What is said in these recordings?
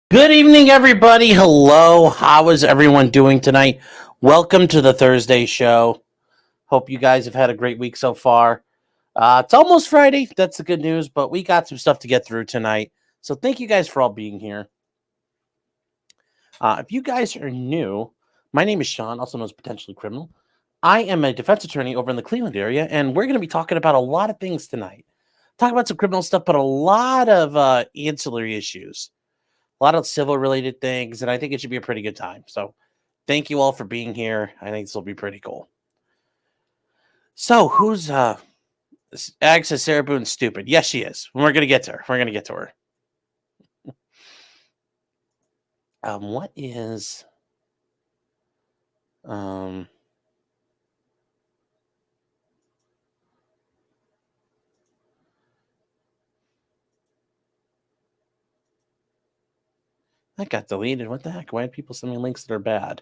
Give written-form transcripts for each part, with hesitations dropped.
Good evening, everybody. Hello. How is everyone doing tonight? Welcome to the Thursday show. Hope you guys have had a great week so far. It's almost Friday. That's the good news, but we got some stuff to get through tonight. So thank you guys for all being here. If you guys are new, my name is Sean, also known as Potentially Criminal. I am a defense attorney over in the Cleveland area, and we're going to be talking about a lot of things tonight. Talk about some criminal stuff, but a lot of ancillary issues. A lot of civil related things, and I think it should be a pretty good time. So thank you all for being here. I think this will be pretty cool. So who's Ag says Sarah Boone's stupid. Yes, she is. We're gonna get to her. We're gonna get to her. What is that got deleted? What the heck? Why do people send me links that are bad?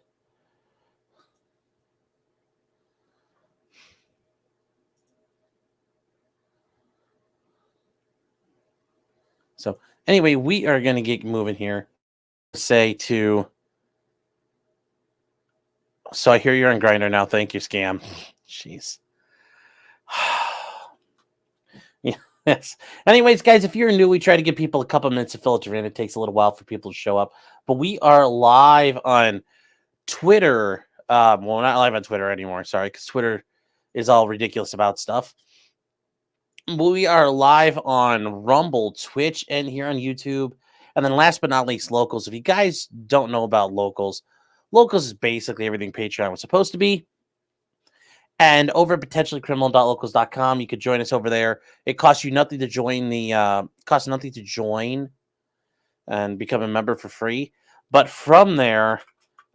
So anyway, we are gonna get moving here. Say to so I hear you're on Grindr now. Thank you, scam. Jeez. Yes. Anyways, guys, if you're new, we try to give people a couple minutes to filter in. It takes a little while for people to show up, but we are live on Twitter. Well, we're not live on Twitter anymore. Sorry, because Twitter is all ridiculous about stuff. We are live on Rumble, Twitch, and here on YouTube. And then last but not least, Locals. If you guys don't know about Locals, Locals is basically everything Patreon was supposed to be. And over at potentiallycriminal.locals.com, you could join us over there. It costs you nothing to join and become a member for free. But from there,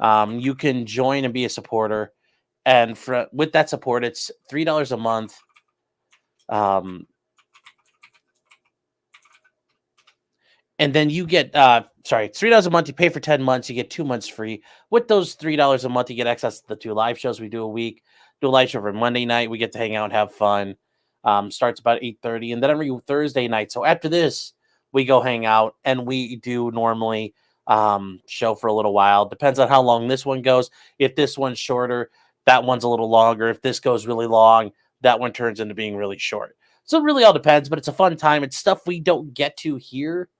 you can join and be a supporter. And with that support, it's $3 a month. And then you get, it's $3 a month. You pay for 10 months. You get 2 months free. With those $3 a month, you get access to the 2 live shows we do a week. Do a live show every Monday night. We get to hang out and have fun. Starts about 8:30. And then every Thursday night. So after this, we go hang out. And we do normally show for a little while. Depends on how long this one goes. If this one's shorter, that one's a little longer. If this goes really long, that one turns into being really short. So it really all depends. But it's a fun time. It's stuff we don't get to here.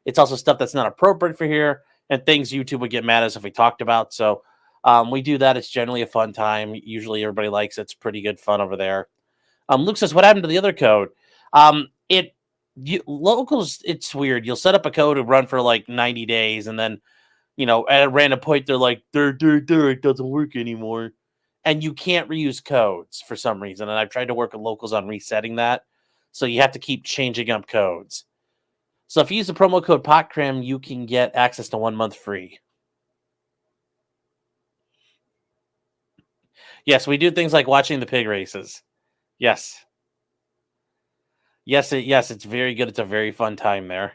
It's also stuff that's not appropriate for here and things YouTube would get mad at us if we talked about. So we do that. It's generally a fun time. Usually everybody likes it. It's pretty good fun over there. Luke says, what happened to the other code? Locals, it's weird. You'll set up a code to run for like 90 days. And then, at a random point, they're like, it doesn't work anymore. And you can't reuse codes for some reason. And I've tried to work with Locals on resetting that. So you have to keep changing up codes. So if you use the promo code POTCRIM, you can get access to 1 month free. Yes, we do things like watching the pig races. Yes. Yes, it's very good. It's a very fun time there.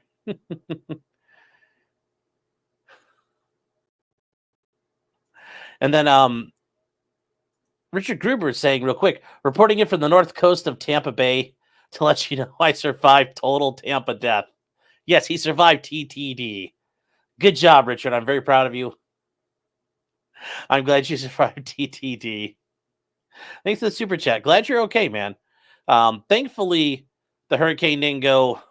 And then Richard Gruber is saying real quick, reporting it from the north coast of Tampa Bay to let you know I survived total Tampa death. Yes, he survived TTD. Good job, Richard. I'm very proud of you. I'm glad you survived TTD. Thanks for the super chat. Glad you're okay, man. Thankfully, the hurricane didn't go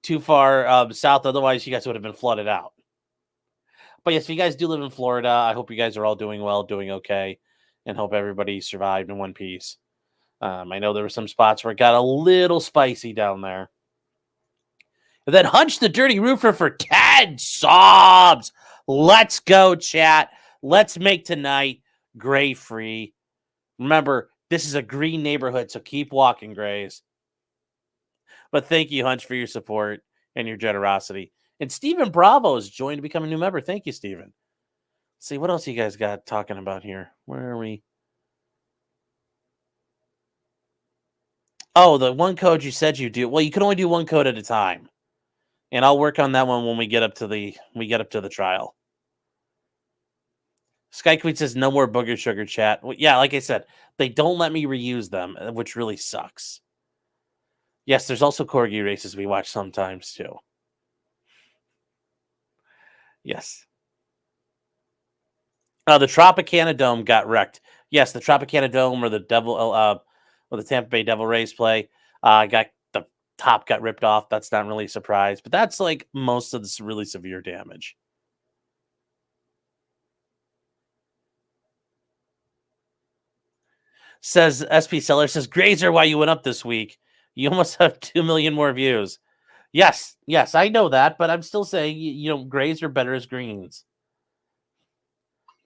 too far south. Otherwise, you guys would have been flooded out. But yes, if you guys do live in Florida, I hope you guys are all doing well, doing okay, and hope everybody survived in one piece. I know there were some spots where it got a little spicy down there. And then Hunch the Dirty Roofer for 10 subs. Let's go, chat. Let's make tonight gray free. Remember, this is a green neighborhood, so keep walking, Grays. But thank you, Hunch, for your support and your generosity. And Stephen Bravo has joined to become a new member. Thank you, Stephen. Let's see, what else you guys got talking about here? Where are we? Oh, the one code you said you do. Well, you can only do one code at a time. And I'll work on that one when we get up to the trial. SkyQueen says no more booger sugar chat. Well, yeah, like I said, they don't let me reuse them, which really sucks. Yes, there's also corgi races we watch sometimes too. Yes. The Tropicana Dome got wrecked. Yes, the Tropicana Dome where the Tampa Bay Devil Rays play, got the top got ripped off. That's not really a surprise, but that's like most of this really severe damage. Says SP Seller says Grazer, why you went up this week? You almost have 2 million more views. Yes, I know that, but I'm still saying grays are better as greens.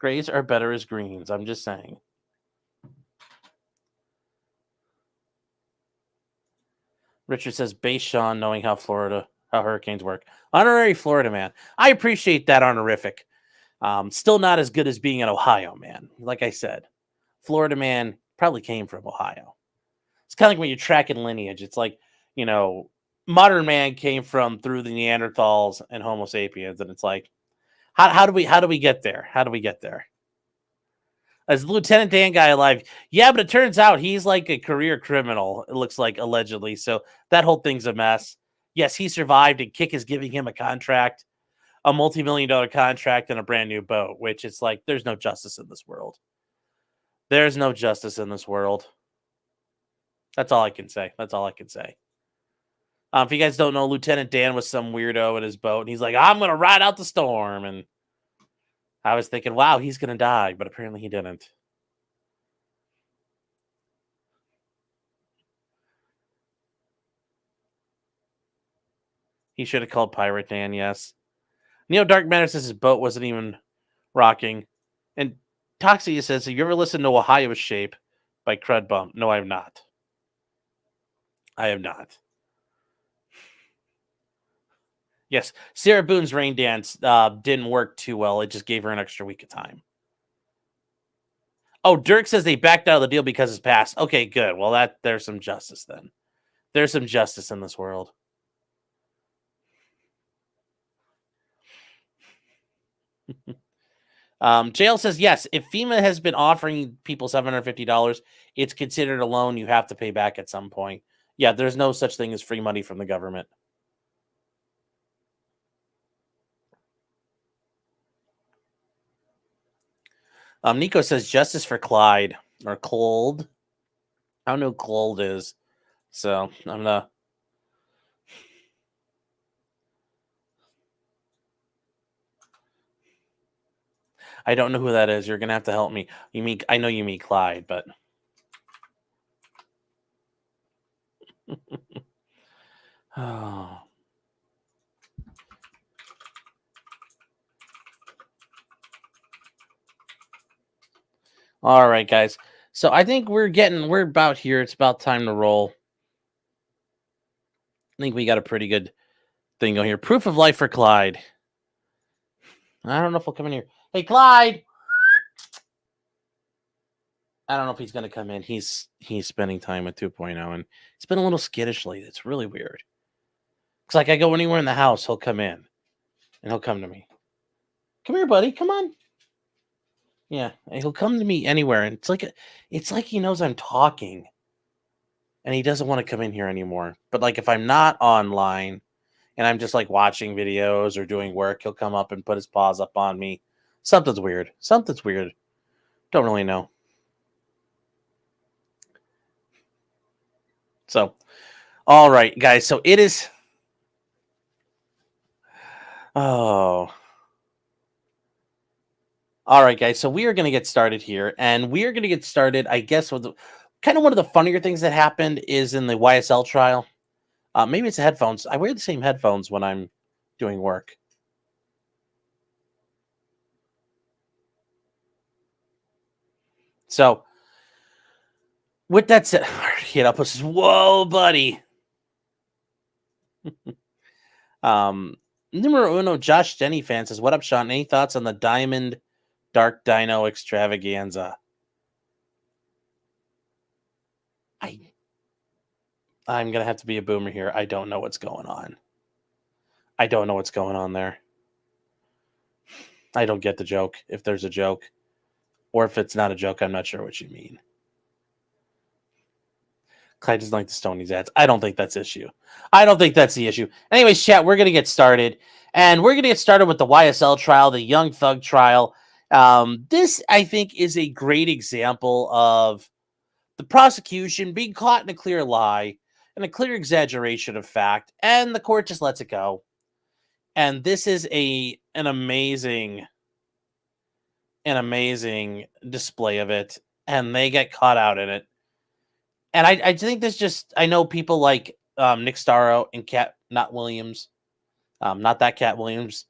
Grays are better as greens. I'm just saying. Richard says, base Sean knowing how hurricanes work. Honorary Florida man. I appreciate that honorific. Still not as good as being an Ohio man. Like I said, Florida man probably came from Ohio. It's kind of like when you're tracking lineage. It's like, modern man came from through the Neanderthals and Homo sapiens. And it's like, how do we get there? How do we get there? As Lieutenant Dan guy alive. Yeah, but it turns out he's like a career criminal, it looks like, allegedly. So that whole thing's a mess. Yes, he survived, and Kick is giving him a contract, a multi-million-dollar contract and a brand new boat, which it's like, there's no justice in this world. There's no justice in this world. That's all I can say. If you guys don't know, Lieutenant Dan was some weirdo in his boat, and he's like, I'm going to ride out the storm. And I was thinking, wow, he's going to die, but apparently he didn't. He should have called Pirate Dan, yes. Neo Dark Matter says his boat wasn't even rocking. And Toxia says, have you ever listened to Ohio's Shape by Crud Bump? No, I have not. Yes, Sarah Boone's rain dance didn't work too well. It just gave her an extra week of time. Oh, Dirk says they backed out of the deal because it's passed. Okay, good. Well, there's some justice then. There's some justice in this world. JL says, yes, if FEMA has been offering people $750, it's considered a loan you have to pay back at some point. Yeah, there's no such thing as free money from the government. Nico says, justice for Clyde or Clold. I don't know who Clold is. So I'm not. I don't know who that is. You're gonna have to help me. I know you mean Clyde, but oh. All right, guys. So I think we're about here. It's about time to roll. I think we got a pretty good thing going here. Proof of life for Clyde. I don't know if he'll come in here. Hey, Clyde. I don't know if he's going to come in. He's spending time with 2.0, and he's been a little skittish lately. It's really weird. It's like I go anywhere in the house, he'll come in, and he'll come to me. Come here, buddy. Come on. Yeah, and he'll come to me anywhere, and it's like he knows I'm talking, and he doesn't want to come in here anymore. But like if I'm not online, and I'm just like watching videos or doing work, he'll come up and put his paws up on me. Something's weird. Don't really know. So, all right, guys. So it is. Oh. All right, guys. So we are going to get started here, and we are going to get started, I guess, with kind of one of the funnier things that happened is in the YSL trial. Maybe it's the headphones. I wear the same headphones when I'm doing work. So, with that said, I'll says, whoa, buddy. Numero uno, Josh Denny fan says, what up, Sean? Any thoughts on the Diamond Dark Dino extravaganza? I'm going to have to be a boomer here. I don't know what's going on. I don't know what's going on there. I don't get the joke, if there's a joke. Or if it's not a joke, I'm not sure what you mean. Clyde doesn't like the Stoney's ads. I don't think that's the issue. I don't think that's the issue. Anyways, chat, we're going to get started. And we're going to get started with the YSL trial, the Young Thug trial. This, I think, is a great example of the prosecution being caught in a clear lie and a clear exaggeration of fact, and the court just lets it go. And this is an amazing display of it, and they get caught out in it. And I think this just, I know people like Nick Starro and Cat Williams, not that Cat Williams,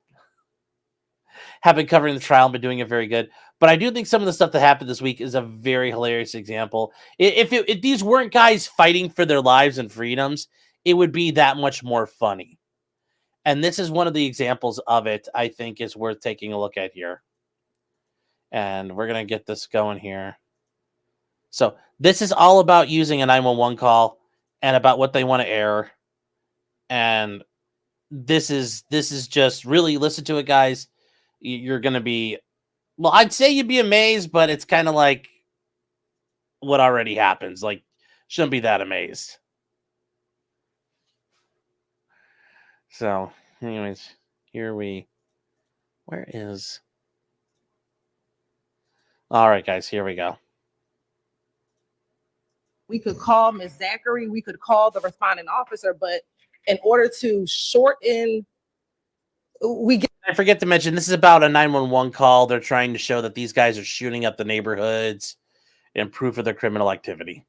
have been covering the trial and been doing it very good. But I do think some of the stuff that happened this week is a very hilarious example. If these weren't guys fighting for their lives and freedoms, it would be that much more funny. And this is one of the examples of it, I think, is worth taking a look at here. And we're going to get this going here. So this is all about using a 911 call and about what they want to air. And this is just really, listen to it, guys. You're going to be, well, I'd say you'd be amazed, but it's kind of like what already happens. Like, shouldn't be that amazed. So, anyways, where is... All right, guys, here we go. We could call Ms. Zachary, we could call the responding officer, but in order to shorten, I forget to mention, this is about a 911 call. They're trying to show that these guys are shooting up the neighborhoods and proof of their criminal activity.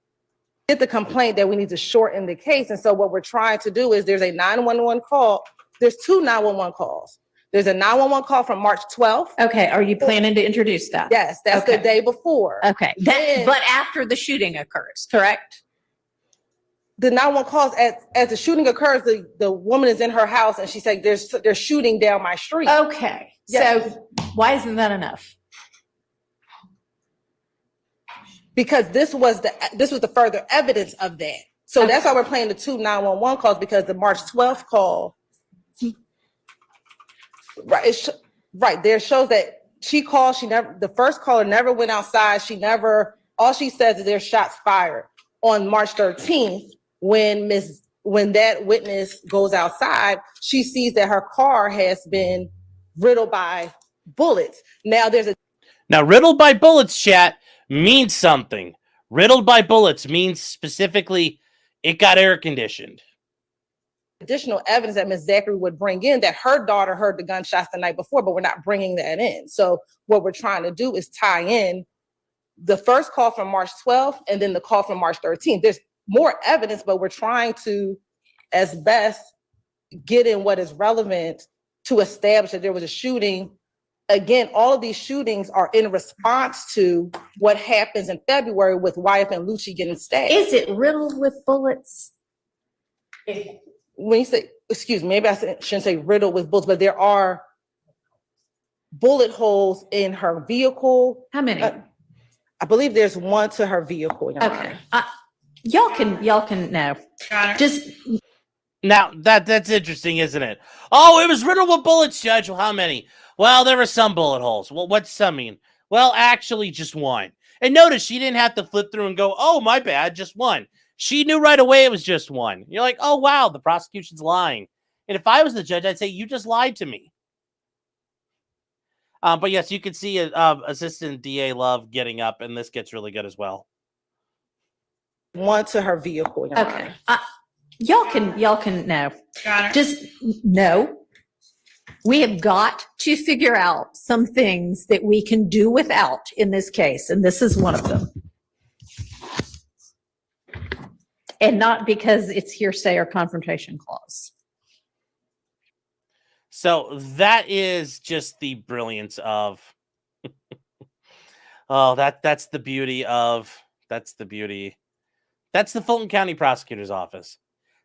Get the complaint that we need to shorten the case. And so what we're trying to do is there's a 911 call. There's two 911 calls. There's a 911 call from March 12th. Okay. Are you planning to introduce that? Yes, that's Okay. the day before. Okay. But after the shooting occurs, correct? The 911 calls as the shooting occurs, the woman is in her house and she said, they're shooting down my street. Okay. Yes. So why isn't that enough? Because this was the further evidence of that. So that's why we're playing the two 911 calls, because the March 12th call, right, there shows that she called, the first caller never went outside. All she says is there's shots fired. On March 13th, when that witness goes outside, she sees that her car has been riddled by bullets. Now riddled by bullets, chat, means something. Riddled by bullets means specifically it got air conditioned. Additional evidence that Ms. Zachary would bring in, that her daughter heard the gunshots the night before, but we're not bringing that in. So what we're trying to do is tie in the first call from March 12th and then the call from March 13th. There's more evidence, but we're trying to, as best, get in what is relevant to establish that there was a shooting. Again, all of these shootings are in response to what happens in February with Wyatt and Lucci getting stabbed. Is it riddled with bullets? When you say, excuse me, maybe I shouldn't say riddled with bullets, but there are bullet holes in her vehicle. How many? I believe there's one to her vehicle. Okay. Y'all can know. Just now that's interesting, isn't it? Oh, it was riddled with bullets, Judge. Well, how many? Well, there were some bullet holes. Well, what's some mean? Well, actually, just one. And notice she didn't have to flip through and go, oh, my bad, just one. She knew right away it was just one. You're like, oh, wow, the prosecution's lying. And if I was the judge, I'd say, you just lied to me. But yes, you can see Assistant DA Love getting up, and this gets really good as well. One to her vehicle. okay. Y'all can know. Just know. We have got to figure out some things that we can do without in this case, and this is one of them. And not because it's hearsay or confrontation clause. So that is just the brilliance of, oh, that's the beauty. That's the Fulton County Prosecutor's Office.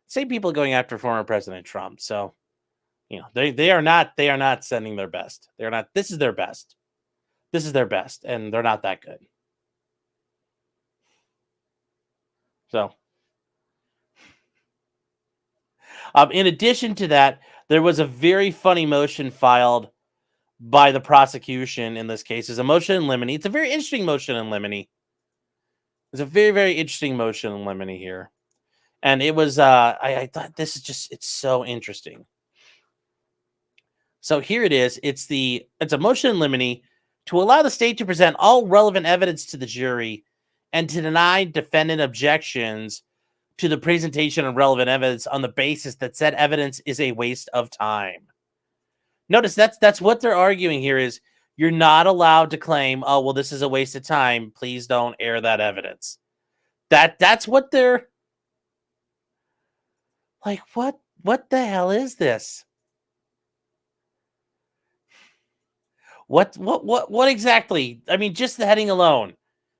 Same people going after former President Trump. So, you know, they are not sending their best. They're not, this is their best. This is their best, and they're not that good. So, in addition to that, there was a very funny motion filed by the prosecution in this case. It's a motion in limine. It's a very interesting motion in limine. It's a very, very interesting motion in limine here. And it was, I thought this is just, it's so interesting. So here it is. It's a motion in limine to allow the state to present all relevant evidence to the jury and to deny defendant objections to the presentation of relevant evidence on the basis that said evidence is a waste of time. Notice that's what they're arguing here is you're not allowed to claim, oh, well, this is a waste of time. Please don't air that evidence. That's what they're like. What the hell is this? What exactly? I mean, just the heading alone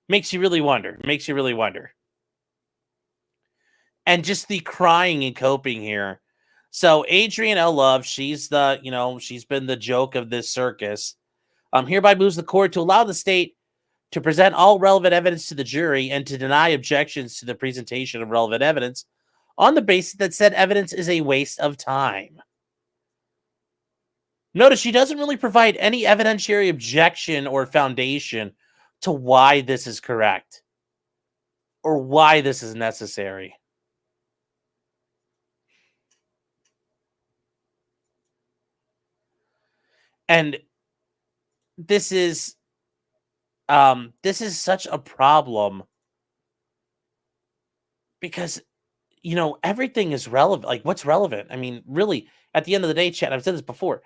makes you really wonder. And just the crying and coping here. So Adrienne L. Love, she's been the joke of this circus. Hereby moves the court to allow the state to present all relevant evidence to the jury and to deny objections to the presentation of relevant evidence on the basis that said evidence is a waste of time. Notice she doesn't really provide any evidentiary objection or foundation to why this is correct or why this is necessary. And this is such a problem because, everything is relevant. Like, what's relevant? I mean, really, at the end of the day, chat, I've said this before,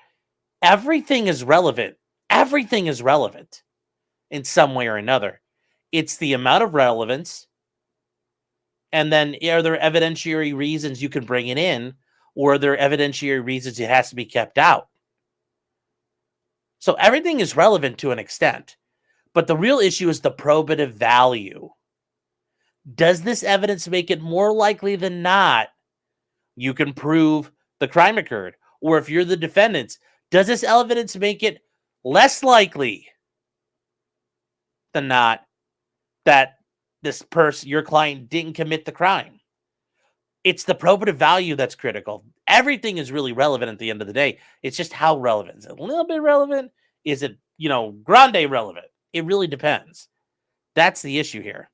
everything is relevant. Everything is relevant in some way or another. It's the amount of relevance, and then are there evidentiary reasons you can bring it in, or are there evidentiary reasons it has to be kept out? So everything is relevant to an extent, but the real issue is the probative value. Does this evidence make it more likely than not you can prove the crime occurred? Or if you're the defendants, does this evidence make it less likely than not that this person, your client, didn't commit the crime? It's the probative value that's critical. Everything is really relevant at the end of the day. It's just how relevant. Is it a little bit relevant? Is it, grande relevant? It really depends. That's the issue here.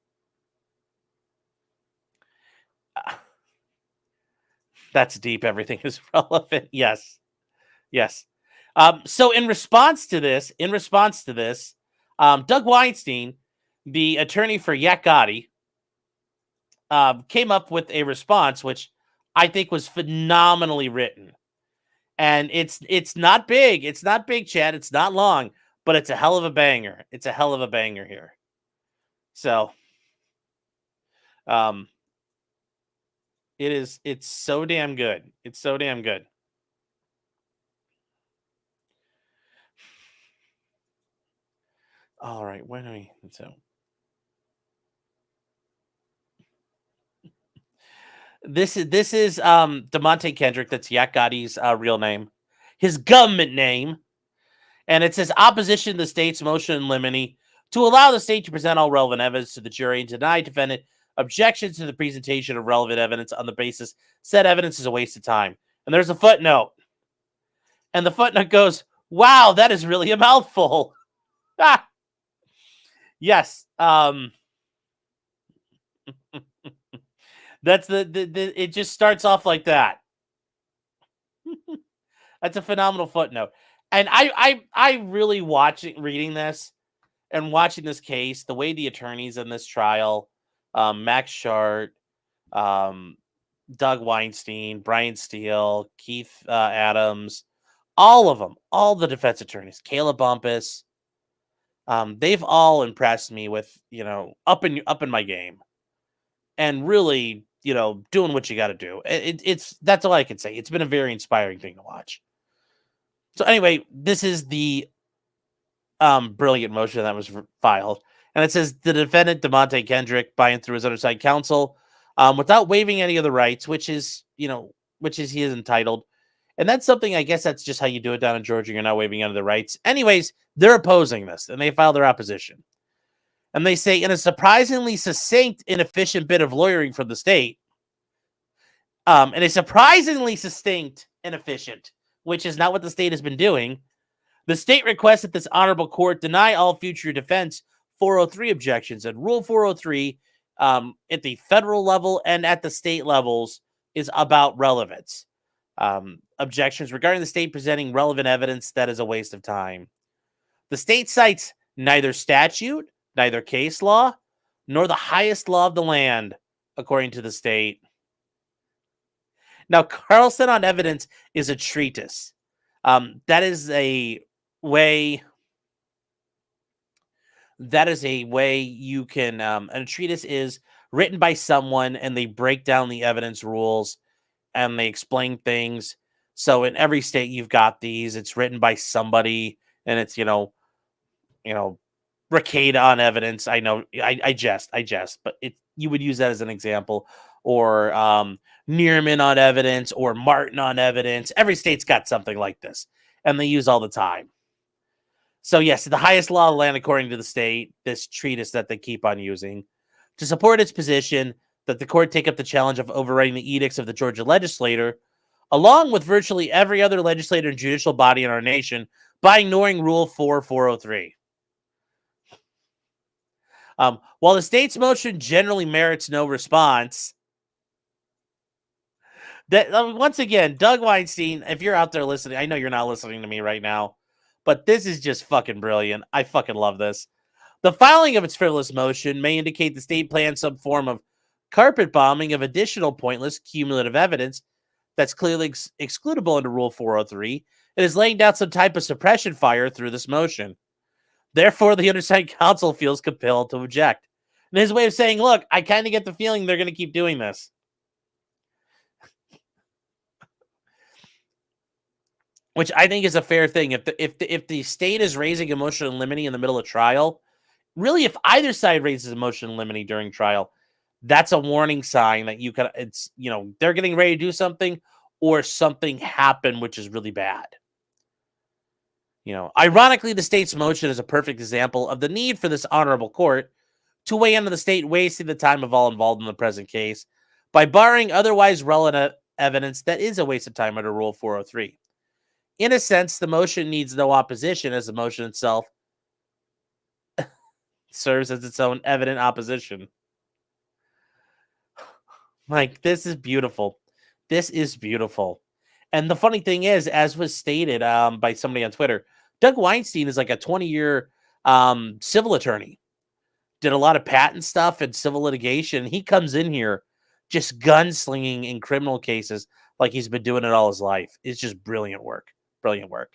That's deep. Everything is relevant. Yes. So in response to this, Doug Weinstein, the attorney for Yak Gotti, came up with a response which I think was phenomenally written. And it's not big. It's not big, Chad. It's not long, but it's a hell of a banger. It's a hell of a banger here. So, it's so damn good. It's so damn good. All right. This is DeMonte Kendrick. That's Yak Gotti's real name, his government name, and it says opposition to the state's motion in limine to allow the state to present all relevant evidence to the jury and deny defendant objections to the presentation of relevant evidence on the basis said evidence is a waste of time. And there's a footnote, and the footnote goes, "Wow, that is really a mouthful." Yes. That's it just starts off like that. That's a phenomenal footnote. And I really reading this and watching this case, the way the attorneys in this trial, Max Shart, Doug Weinstein, Brian Steele, Keith Adams, all of them, all the defense attorneys, Caleb Bumpus, they've all impressed me with, up in my game and really, doing what you got to do. That's all I can say. It's been a very inspiring thing to watch. So anyway, this is the brilliant motion that was filed. And it says the defendant, DeMonte Kendrick, by and through his undersigned counsel, without waiving any of the rights, which is he is entitled. And that's something, I guess that's just how you do it down in Georgia. You're not waiving any of the rights. Anyways, they're opposing this, and they filed their opposition. And they say, in a surprisingly succinct and efficient bit of lawyering from the state, which is not what the state has been doing, the state requests that this honorable court deny all future defense 403 objections and Rule 403 at the federal level and at the state levels is about relevance. Objections regarding the state presenting relevant evidence that is a waste of time. The state cites neither statute, neither case law, nor the highest law of the land, according to the state. Now, Carlson on evidence is a treatise. That is a way you can, and a treatise is written by someone and they break down the evidence rules and they explain things. So in every state you've got these, it's written by somebody and it's, Ricada on evidence. I know I jest, but you would use that as an example, or Neerman on evidence or Martin on evidence. Every state's got something like this and they use all the time. So yes, the highest law of the land, according to the state, this treatise that they keep on using to support its position that the court take up the challenge of overriding the edicts of the Georgia legislature, along with virtually every other legislative and judicial body in our nation, by ignoring Rule 4403. While the state's motion generally merits no response, that once again, Doug Weinstein, if you're out there listening, I know you're not listening to me right now, but this is just fucking brilliant. I fucking love this. The filing of its frivolous motion may indicate the state plans some form of carpet bombing of additional pointless cumulative evidence that's clearly excludable under Rule 403 and is laying down some type of suppression fire through this motion. Therefore, the undersigned counsel feels compelled to object. And his way of saying, look, I kind of get the feeling they're going to keep doing this. Which I think is a fair thing. If the state is raising a motion in limine in the middle of trial, really, if either side raises a motion in limine during trial, that's a warning sign that they're getting ready to do something or something happened, which is really bad. Ironically, the state's motion is a perfect example of the need for this honorable court to weigh in on the state wasting the time of all involved in the present case by barring otherwise relevant evidence that is a waste of time under Rule 403. In a sense, the motion needs no opposition, as the motion itself serves as its own evident opposition. Like, this is beautiful. This is beautiful. And the funny thing is, as was stated by somebody on Twitter, Doug Weinstein is like a 20-year civil attorney. Did a lot of patent stuff and civil litigation. He comes in here just gunslinging in criminal cases like he's been doing it all his life. It's just brilliant work. Brilliant work.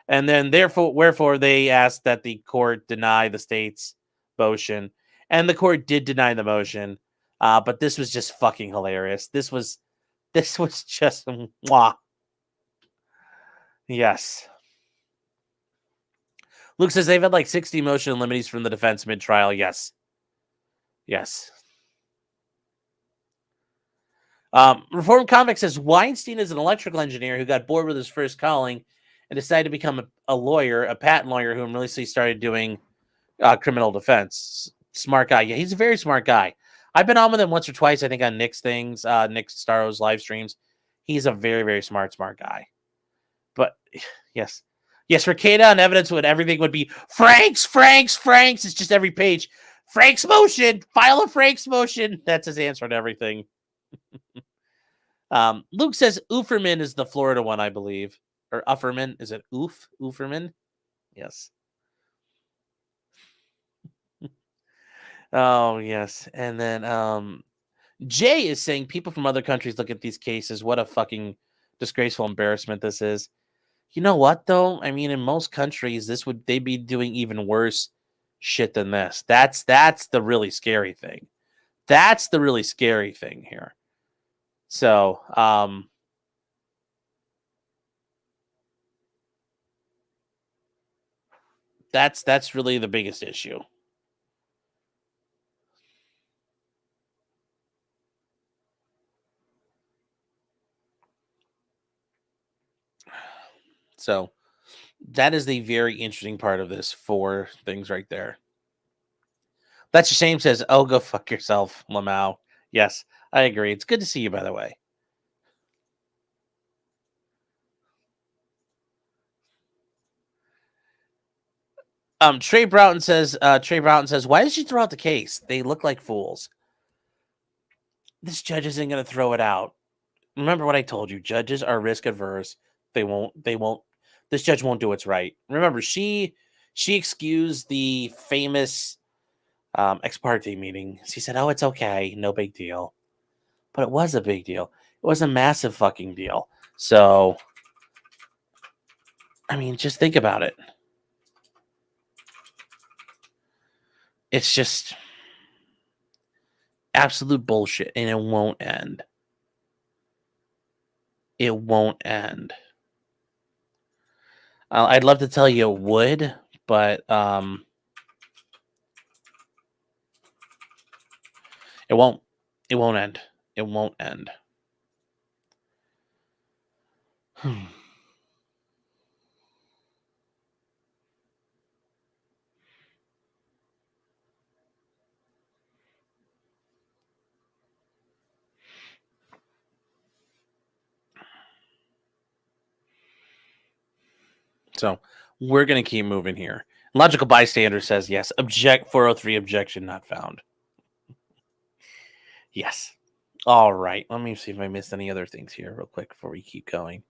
And then wherefore they asked that the court deny the state's motion. And the court did deny the motion. But this was just fucking hilarious. This was just mwah. Yes. Luke says they've had like 60 motion in limines from the defense mid-trial. Yes. Yes. Reform Convict says Weinstein is an electrical engineer who got bored with his first calling and decided to become a lawyer, a patent lawyer who recently started doing criminal defense. Smart guy. Yeah, he's a very smart guy. I've been on with him once or twice, I think, on Nick's things, Nick Staro's live streams. He's a very, very smart guy. But yes. Yes, Ricada on evidence would everything would be Frank's. It's just every page. Frank's motion. File a Frank's motion. That's his answer to everything. Luke says Uferman is the Florida one, I believe. Or Ufferman. Is it Uferman? Yes. Oh, yes. And then Jay is saying people from other countries look at these cases. What a fucking disgraceful embarrassment this is. You know what, though? I mean, in most countries, they'd be doing even worse shit than this. That's the really scary thing. That's the really scary thing here. So, that's really the biggest issue. So that is the very interesting part of this. 4 things right there. That's a shame says, oh, go fuck yourself, Lamau. Yes, I agree. It's good to see you, by the way. Trey Broughton says, why did you throw out the case? They look like fools. this judge isn't going to throw it out. Remember what I told you. Judges are risk adverse. They won't. This judge won't do what's right. Remember, she excused the famous ex parte meeting. She said, "Oh, it's okay, no big deal," but it was a big deal. It was a massive fucking deal. So, I mean, just think about it. It's just absolute bullshit, and it won't end. It won't end. I'd love to tell you it would, but it won't. It won't end. It won't end. So we're going to keep moving here. Logical bystander says yes. Object 403 objection not found. Yes. All right. Let me see if I missed any other things here real quick before we keep going.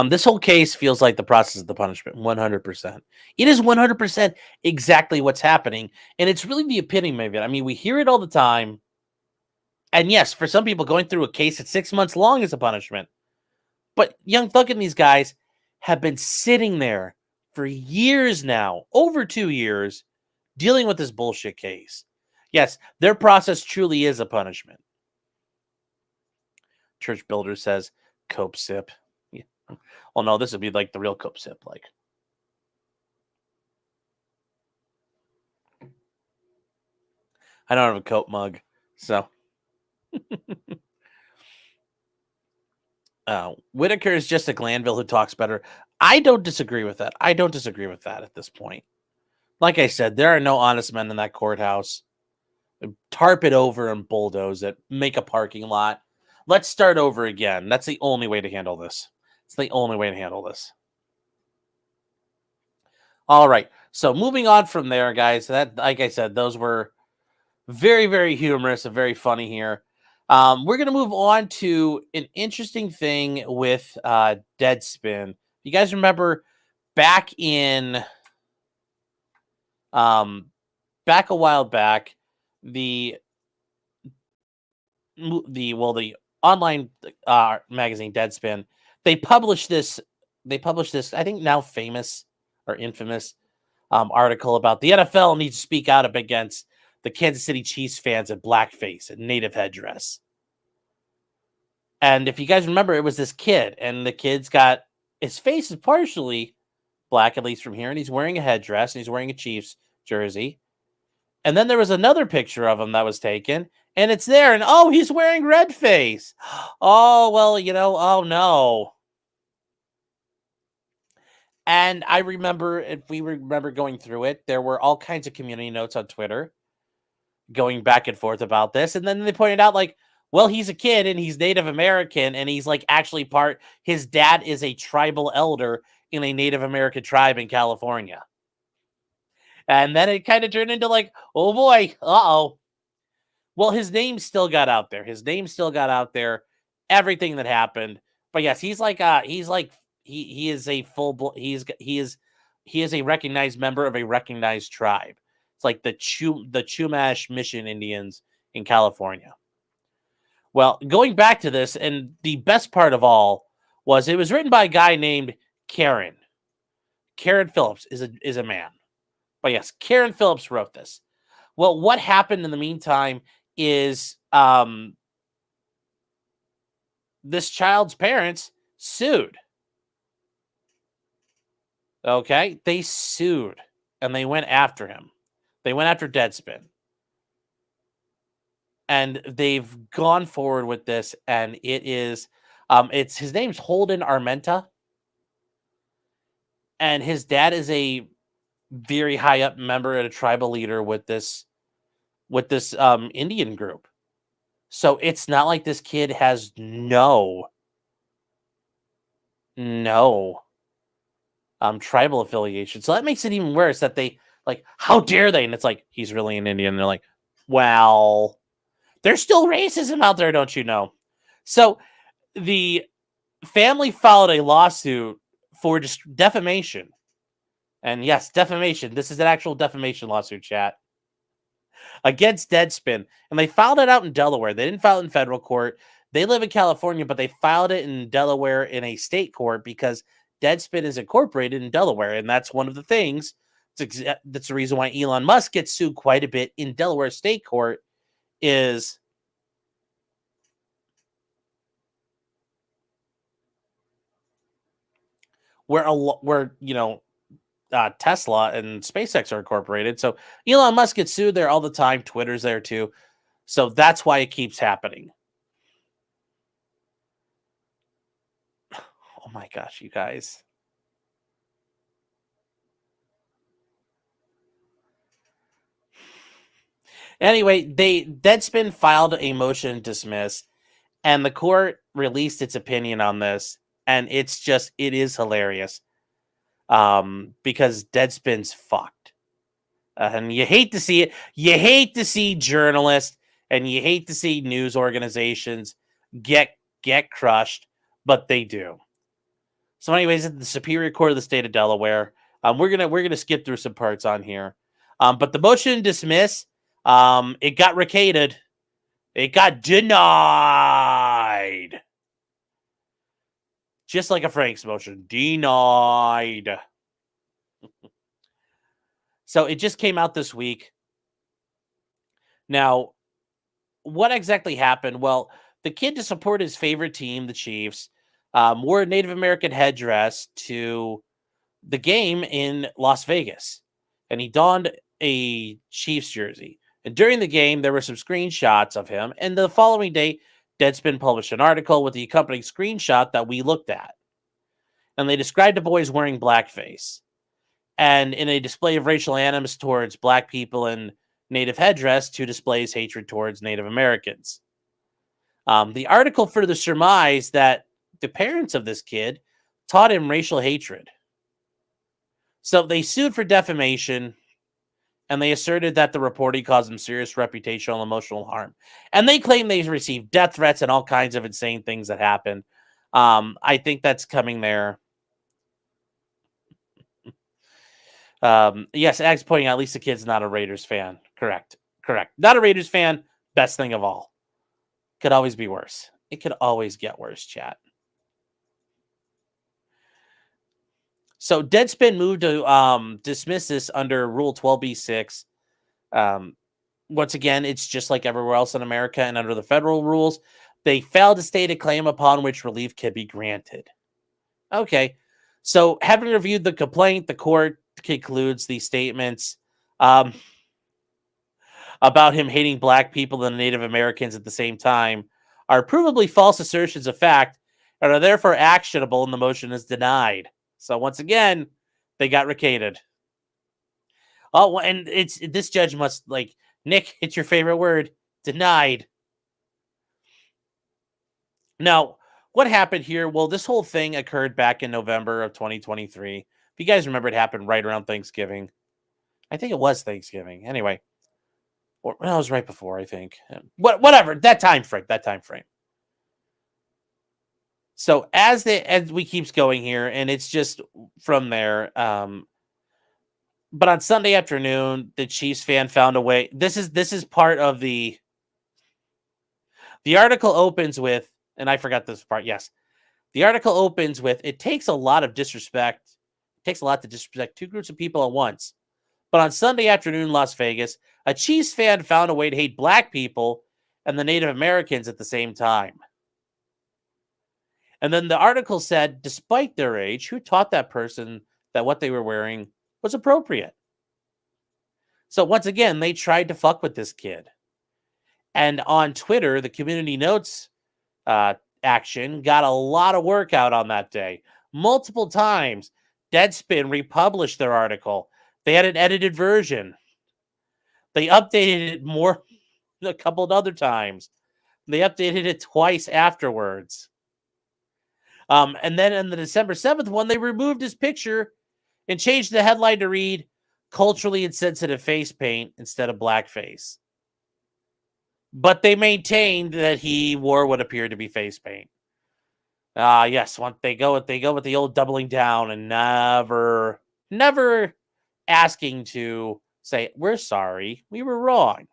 This whole case feels like the process of the punishment. 100%. It is 100% exactly what's happening. And it's really the epitome of it. I mean, we hear it all the time. And yes, for some people, going through a case that's 6 months long is a punishment. But Young Thug and these guys have been sitting there for years now, over 2 years, dealing with this bullshit case. Yes, their process truly is a punishment. Church Builder says, Cope sip. Yeah. Well, no, this would be like the real Cope sip. Like, I don't have a Cope mug, so. Whitaker is just a Glanville who talks better. I don't disagree with that. I don't disagree with that at this point. Like I said, there are no honest men in that courthouse. Tarp it over and bulldoze it. Make a parking lot. Let's start over again. That's the only way to handle this. It's the only way to handle this. All right. So moving on from there, guys. That, like I said, those were very, very humorous and very funny here. We're going to move on to an interesting thing with Deadspin. You guys remember back in back a while back, the online magazine Deadspin, they published this, I think now famous or infamous article about the NFL needs to speak out against the Kansas City Chiefs fans in blackface and native headdress. And if you guys remember, it was this kid, and the kid's got, his face is partially black, at least from here, and he's wearing a headdress, and he's wearing a Chiefs jersey. And then there was another picture of him that was taken, and it's there, and oh, he's wearing red face. Oh, well, you know, oh no. And I remember, if we remember going through it, there were all kinds of community notes on Twitter going back and forth about this. And then they pointed out, like, well, he's a kid and he's Native American, and he's like actually his dad is a tribal elder in a Native American tribe in California. And then it kind of turned into like, oh boy, uh-oh. Well, his name still got out there. Everything that happened. But yes, he is a he is a recognized member of a recognized tribe. It's like the Chumash Mission Indians in California. Well, going back to this, and the best part of all was it was written by a guy named Karen. Karen Phillips is a man. But yes, Karen Phillips wrote this. Well, what happened in the meantime is this child's parents sued. Okay? They sued, and they went after him. They went after Deadspin. And they've gone forward with this, and it is, his name's Holden Armenta, and his dad is a very high up member and a tribal leader with this Indian group. So it's not like this kid has no tribal affiliation. So that makes it even worse that they like, how dare they? And it's like, he's really an Indian. And they're like, well, There's still racism out there, don't you know? So the family filed a lawsuit for defamation. And yes, defamation. This is an actual defamation lawsuit, chat. Against Deadspin. And they filed it out in Delaware. They didn't file it in federal court. They live in California, but they filed it in Delaware in a state court because Deadspin is incorporated in Delaware. And that's one of the things. That's the reason why Elon Musk gets sued quite a bit in Delaware state court is where Tesla and SpaceX are incorporated. So Elon Musk gets sued there all the time. Twitter's there too. So that's why it keeps happening. Oh my gosh, you guys. Anyway, Deadspin filed a motion to dismiss, and the court released its opinion on this, and it is hilarious. Because Deadspin's fucked. And you hate to see it. You hate to see journalists and you hate to see news organizations get crushed, but they do. So anyways, at the Superior Court of the state of Delaware, we're gonna skip through some parts on here. But the motion to dismiss, it got recated. It got denied. Just like a Frank's motion. Denied. So it just came out this week. Now, what exactly happened? Well, the kid, to support his favorite team, the Chiefs, wore a Native American headdress to the game in Las Vegas. And he donned a Chiefs jersey. And during the game, there were some screenshots of him. And the following day, Deadspin published an article with the accompanying screenshot that we looked at. And they described the boy as wearing blackface. And in a display of racial animus towards black people and Native headdress, to displays hatred towards Native Americans. The article further surmised that the parents of this kid taught him racial hatred. So they sued for defamation, and they asserted that the reporting caused them serious reputational and emotional harm. And they claim they received death threats and all kinds of insane things that happened. I think that's coming there. Yes, Ag's pointing out at least the kid's not a Raiders fan. Correct. Not a Raiders fan. Best thing of all. Could always be worse. It could always get worse, chat. So Deadspin moved to dismiss this under Rule 12b-6. Once again, it's just like everywhere else in America, and under the federal rules, they failed to state a claim upon which relief can be granted. Okay. So having reviewed the complaint, the court concludes these statements about him hating black people and Native Americans at the same time are provably false assertions of fact and are therefore actionable, and the motion is denied. So once again, they got recated. Oh, and this judge must, like, Nick, it's your favorite word, denied. Now, what happened here? Well, this whole thing occurred back in November of 2023. If you guys remember, it happened right around Thanksgiving. I think it was Thanksgiving. Anyway, or well, it was right before, I think. Whatever, that time frame. So as we keeps going here, and it's just from there. But on Sunday afternoon, the Chiefs fan found a way. This is part of the article opens with, and I forgot this part. Yes, the article opens with, it takes a lot to disrespect two groups of people at once. But on Sunday afternoon in Las Vegas, a Chiefs fan found a way to hate black people and the Native Americans at the same time. And then the article said, despite their age, who taught that person that what they were wearing was appropriate? So once again, they tried to fuck with this kid. And on Twitter, the community notes action got a lot of work out on that day. Multiple times, Deadspin republished their article. They had an edited version. They updated it more a couple of other times. They updated it twice afterwards. And then in the December 7th one, they removed his picture and changed the headline to read culturally insensitive face paint instead of blackface. But they maintained that he wore what appeared to be face paint. Yes, once they go with the old doubling down and never asking to say, we're sorry, we were wrong.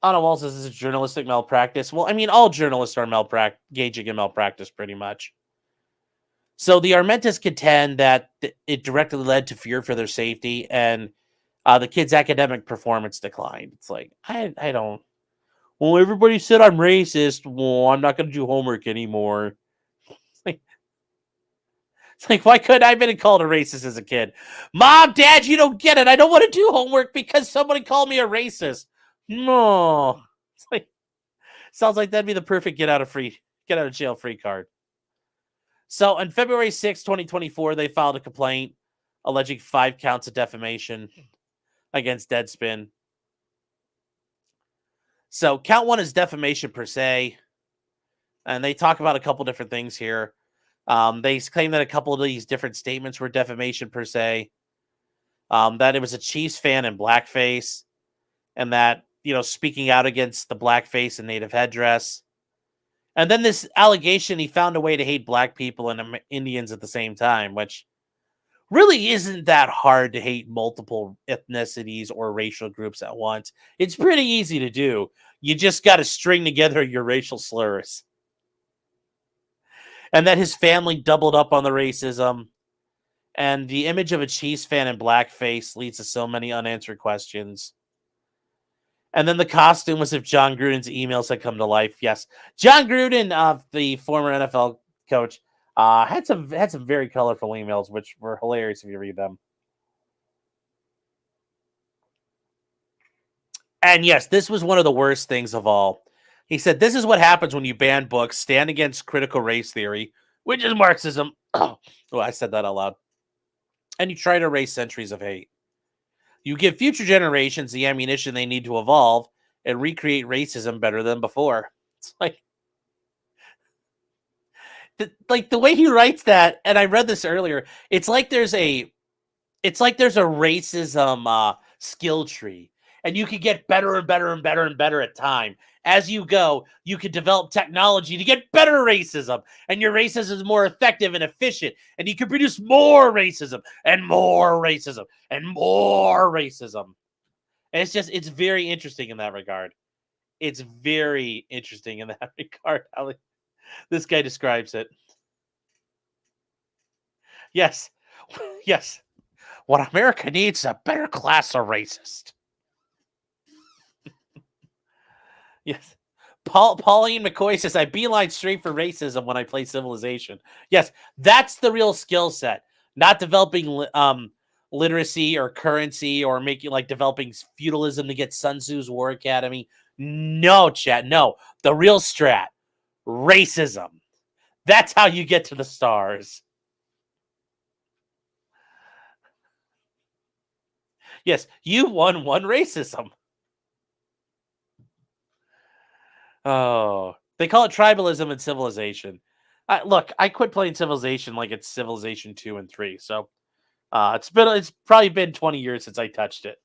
Anna Wall says this is journalistic malpractice. Well, I mean, all journalists are engaging in malpractice pretty much. So the Armentas contend that it directly led to fear for their safety, and the kids' academic performance declined. It's like, I don't. Well, everybody said I'm racist. Well, I'm not going to do homework anymore. It's like, why couldn't I have been called a racist as a kid? Mom, Dad, you don't get it. I don't want to do homework because somebody called me a racist. No. It's like, sounds like that'd be the perfect get out of jail free card. So on February 6, 2024, they filed a complaint alleging 5 counts of defamation against Deadspin. So count 1 is defamation per se. And they talk about a couple different things here. They claim that a couple of these different statements were defamation per se. That it was a Chiefs fan in blackface. And that, speaking out against the blackface and native headdress. And then this allegation, he found a way to hate black people and Indians at the same time, which really isn't that hard to hate multiple ethnicities or racial groups at once. It's pretty easy to do. You just got to string together your racial slurs. And that his family doubled up on the racism. And the image of a Chiefs fan in blackface leads to so many unanswered questions. And then the costume was if John Gruden's emails had come to life. Yes, John Gruden, the former NFL coach, had some very colorful emails, which were hilarious if you read them. And yes, this was one of the worst things of all. He said, "This is what happens when you ban books, stand against critical race theory, which is Marxism." Oh, I said that out loud. And you try to erase centuries of hate. You give future generations the ammunition they need to evolve and recreate racism better than before. It's like the way he writes that, and I read this earlier. It's like there's a racism skill tree, and you can get better and better and better and better at time. As you go, you can develop technology to get better racism, and your racism is more effective and efficient, and you can produce more racism and more racism and more racism. And it's very interesting in that regard. It's very interesting in that regard how this guy describes it. Yes. Yes. What America needs is a better class of racist. Yes. Pauline McCoy says, I beeline straight for racism when I play Civilization. Yes, that's the real skill set. Not developing literacy or currency or developing feudalism to get Sun Tzu's War Academy. No, chat. No. The real strat. Racism. That's how you get to the stars. Yes, you won one racism. Oh, they call it tribalism in Civilization. Look, I quit playing Civilization like it's Civilization 2 and 3. So it's probably been 20 years since I touched it.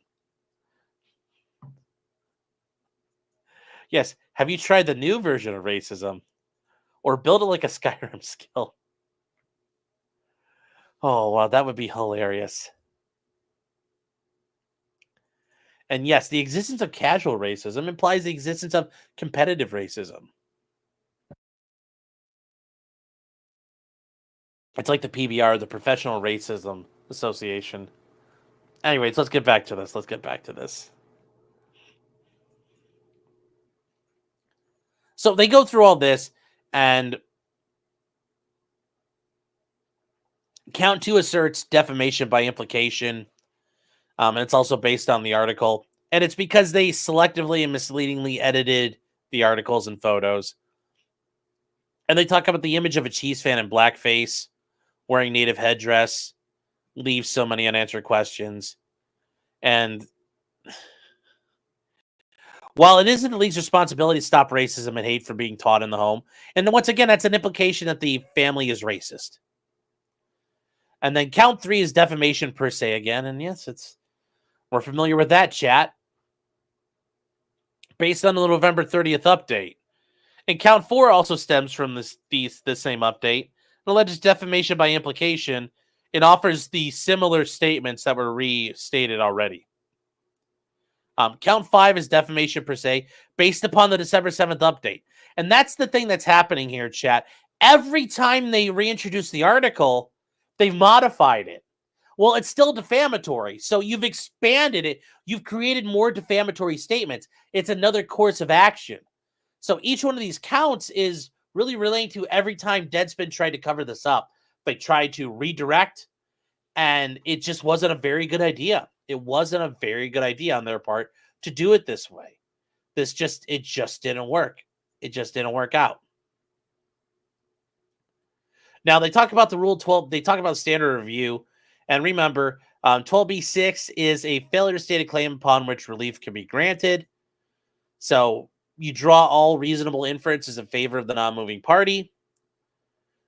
Yes. Have you tried the new version of racism? Or build it like a Skyrim skill? Oh, wow, that would be hilarious. And yes, the existence of casual racism implies the existence of competitive racism. It's like the PBR, the Professional Racism Association. Anyways, let's get back to this. So they go through all this, and count 2 asserts defamation by implication. And it's also based on the article. And it's because they selectively and misleadingly edited the articles and photos. And they talk about the image of a Chiefs fan in blackface, wearing native headdress, leaves so many unanswered questions. And while it isn't the league's responsibility to stop racism and hate from being taught in the home, and then once again, that's an implication that the family is racist. And then count 3 is defamation per se again. And yes, We're familiar with that, chat. Based on the November 30th update. And count 4 also stems from this same update. It alleges defamation by implication. It offers the similar statements that were restated already. Count 5 is defamation per se, based upon the December 7th update. And that's the thing that's happening here, chat. Every time they reintroduce the article, they've modified it. Well, it's still defamatory. So you've expanded it. You've created more defamatory statements. It's another course of action. So each one of these counts is really relating to every time Deadspin tried to cover this up. They tried to redirect, and it just wasn't a very good idea. It wasn't a very good idea on their part to do it this way. It just didn't work. It just didn't work out. Now, they talk about the Rule 12. They talk about standard review. And remember, 12b-6 is a failure to state a claim upon which relief can be granted. So you draw all reasonable inferences in favor of the non-moving party.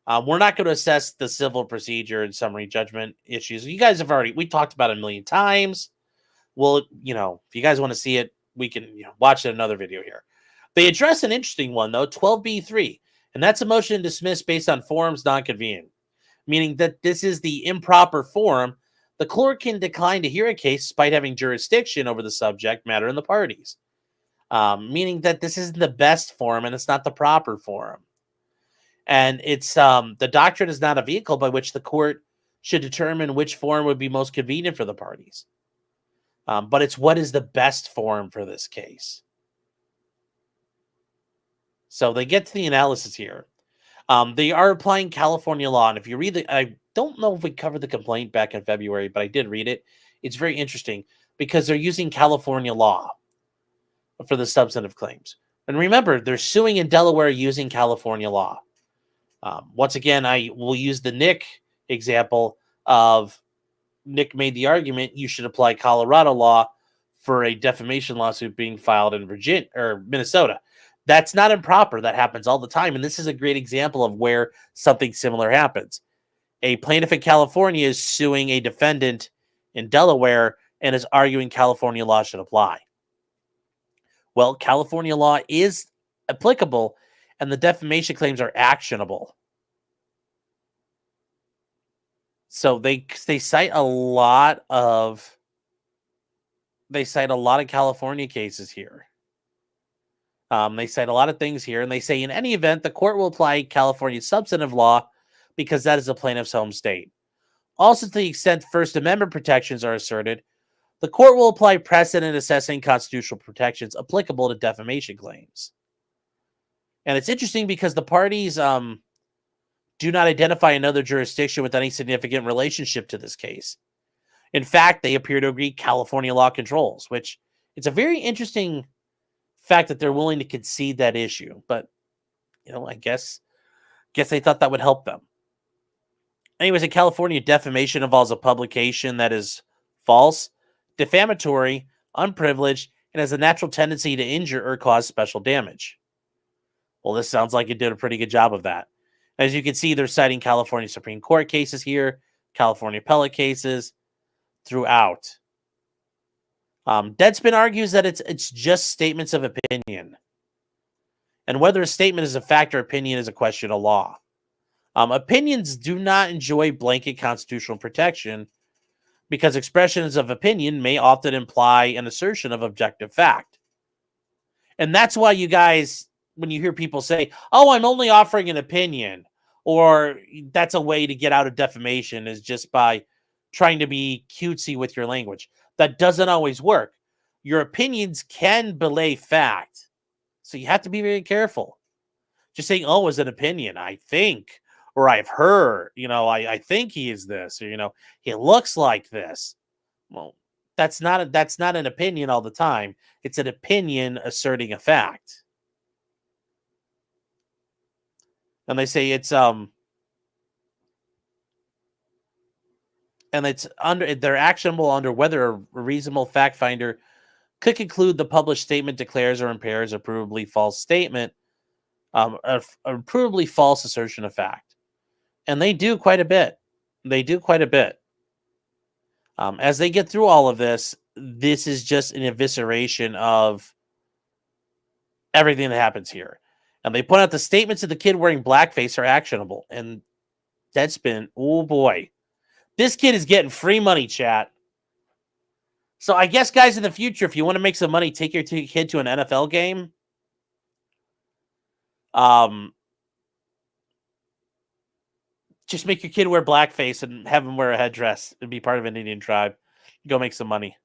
We're not going to assess the civil procedure and summary judgment issues. You guys have we talked about it a million times. Well, if you guys want to see it, we can watch it another video here. They address an interesting one, though, 12b-3, and that's a motion to dismiss based on forums non-convenient, meaning that this is the improper forum. The court can decline to hear a case despite having jurisdiction over the subject matter and the parties, meaning that this isn't the best forum and it's not the proper forum. And it's the doctrine is not a vehicle by which the court should determine which forum would be most convenient for the parties. But it's what is the best forum for this case. So they get to the analysis here. They are applying California law. And if you read I don't know if we covered the complaint back in February, but I did read it. It's very interesting because they're using California law for the substantive claims. And remember, they're suing in Delaware using California law. Once again, I will use the Nick example of Nick made the argument you should apply Colorado law for a defamation lawsuit being filed in Virginia or Minnesota. That's not improper. That happens all the time. And this is a great example of where something similar happens. A plaintiff in California is suing a defendant in Delaware and is arguing California law should apply. Well, California law is applicable and the defamation claims are actionable. So they cite a lot of California cases here. They cite a lot of things here, and they say in any event, the court will apply California substantive law because that is the plaintiff's home state. Also, to the extent First Amendment protections are asserted, the court will apply precedent assessing constitutional protections applicable to defamation claims. And it's interesting because the parties do not identify another jurisdiction with any significant relationship to this case. In fact, they appear to agree California law controls, which it's a very interesting fact that they're willing to concede that issue. But, I guess they thought that would help them. Anyways, in California, defamation involves a publication that is false, defamatory, unprivileged, and has a natural tendency to injure or cause special damage. Well, this sounds like it did a pretty good job of that. As you can see, they're citing California Supreme Court cases here, California appellate cases throughout. Deadspin argues that it's just statements of opinion. And whether a statement is a fact or opinion is a question of law. Opinions do not enjoy blanket constitutional protection because expressions of opinion may often imply an assertion of objective fact. And that's why you guys, when you hear people say, oh, I'm only offering an opinion, or that's a way to get out of defamation is just by trying to be cutesy with your language. That doesn't always work. Your opinions can belay fact. So you have to be very careful. Just saying, oh, it's an opinion, I think, or I've heard, I think he is this, or, he looks like this. Well, that's not an opinion all the time. It's an opinion asserting a fact. And they say they're actionable under whether a reasonable fact finder could conclude the published statement declares or impairs a provably false statement, a provably false assertion of fact. And they do quite a bit. As they get through all of this, this is just an evisceration of everything that happens here. And they point out the statements of the kid wearing blackface are actionable. And Deadspin, oh boy. This kid is getting free money, chat. So I guess, guys, in the future, if you want to make some money, take your kid to an NFL game. Just make your kid wear blackface and have him wear a headdress and be part of an Indian tribe. Go make some money.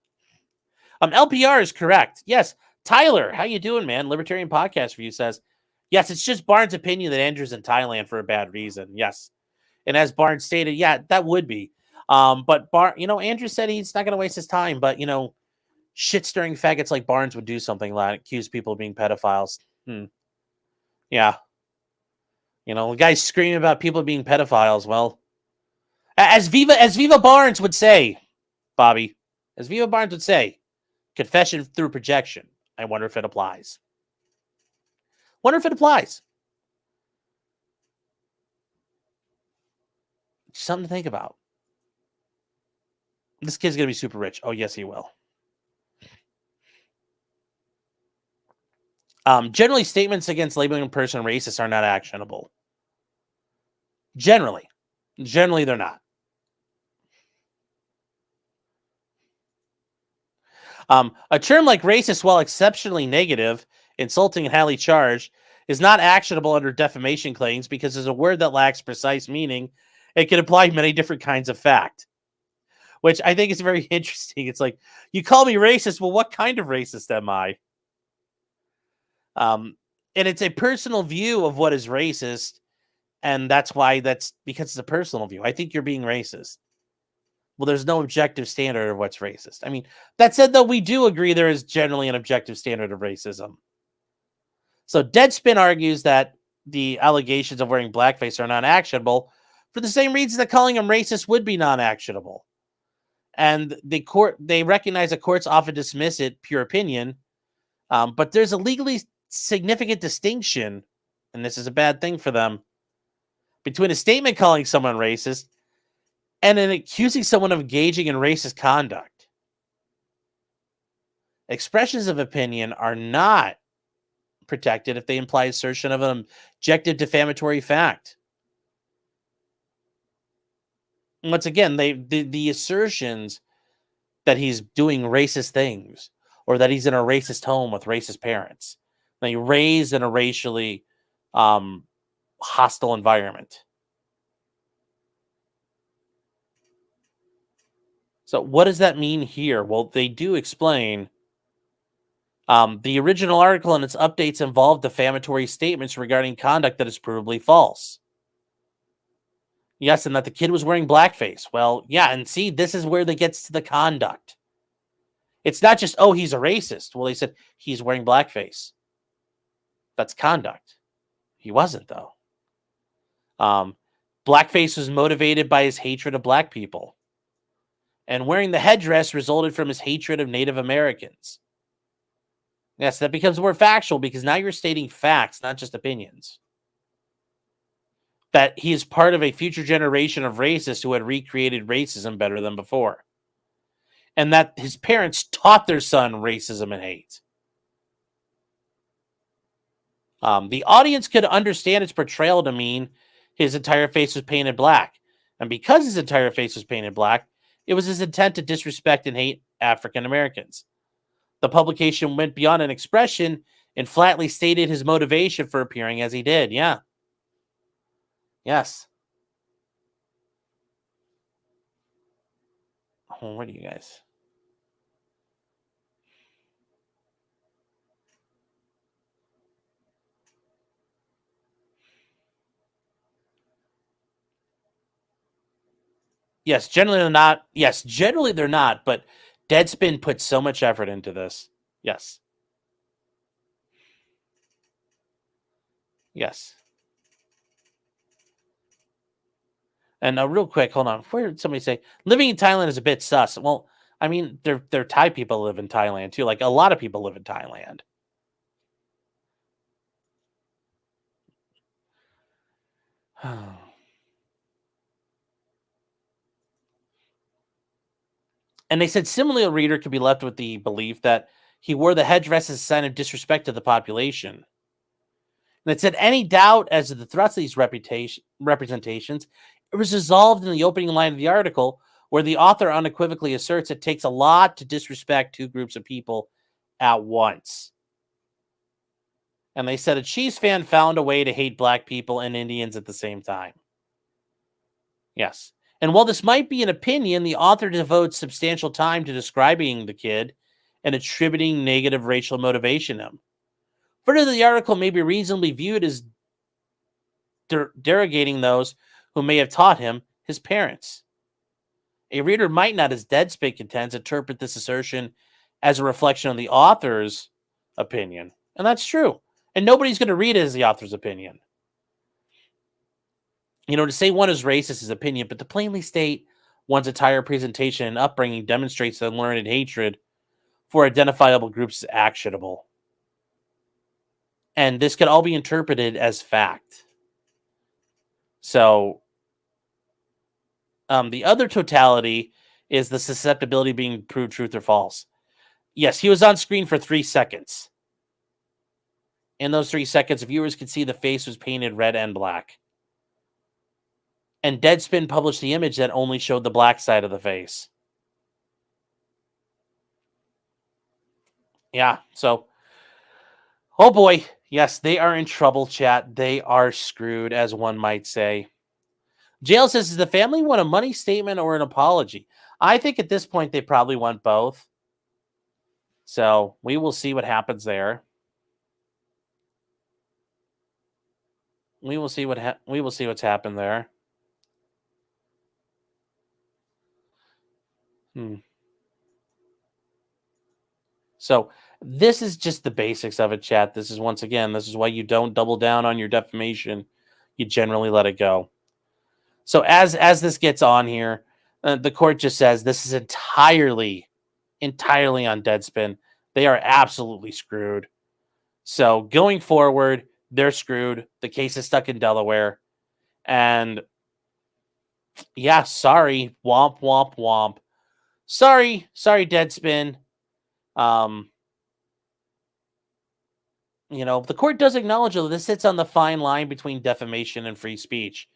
LPR is correct. Yes. Tyler, how you doing, man? Libertarian Podcast Review says, yes, it's just Barnes' opinion that Andrew's in Thailand for a bad reason. Yes. And as Barnes stated, yeah, that would be. But Andrew said he's not going to waste his time. But, shit-stirring faggots like Barnes would do something like accuse people of being pedophiles. Yeah. The guy's screaming about people being pedophiles. Well, as Viva Barnes would say, Bobby, as Viva Barnes would say, confession through projection. I wonder if it applies. Something to think about. This kid's going to be super rich. Oh, yes, he will. Generally, statements against labeling a person racist are not actionable. Generally, they're not. A term like racist, while exceptionally negative, insulting, and highly charged, is not actionable under defamation claims because it's a word that lacks precise meaning. It can imply many different kinds of fact, which I think is very interesting. It's like, you call me racist. Well, what kind of racist am I? And it's a personal view of what is racist. And that's because it's a personal view. I think you're being racist. Well, there's no objective standard of what's racist. I mean, that said, though, we do agree there is generally an objective standard of racism. So Deadspin argues that the allegations of wearing blackface are non-actionable for the same reasons that calling him racist would be non-actionable. And they recognize that courts often dismiss it, pure opinion, but there's a legally significant distinction, and this is a bad thing for them, between a statement calling someone racist and in accusing someone of engaging in racist conduct. Expressions of opinion are not protected if they imply assertion of an objective defamatory fact. And once again, the assertions that he's doing racist things or that he's in a racist home with racist parents, that he raised in a racially hostile environment. So what does that mean here? Well, they do explain the original article and its updates involved defamatory statements regarding conduct that is provably false. Yes, and that the kid was wearing blackface. Well, yeah, and see, this is where they gets to the conduct. It's not just, oh, he's a racist. Well, they said he's wearing blackface. That's conduct. He wasn't, though. Blackface was motivated by his hatred of black people. And wearing the headdress resulted from his hatred of Native Americans. Yes, that becomes more factual because now you're stating facts, not just opinions. That he is part of a future generation of racists who had recreated racism better than before. And that his parents taught their son racism and hate. The audience could understand its portrayal to mean his entire face was painted black. And because his entire face was painted black, it was his intent to disrespect and hate African Americans. The publication went beyond an expression and flatly stated his motivation for appearing as he did. Yeah. Yes. Oh, what are you guys? Yes, generally they're not. Yes, generally they're not, but Deadspin put so much effort into this. Yes. Yes. And real quick, hold on. Where did somebody say living in Thailand is a bit sus? Well, I mean, they're Thai people live in Thailand too. Like a lot of people live in Thailand. And they said similarly, a reader could be left with the belief that he wore the headdress as a sign of disrespect to the population. And it said any doubt as to the thrust of these representations, it was resolved in the opening line of the article, where the author unequivocally asserts it takes a lot to disrespect two groups of people at once. And they said a Chiefs fan found a way to hate black people and Indians at the same time. Yes. And while this might be an opinion, the author devotes substantial time to describing the kid and attributing negative racial motivation to him. Further, the article may be reasonably viewed as derogating those who may have taught him, his parents. A reader might not, as Deadspin contends, interpret this assertion as a reflection of the author's opinion. And that's true. And nobody's going to read it as the author's opinion. You know, to say one is racist is opinion, but to plainly state one's entire presentation and upbringing demonstrates the learned hatred for identifiable groups is actionable. And this could all be interpreted as fact. So, the other totality is the susceptibility being proved truth or false. Yes, he was on screen for 3 seconds. In those 3 seconds, viewers could see the face was painted red and black. And Deadspin published the image that only showed the black side of the face. Yeah, so, oh boy, yes, they are in trouble, chat. They are screwed, as one might say. Jail says, does the family want a money statement or an apology? I think at this point they probably want both. So we will see what happens there. We will see what's happened there. So this is just the basics of it, chat. This is, once again, this is why you don't double down on your defamation. You generally let it go. So as this gets on here, the court just says this is entirely on Deadspin. They are absolutely screwed. So going forward, they're screwed. The case is stuck in Delaware. And yeah, sorry. Womp, womp, womp. Sorry, Deadspin. You know, the court does acknowledge that this sits on the fine line between defamation and free speech.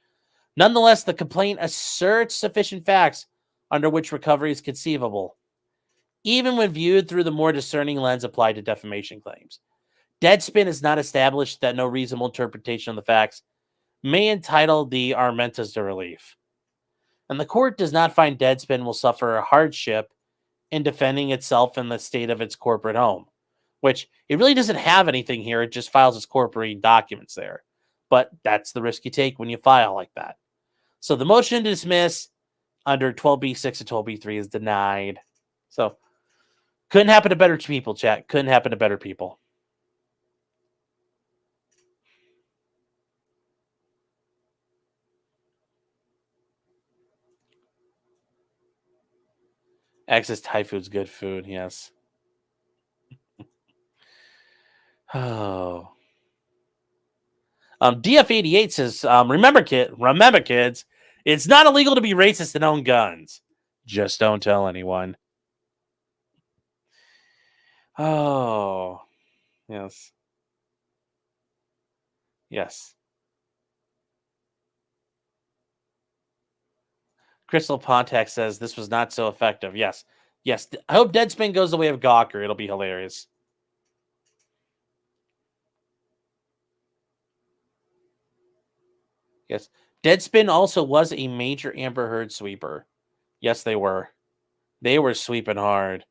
Nonetheless, the complaint asserts sufficient facts under which recovery is conceivable, even when viewed through the more discerning lens applied to defamation claims. Deadspin has not established that no reasonable interpretation of the facts may entitle the Armentas to relief. And the court does not find Deadspin will suffer a hardship in defending itself in the state of its corporate home, which it really doesn't have anything here. It just files its corporate documents there. But that's the risk you take when you file like that. So the motion to dismiss under 12B6 and 12B3 is denied. So couldn't happen to better people, chat. Couldn't happen to better people. Access Thai food's good food, yes. Oh. DF88 says, remember kids, it's not illegal to be racist and own guns. Just don't tell anyone. Oh, yes. Yes. Crystal Pontac says this was not so effective. Yes. Yes. I hope Deadspin goes the way of Gawker. It'll be hilarious. Yes. Deadspin also was a major Amber Heard sweeper. Yes, they were. They were sweeping hard.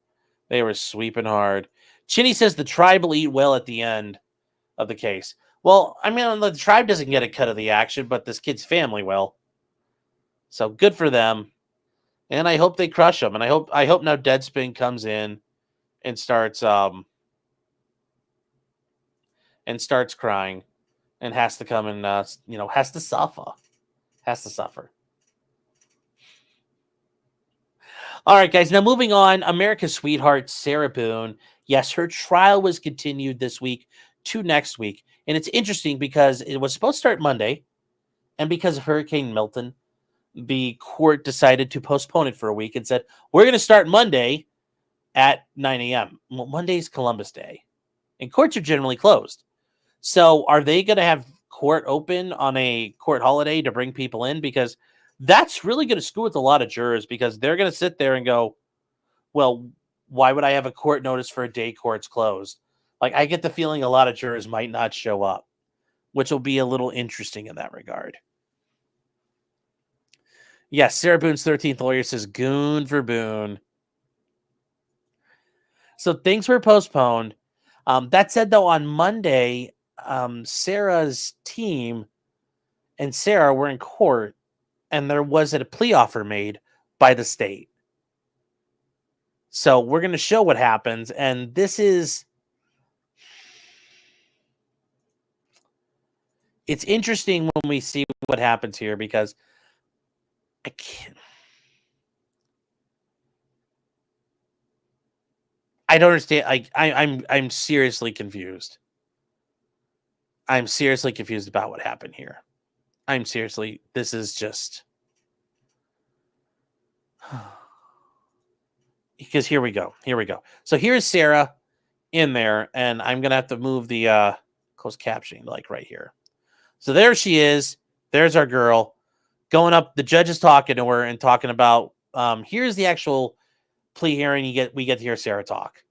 Chinny says the tribe will eat well at the end of the case. Well, I mean, the tribe doesn't get a cut of the action, but this kid's family will. So good for them. And I hope they crush them. And I hope now Deadspin comes in and starts crying and has to come and has to suffer. All right, guys. Now moving on, America's sweetheart, Sarah Boone. Yes, her trial was continued this week to next week. And it's interesting because it was supposed to start Monday, and because of Hurricane Milton, the court decided to postpone it for a week and said, we're going to start Monday at 9 a.m. Well, Monday's Columbus Day, and courts are generally closed. So are they going to have court open on a court holiday to bring people in? Because that's really going to screw with a lot of jurors, because they're going to sit there and go, well, why would I have a court notice for a day court's closed? Like, I get the feeling a lot of jurors might not show up, which will be a little interesting in that regard. Yes, Sarah Boone's 13th lawyer says goon for Boone. So things were postponed. That said, though, on Monday, Sarah's team and Sarah were in court, and there was a plea offer made by the state. So we're going to show what happens. And this is, it's interesting when we see what happens here, because I don't understand. I'm seriously confused. I'm seriously confused about what happened here. This is just, because here we go. So here's Sarah in there, and I'm going to have to move the closed captioning like right here. So there she is. There's our girl going up. The judge is talking to her and talking about, here's the actual plea hearing. We get to hear Sarah talk.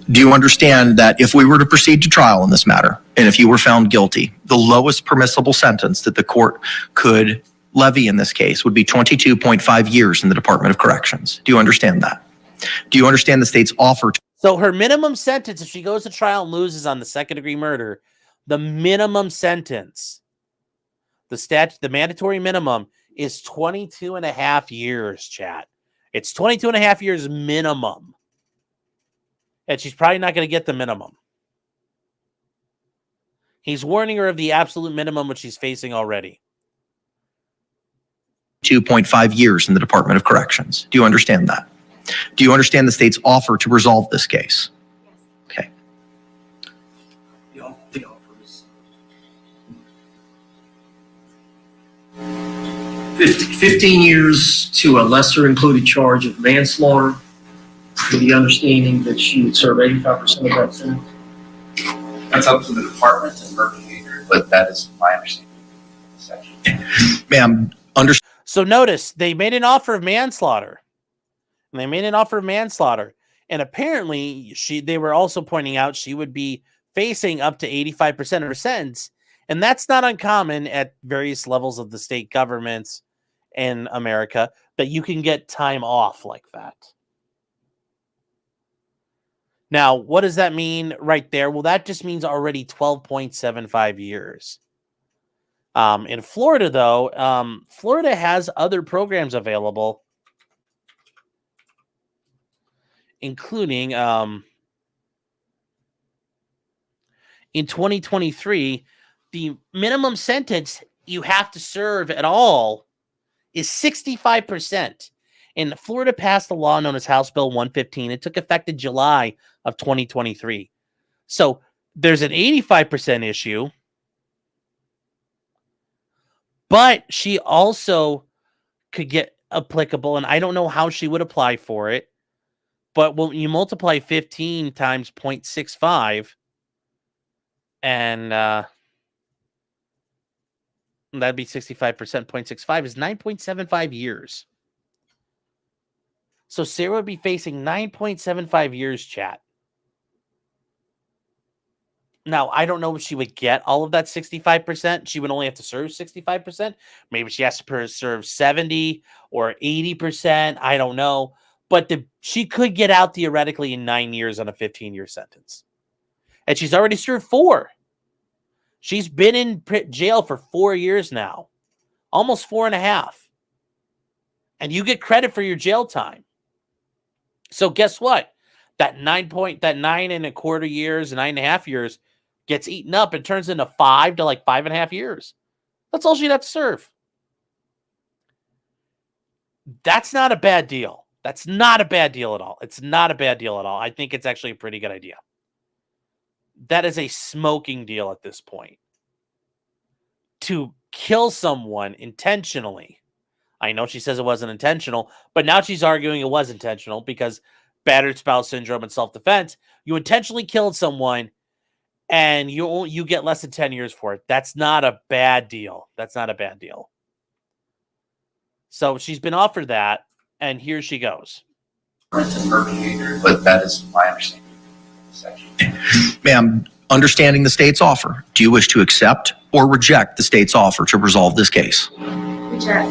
Do you understand that if we were to proceed to trial in this matter, and if you were found guilty, the lowest permissible sentence that the court could levy in this case would be 22.5 years in the Department of Corrections? Do you understand that? Do you understand the state's offer to— So her minimum sentence, if she goes to trial and loses on the second-degree murder, the minimum sentence, the mandatory minimum is 22 and a half years, chat. It's 22 and a half years minimum. And she's probably not going to get the minimum. He's warning her of the absolute minimum, which she's facing already. 2.5 years in the Department of Corrections. Do you understand that? Do you understand the state's offer to resolve this case? Okay. The offer is 15 years to a lesser included charge of manslaughter, with the understanding that she would serve 85% of that sentence. That's up to the department and her behavior, but that is my understanding. Ma'am, So notice they made an offer of manslaughter. And apparently they were also pointing out she would be facing up to 85% of her sentence. And that's not uncommon at various levels of the state governments in America, that you can get time off like that. Now, what does that mean right there? Well, that just means already 12.75 years. In Florida, though, Florida has other programs available, including in 2023, the minimum sentence you have to serve at all is 65%. And Florida passed a law known as House Bill 115. It took effect in July of 2023. So there's an 85% issue, but she also could get applicable, and I don't know how she would apply for it, but when you multiply 15 times 0.65, and that'd be 65%, 0.65 is 9.75 years. So Sarah would be facing 9.75 years, chat. Now, I don't know if she would get all of that 65%. She would only have to serve 65%. Maybe she has to serve 70 or 80%. I don't know. But she could get out theoretically in 9 years on a 15-year sentence. And she's already served 4. She's been in jail for 4 years now. Almost 4.5. And you get credit for your jail time. So guess what? That 9.25 years, 9.5 years gets eaten up and turns into 5 to like 5.5 years. That's all she'd have to serve. That's not a bad deal. That's not a bad deal at all. It's not a bad deal at all. I think it's actually a pretty good idea. That is a smoking deal at this point. to kill someone intentionally. I know she says it wasn't intentional, but now she's arguing it was intentional because battered spouse syndrome and self-defense. You intentionally killed someone and you get less than 10 years for it. That's not a bad deal. That's not a bad deal. So she's been offered that, and here she goes. Her behavior, but that is my understanding of the section. Ma'am, understanding the state's offer, do you wish to accept or reject the state's offer to resolve this case? Reject.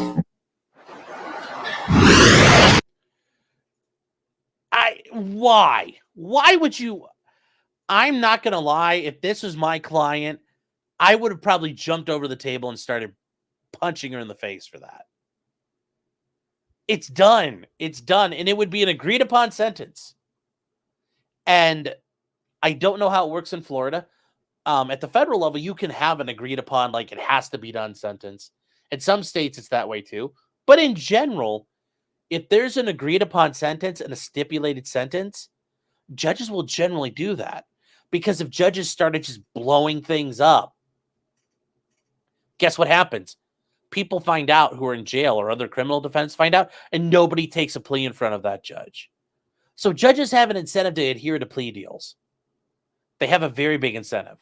Why? Why would you? I'm not going to lie. If this was my client, I would have probably jumped over the table and started punching her in the face for that. It's done. It's done. And it would be an agreed upon sentence. And I don't know how it works in Florida. At the federal level, you can have an agreed upon, like it has to be done sentence. In some states, it's that way too. But in general, if there's an agreed upon sentence and a stipulated sentence, judges will generally do that. Because if judges started just blowing things up, guess what happens? People find out who are in jail or other criminal defendants find out, and nobody takes a plea in front of that judge. So judges have an incentive to adhere to plea deals. They have a very big incentive.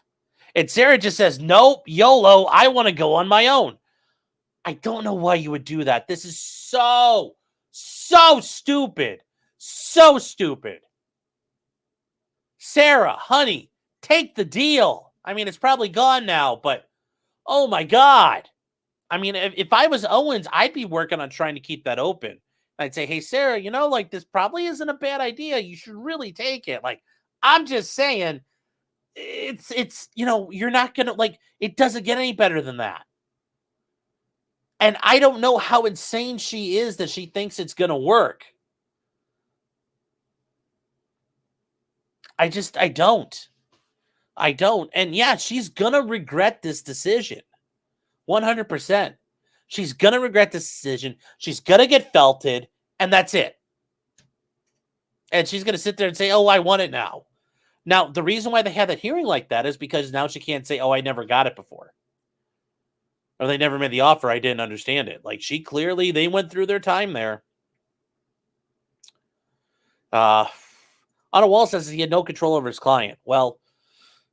And Sarah just says, nope, YOLO, I want to go on my own. I don't know why you would do that. This is so stupid. So stupid. Sarah, honey, take the deal. I mean, it's probably gone now, but oh my God. I mean, if I was Owens, I'd be working on trying to keep that open. I'd say, hey, Sarah, you know, like this probably isn't a bad idea. You should really take it. Like, I'm just saying, it's you know, you're not going to, like, it doesn't get any better than that. And I don't know how insane she is that she thinks it's going to work. I don't. And yeah, she's going to regret this decision. 100%. She's going to regret this decision. She's going to get felted, and that's it. And she's going to sit there and say, oh, I want it now. Now, the reason why they had that hearing like that is because now she can't say, oh, I never got it before. Or they never made the offer. I didn't understand it. Like, they went through their time there. Otto Wall says he had no control over his client. Well,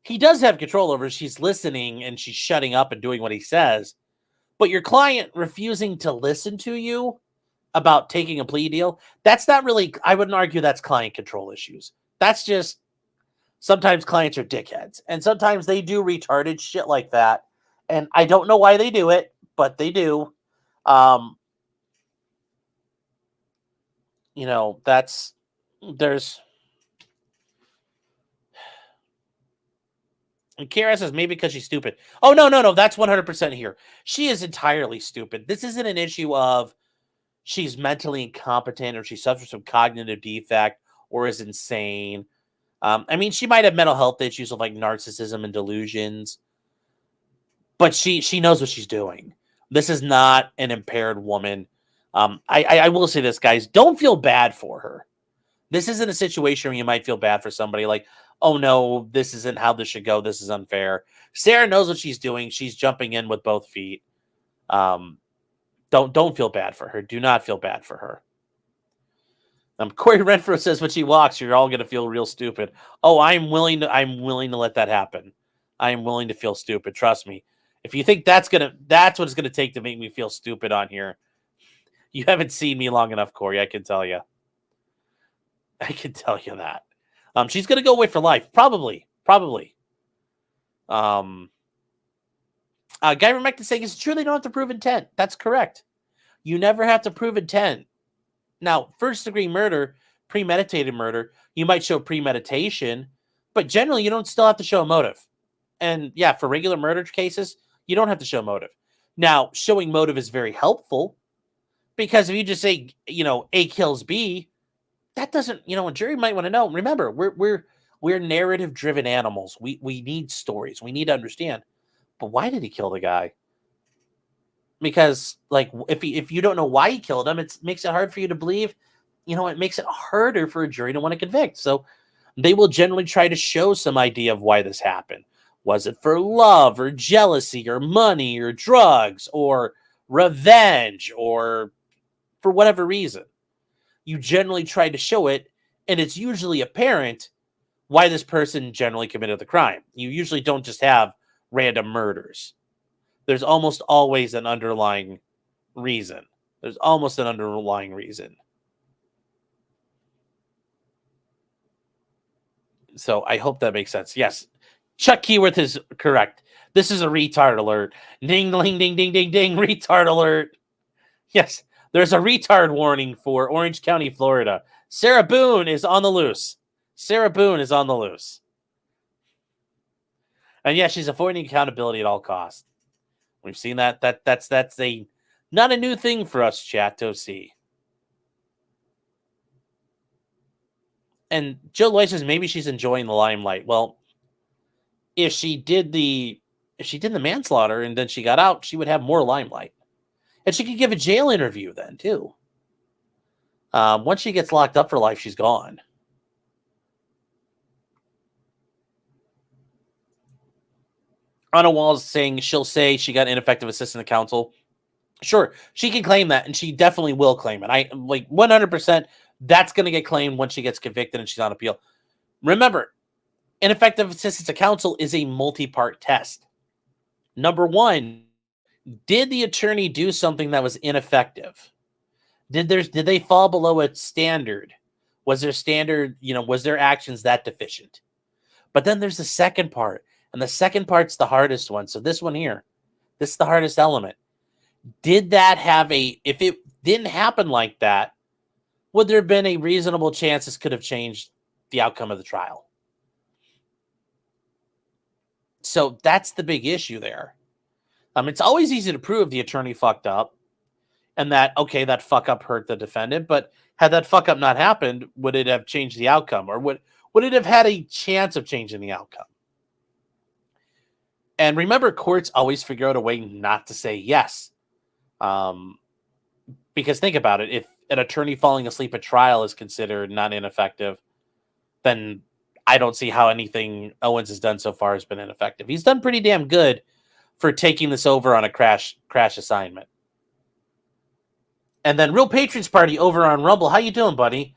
he does have control over her. She's listening and she's shutting up and doing what he says. But your client refusing to listen to you about taking a plea deal, that's not really, I wouldn't argue that's client control issues. That's just, sometimes clients are dickheads. And sometimes they do retarded shit like that. And I don't know why they do it, but they do. You know, there's... And Kara says maybe because she's stupid. Oh, no. That's 100% here. She is entirely stupid. This isn't an issue of she's mentally incompetent or she suffers from cognitive defect or is insane. I mean, she might have mental health issues of like narcissism and delusions, but she knows what she's doing. This is not an impaired woman. I will say this, guys. Don't feel bad for her. This isn't a situation where you might feel bad for somebody like, oh no, this isn't how this should go. This is unfair. Sarah knows what she's doing. She's jumping in with both feet. Don't feel bad for her. Do not feel bad for her. Corey Renfro says when she walks, you're all gonna feel real stupid. Oh, I'm willing to let that happen. I am willing to feel stupid. Trust me. If you think that's what it's gonna take to make me feel stupid on here, you haven't seen me long enough, Corey. I can tell you. I can tell you that. She's going to go away for life. Probably. Guy Remecton is saying, it's true they don't have to prove intent. That's correct. You never have to prove intent. Now, first-degree murder, premeditated murder, you might show premeditation, but generally you don't still have to show a motive. And yeah, for regular murder cases, you don't have to show motive. Now, showing motive is very helpful because if you just say, you know, A kills B, that doesn't, you know, a jury might want to know. Remember, we're narrative-driven animals. We need stories. We need to understand. But why did he kill the guy? Because, like, if you don't know why he killed him, it makes it hard for you to believe. You know, it makes it harder for a jury to want to convict. So they will generally try to show some idea of why this happened. Was it for love or jealousy or money or drugs or revenge or for whatever reason? You generally try to show it, and it's usually apparent why this person generally committed the crime. You usually don't just have random murders. There's almost always an underlying reason. There's almost an underlying reason. So I hope that makes sense. Yes, Chuck Keyworth is correct. This is a retard alert. Ding, ding, ding, ding, ding, ding, retard alert. Yes, there's a retard warning for Orange County, Florida. Sarah Boone is on the loose. Sarah Boone is on the loose. And yeah, she's avoiding accountability at all costs. We've seen that. That's a not a new thing for us, chat, to see. And Jill Loy says maybe she's enjoying the limelight. Well, if she did the manslaughter and then she got out, she would have more limelight. And she could give a jail interview then, too. Once she gets locked up for life, she's gone. Anna Wall's saying she'll say she got ineffective assistance of counsel. Sure, she can claim that, and she definitely will claim it. I like 100%. That's going to get claimed once she gets convicted and she's on appeal. Remember, ineffective assistance of counsel is a multi-part test. Number one, did the attorney do something that was ineffective? Did they fall below a standard? Was their standard, was their actions that deficient? But then there's the second part, and the second part's the hardest one. So this one here, this is the hardest element. Did that have if it didn't happen like that, would there have been a reasonable chance this could have changed the outcome of the trial? So that's the big issue there. It's always easy to prove the attorney fucked up and that, okay, that fuck up hurt the defendant, but had that fuck up not happened, would it have changed the outcome, or would it have had a chance of changing the outcome? And remember, courts always figure out a way not to say yes. Because think about it, if an attorney falling asleep at trial is considered not ineffective, then I don't see how anything Owens has done so far has been ineffective. He's done pretty damn good for taking this over on a crash assignment. And then Real Patriots Party over on Rumble. How you doing, buddy?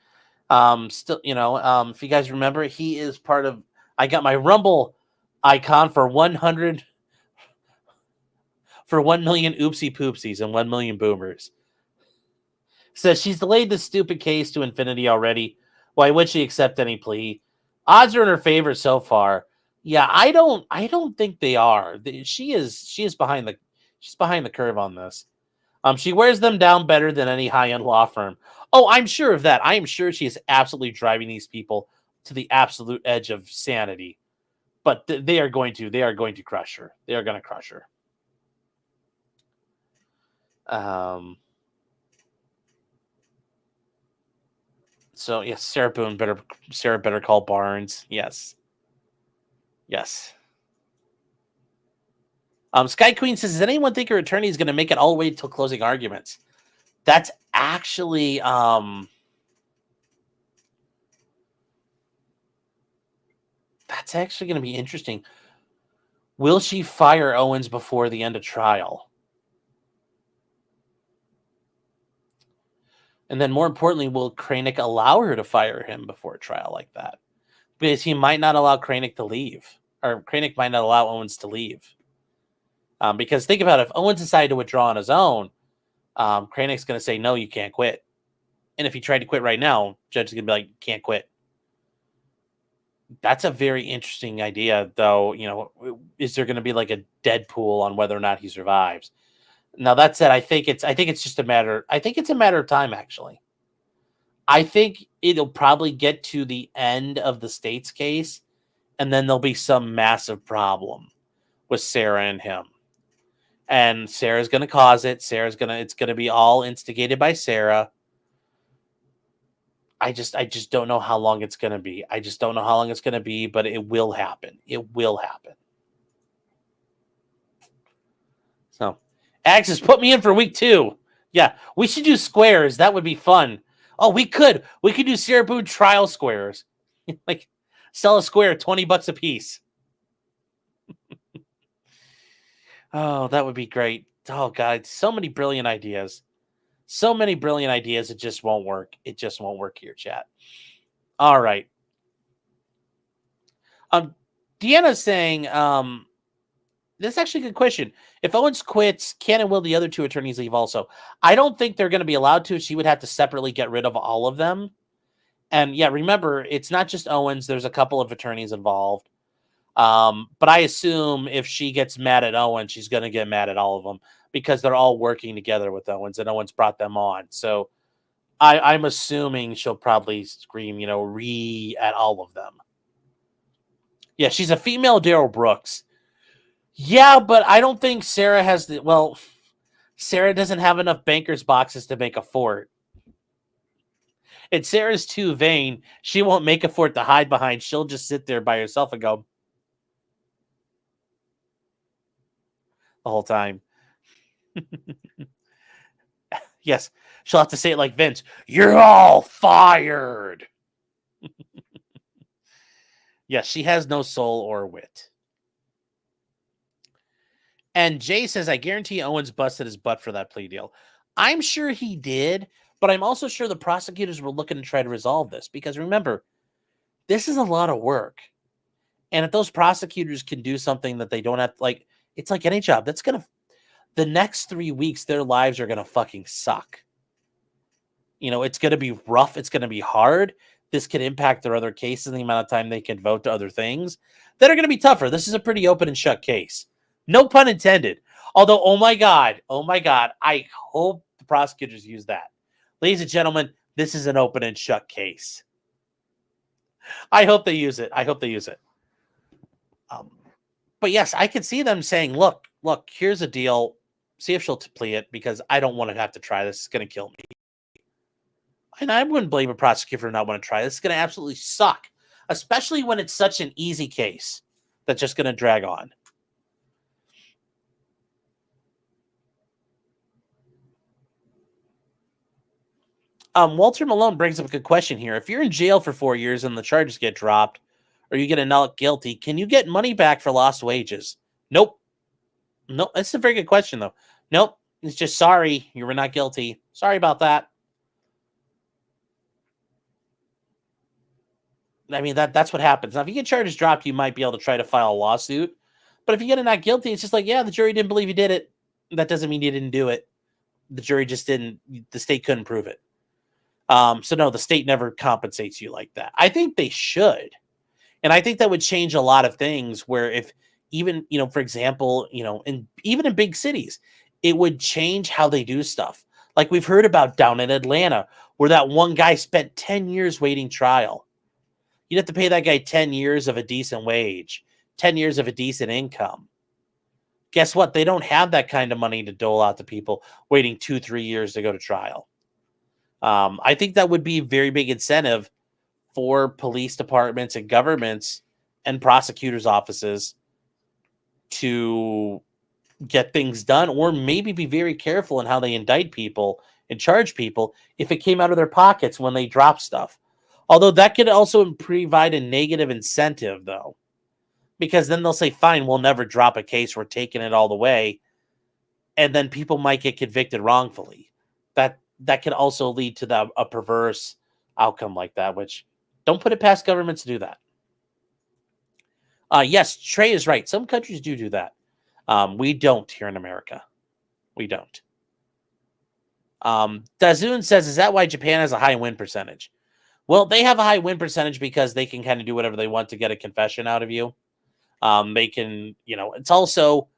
Still, if you guys remember, he is part of, I got my Rumble icon for 1 million oopsie poopsies and 1 million boomers. Says she's delayed this stupid case to infinity already. Why would she accept any plea? Odds are in her favor so far. Yeah, I don't think they are. She is behind the curve on this. She wears them down better than any high-end law firm. Oh, I'm sure of that. I am sure she is absolutely driving these people to the absolute edge of sanity. But they are going to crush her. They are going to crush her. So yes, Sarah better call Barnes. Yes. Sky Queen says, does anyone think her attorney is going to make it all the way till closing arguments? That's actually going to be interesting. Will she fire Owens before the end of trial? And then more importantly, will Kranick allow her to fire him before a trial like that? Because he might not allow Kranick to leave, or Kranick might not allow Owens to leave. Because think about it, if Owens decided to withdraw on his own, Kranick's going to say, no, you can't quit. And if he tried to quit right now, judge is going to be like, can't quit. That's a very interesting idea, though. Is there going to be like a Deadpool on whether or not he survives? Now that said, I think it's just a matter of time, actually. I think it'll probably get to the end of the state's case, and then there'll be some massive problem with Sarah and him. And Sarah's going to cause it. It's going to be all instigated by Sarah. I just don't know how long it's going to be. But it will happen. It will happen. So, Axis, put me in for week 2. Yeah, we should do squares. That would be fun. Oh, we could do Sarah Boone trial squares. Like, sell a square $20 a piece. Oh, that would be great. Oh, God. So many brilliant ideas. So many brilliant ideas. It just won't work. It just won't work here, chat. All right. Deanna's saying, this is actually a good question. If Owens quits, can and will the other two attorneys leave also? I don't think they're going to be allowed to. She would have to separately get rid of all of them. And yeah, remember, it's not just Owens. There's a couple of attorneys involved. But I assume if she gets mad at Owens, she's going to get mad at all of them because they're all working together with Owens and Owens brought them on. So I'm assuming she'll probably scream, at all of them. Yeah, she's a female Daryl Brooks. Yeah, but I don't think Sarah has Sarah doesn't have enough banker's boxes to make a fort. And Sarah's too vain. She won't make a fort to hide behind. She'll just sit there by herself and go the whole time. Yes, she'll have to say it like Vince. You're all fired. Yes, she has no soul or wit. And Jay says, I guarantee Owens busted his butt for that plea deal. I'm sure he did, but I'm also sure the prosecutors were looking to try to resolve this because remember, this is a lot of work. And if those prosecutors can do something that they don't have, it's like any job, the next 3 weeks, their lives are going to fucking suck. It's going to be rough. It's going to be hard. This could impact their other cases and the amount of time they can vote to other things that are going to be tougher. This is a pretty open and shut case. No pun intended. Although, oh my God, I hope the prosecutors use that. Ladies and gentlemen, this is an open and shut case. I hope they use it. But yes, I could see them saying, look, here's a deal. See if she'll plea it because I don't want to have to try this. It's going to kill me. And I wouldn't blame a prosecutor for not want to try this. It's going to absolutely suck, especially when it's such an easy case that's just going to drag on. Walter Malone brings up a good question here. If you're in jail for 4 years and the charges get dropped or you get a not guilty, can you get money back for lost wages? Nope. No, that's a very good question, though. Nope. It's just sorry, you were not guilty. Sorry about that. I mean, that's what happens. Now, if you get charges dropped, you might be able to try to file a lawsuit. But if you get a not guilty, it's just like, yeah, the jury didn't believe you did it. That doesn't mean you didn't do it. The jury just didn't. The state couldn't prove it. So no, the state never compensates you like that. I think they should. And I think that would change a lot of things where if even, for example, even in big cities, it would change how they do stuff. Like we've heard about down in Atlanta, where that one guy spent 10 years waiting trial. You'd have to pay that guy 10 years of a decent wage, 10 years of a decent income. Guess what? They don't have that kind of money to dole out to people waiting 2-3 years to go to trial. I think that would be a very big incentive for police departments and governments and prosecutors' offices to get things done, or maybe be very careful in how they indict people and charge people if it came out of their pockets when they drop stuff. Although that could also provide a negative incentive, though, because then they'll say, fine, we'll never drop a case. We're taking it all the way. And then people might get convicted wrongfully. That could also lead to a perverse outcome like that, which don't put it past governments to do that. Yes, Trey is right. Some countries do that. We don't here in America. We don't. Dazoon says, is that why Japan has a high win percentage? Well, they have a high win percentage because they can kind of do whatever they want to get a confession out of you. They can, it's also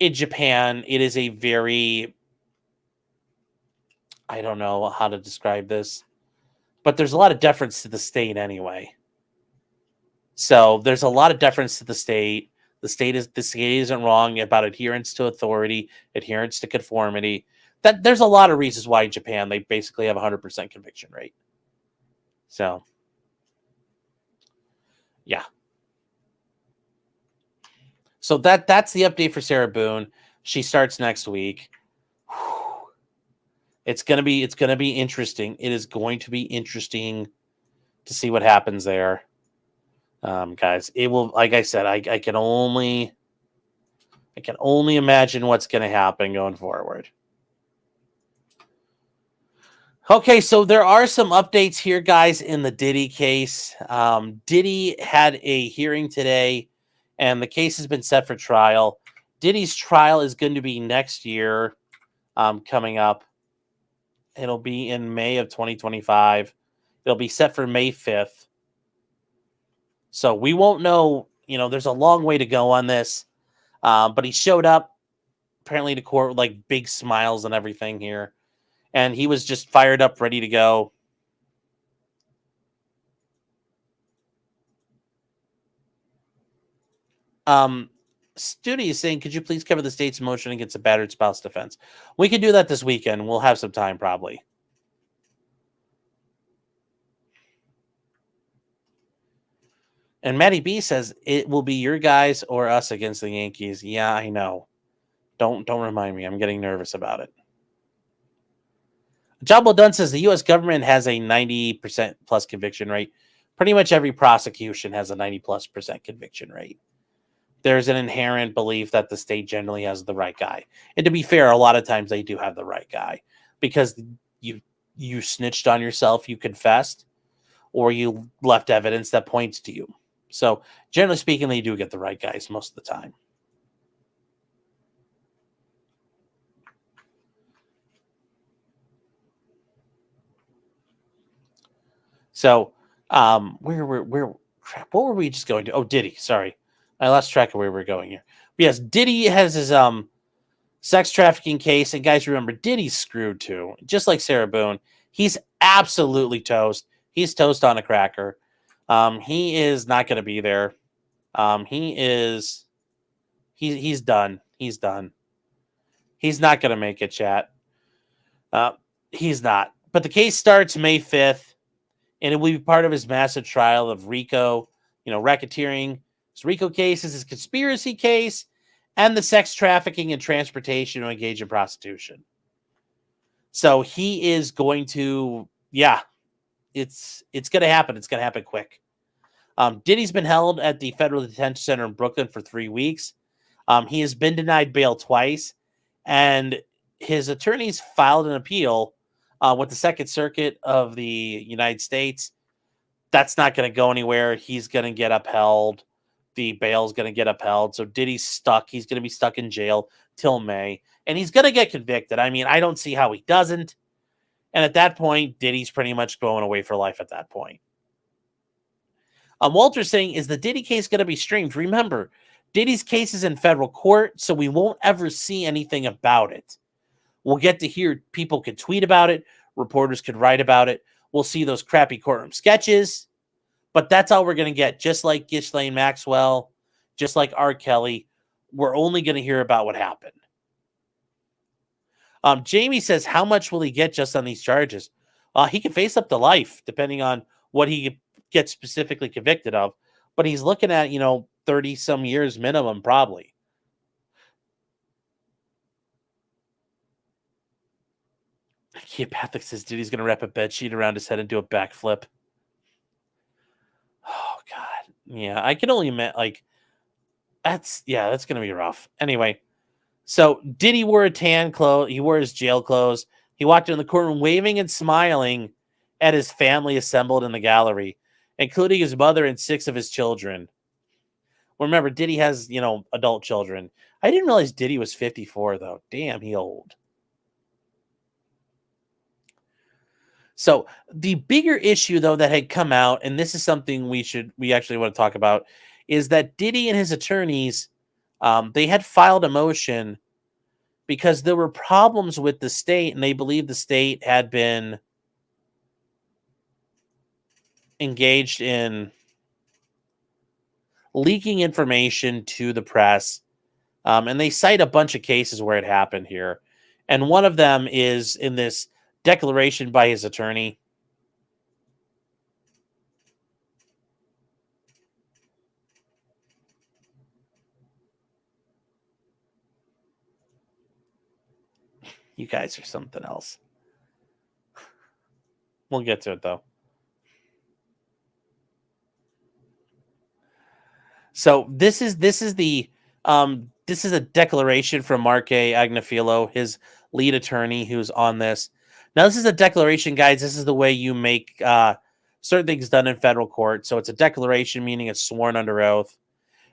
in Japan, it is a very, I don't know how to describe this, but there's a lot of deference to the state anyway. So there's a lot of deference to the state. The state isn't wrong about adherence to authority, adherence to conformity. There's a lot of reasons why in Japan they basically have a 100% conviction rate. So, yeah. So that's the update for Sarah Boone. She starts next week. It's gonna be interesting. It is going to be interesting to see what happens there, guys. It will, like I said, I can only I can only imagine what's going to happen going forward. Okay, so there are some updates here, guys, in the Diddy case. Diddy had a hearing today, and the case has been set for trial. Diddy's trial is going to be next year, coming up. It'll be in May of 2025. It'll be set for May 5th. So we won't know, there's a long way to go on this. But he showed up apparently to court with like big smiles and everything here. And he was just fired up, ready to go. Studi is saying, could you please cover the state's motion against a battered spouse defense? We can do that this weekend. We'll have some time probably. And Maddie B says, it will be your guys or us against the Yankees. Yeah, I know. Don't remind me. I'm getting nervous about it. Job well done says the U.S. government has a 90% plus conviction rate. Pretty much every prosecution has a 90+% conviction rate. There's an inherent belief that the state generally has the right guy. And to be fair, a lot of times they do have the right guy because you snitched on yourself, you confessed, or you left evidence that points to you. So generally speaking, they do get the right guys most of the time. So, what were we just going to? Oh, Diddy. Sorry, I lost track of where we were going here. But yes, Diddy has his sex trafficking case, and guys, remember Diddy's screwed too, just like Sarah Boone. He's absolutely toast. He's toast on a cracker. He is not going to be there. He's done. He's done. He's not going to make it, chat. He's not. But the case starts May 5th. And it will be part of his massive trial of RICO, racketeering. His RICO case is his conspiracy case and the sex trafficking and transportation to engage in prostitution. So he is going to, it's going to happen. It's going to happen quick. Diddy's been held at the Federal Detention Center in Brooklyn for 3 weeks. He has been denied bail twice, and his attorneys filed an appeal with the Second Circuit of the United States. That's not going to go anywhere. He's going to get upheld. The bail's going to get upheld. So Diddy's stuck. He's going to be stuck in jail till May. And he's going to get convicted. I mean, I don't see how he doesn't. And at that point, Diddy's pretty much going away for life at that point. Walter's saying, is the Diddy case going to be streamed? Remember, Diddy's case is in federal court, so we won't ever see anything about it. We'll get to hear people could tweet about it. Reporters could write about it. We'll see those crappy courtroom sketches. But that's all we're going to get. Just like Ghislaine Maxwell, just like R. Kelly, we're only going to hear about what happened. Jamie says, how much will he get just on these charges? He can face up to life, depending on what he gets specifically convicted of. But he's looking at, 30-some years minimum, probably. Keopathic says Diddy's going to wrap a bedsheet around his head and do a backflip. Oh, God. Yeah, I can only imagine, that's going to be rough. Anyway, so Diddy wore a tan clothes. He wore his jail clothes. He walked in the courtroom waving and smiling at his family assembled in the gallery, including his mother and 6 of his children. Well, remember, Diddy has, adult children. I didn't realize Diddy was 54, though. Damn, he old. So the bigger issue, though, that had come out, and this is something we actually want to talk about, is that Diddy and his attorneys, they had filed a motion because there were problems with the state, and they believed the state had been engaged in leaking information to the press. And they cite a bunch of cases where it happened here. And one of them is in this declaration by his attorney. You guys are something else. We'll get to it, though. So this is the this is a declaration from Mark A. Agnafilo, his lead attorney who's on this. Now, this is a declaration, guys. This is the way you make certain things done in federal court. So it's a declaration, meaning it's sworn under oath.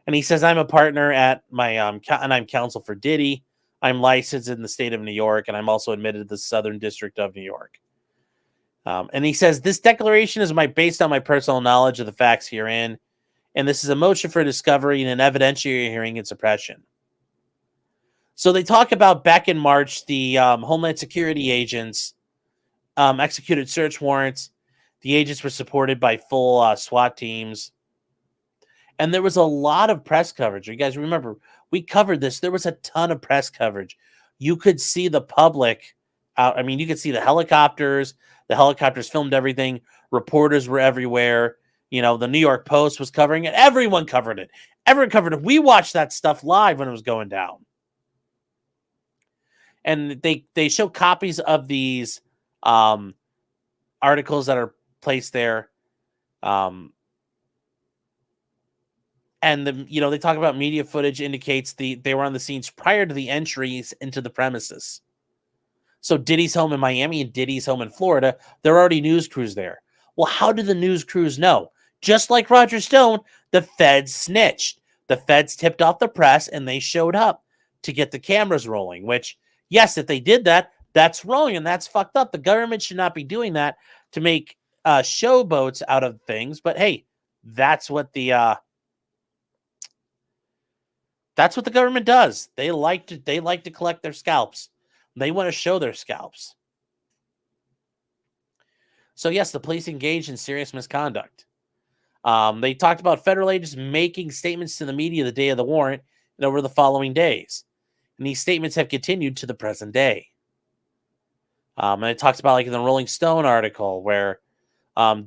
And he says, I'm a partner at my, and I'm counsel for Diddy. I'm licensed in the state of New York, and I'm also admitted to the Southern District of New York. And he says, this declaration is based on my personal knowledge of the facts herein, and this is a motion for discovery and an evidentiary hearing and suppression. So they talk about back in March, the Homeland Security agents executed search warrants. The agents were supported by full SWAT teams. And there was a lot of press coverage. You guys remember, we covered this. There was a ton of press coverage. You could see the public out. I mean, you could see the helicopters. The helicopters filmed everything. Reporters were everywhere. You know, the New York Post was covering it. Everyone covered it. Everyone covered it. We watched that stuff live when it was going down. And they show copies of these articles that are placed there. And they talk about media footage indicates they were on the scenes prior to the entries into the premises. So Diddy's home in Miami and Diddy's home in Florida, there are already news crews there. Well, how did the news crews know? Just like Roger Stone, the feds snitched. The feds tipped off the press and they showed up to get the cameras rolling, which, yes, if they did that, that's wrong and that's fucked up. The government should not be doing that to make showboats out of things. But hey, that's what the government does. They like to collect their scalps. They want to show their scalps. So yes, the police engaged in serious misconduct. They talked about federal agents making statements to the media the day of the warrant and over the following days. And these statements have continued to the present day. And it talks about, like in the Rolling Stone article, where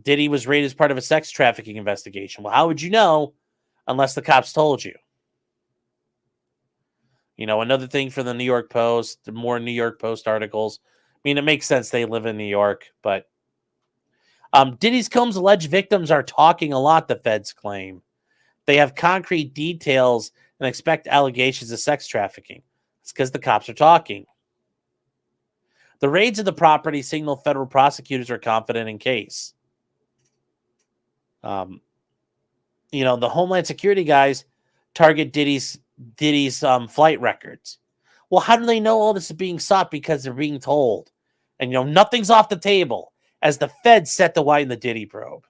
Diddy was raided as part of a sex trafficking investigation. Well, how would you know unless the cops told you? You know, another thing for the New York Post, the more New York Post articles. I mean, it makes sense they live in New York, but Diddy's Combs' alleged victims are talking a lot, the feds claim. They have concrete details and expect allegations of sex trafficking. It's because the cops are talking. The raids of the property signal federal prosecutors are confident in case. The Homeland Security guys target Diddy's flight records. Well, how do they know all this is being sought? Because they're being told. And, nothing's off the table as the feds set to widen the Diddy probe.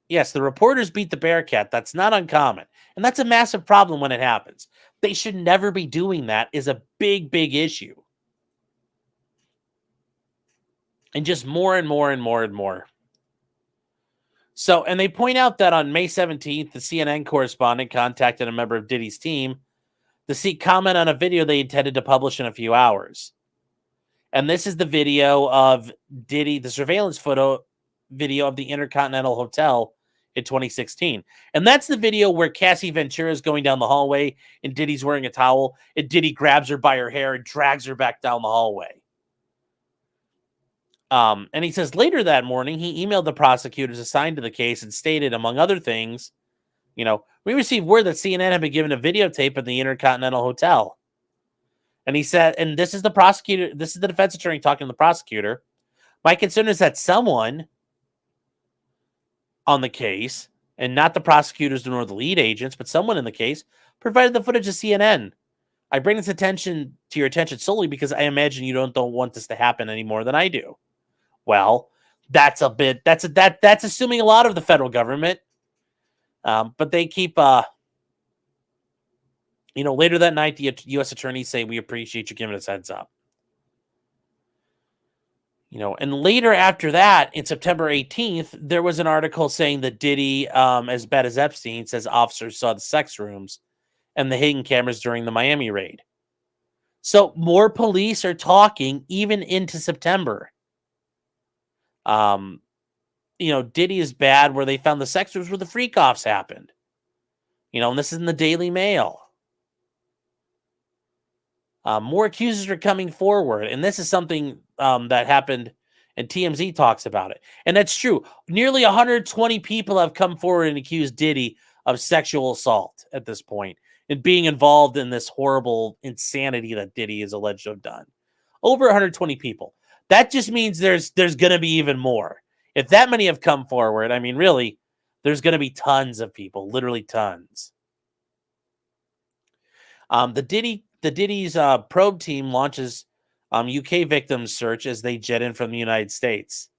Yes, the reporters beat the Bearcat. That's not uncommon. And that's a massive problem when it happens. They should never be doing that is a big, big issue. And just more and more and more and more. So, and they point out that on May 17th, the CNN correspondent contacted a member of Diddy's team to seek comment on a video they intended to publish in a few hours. And this is the video of Diddy, the surveillance video of the Intercontinental Hotel in 2016. And that's the video where Cassie Ventura is going down the hallway and Diddy's wearing a towel and Diddy grabs her by her hair and drags her back down the hallway. And he says later that morning, he emailed the prosecutors assigned to the case and stated, among other things, we received word that CNN had been given a videotape of the Intercontinental Hotel. And he said, and this is the prosecutor, this is the defense attorney talking to the prosecutor. My concern is that someone on the case, and not the prosecutors nor the lead agents, but someone in the case, provided the footage to CNN. I bring this attention to your attention solely because I imagine you don't want this to happen any more than I do. Well, that's assuming a lot of the federal government. But they keep, later that night, the U.S. attorneys say, we appreciate you giving us heads up. And later after that, in September 18th, there was an article saying that Diddy, as bad as Epstein, says officers saw the sex rooms and the hidden cameras during the Miami raid. So more police are talking even into September. Diddy is bad where they found the sex rooms where the freak-offs happened. And this is in the Daily Mail. More accusers are coming forward. And this is something that happened, and TMZ talks about it. And that's true. Nearly 120 people have come forward and accused Diddy of sexual assault at this point and being involved in this horrible insanity that Diddy is alleged to have done. Over 120 people. That just means there's going to be even more. If that many have come forward, I mean, really, there's going to be tons of people, literally tons. Diddy's probe team launches UK victims search as they jet in from the United States.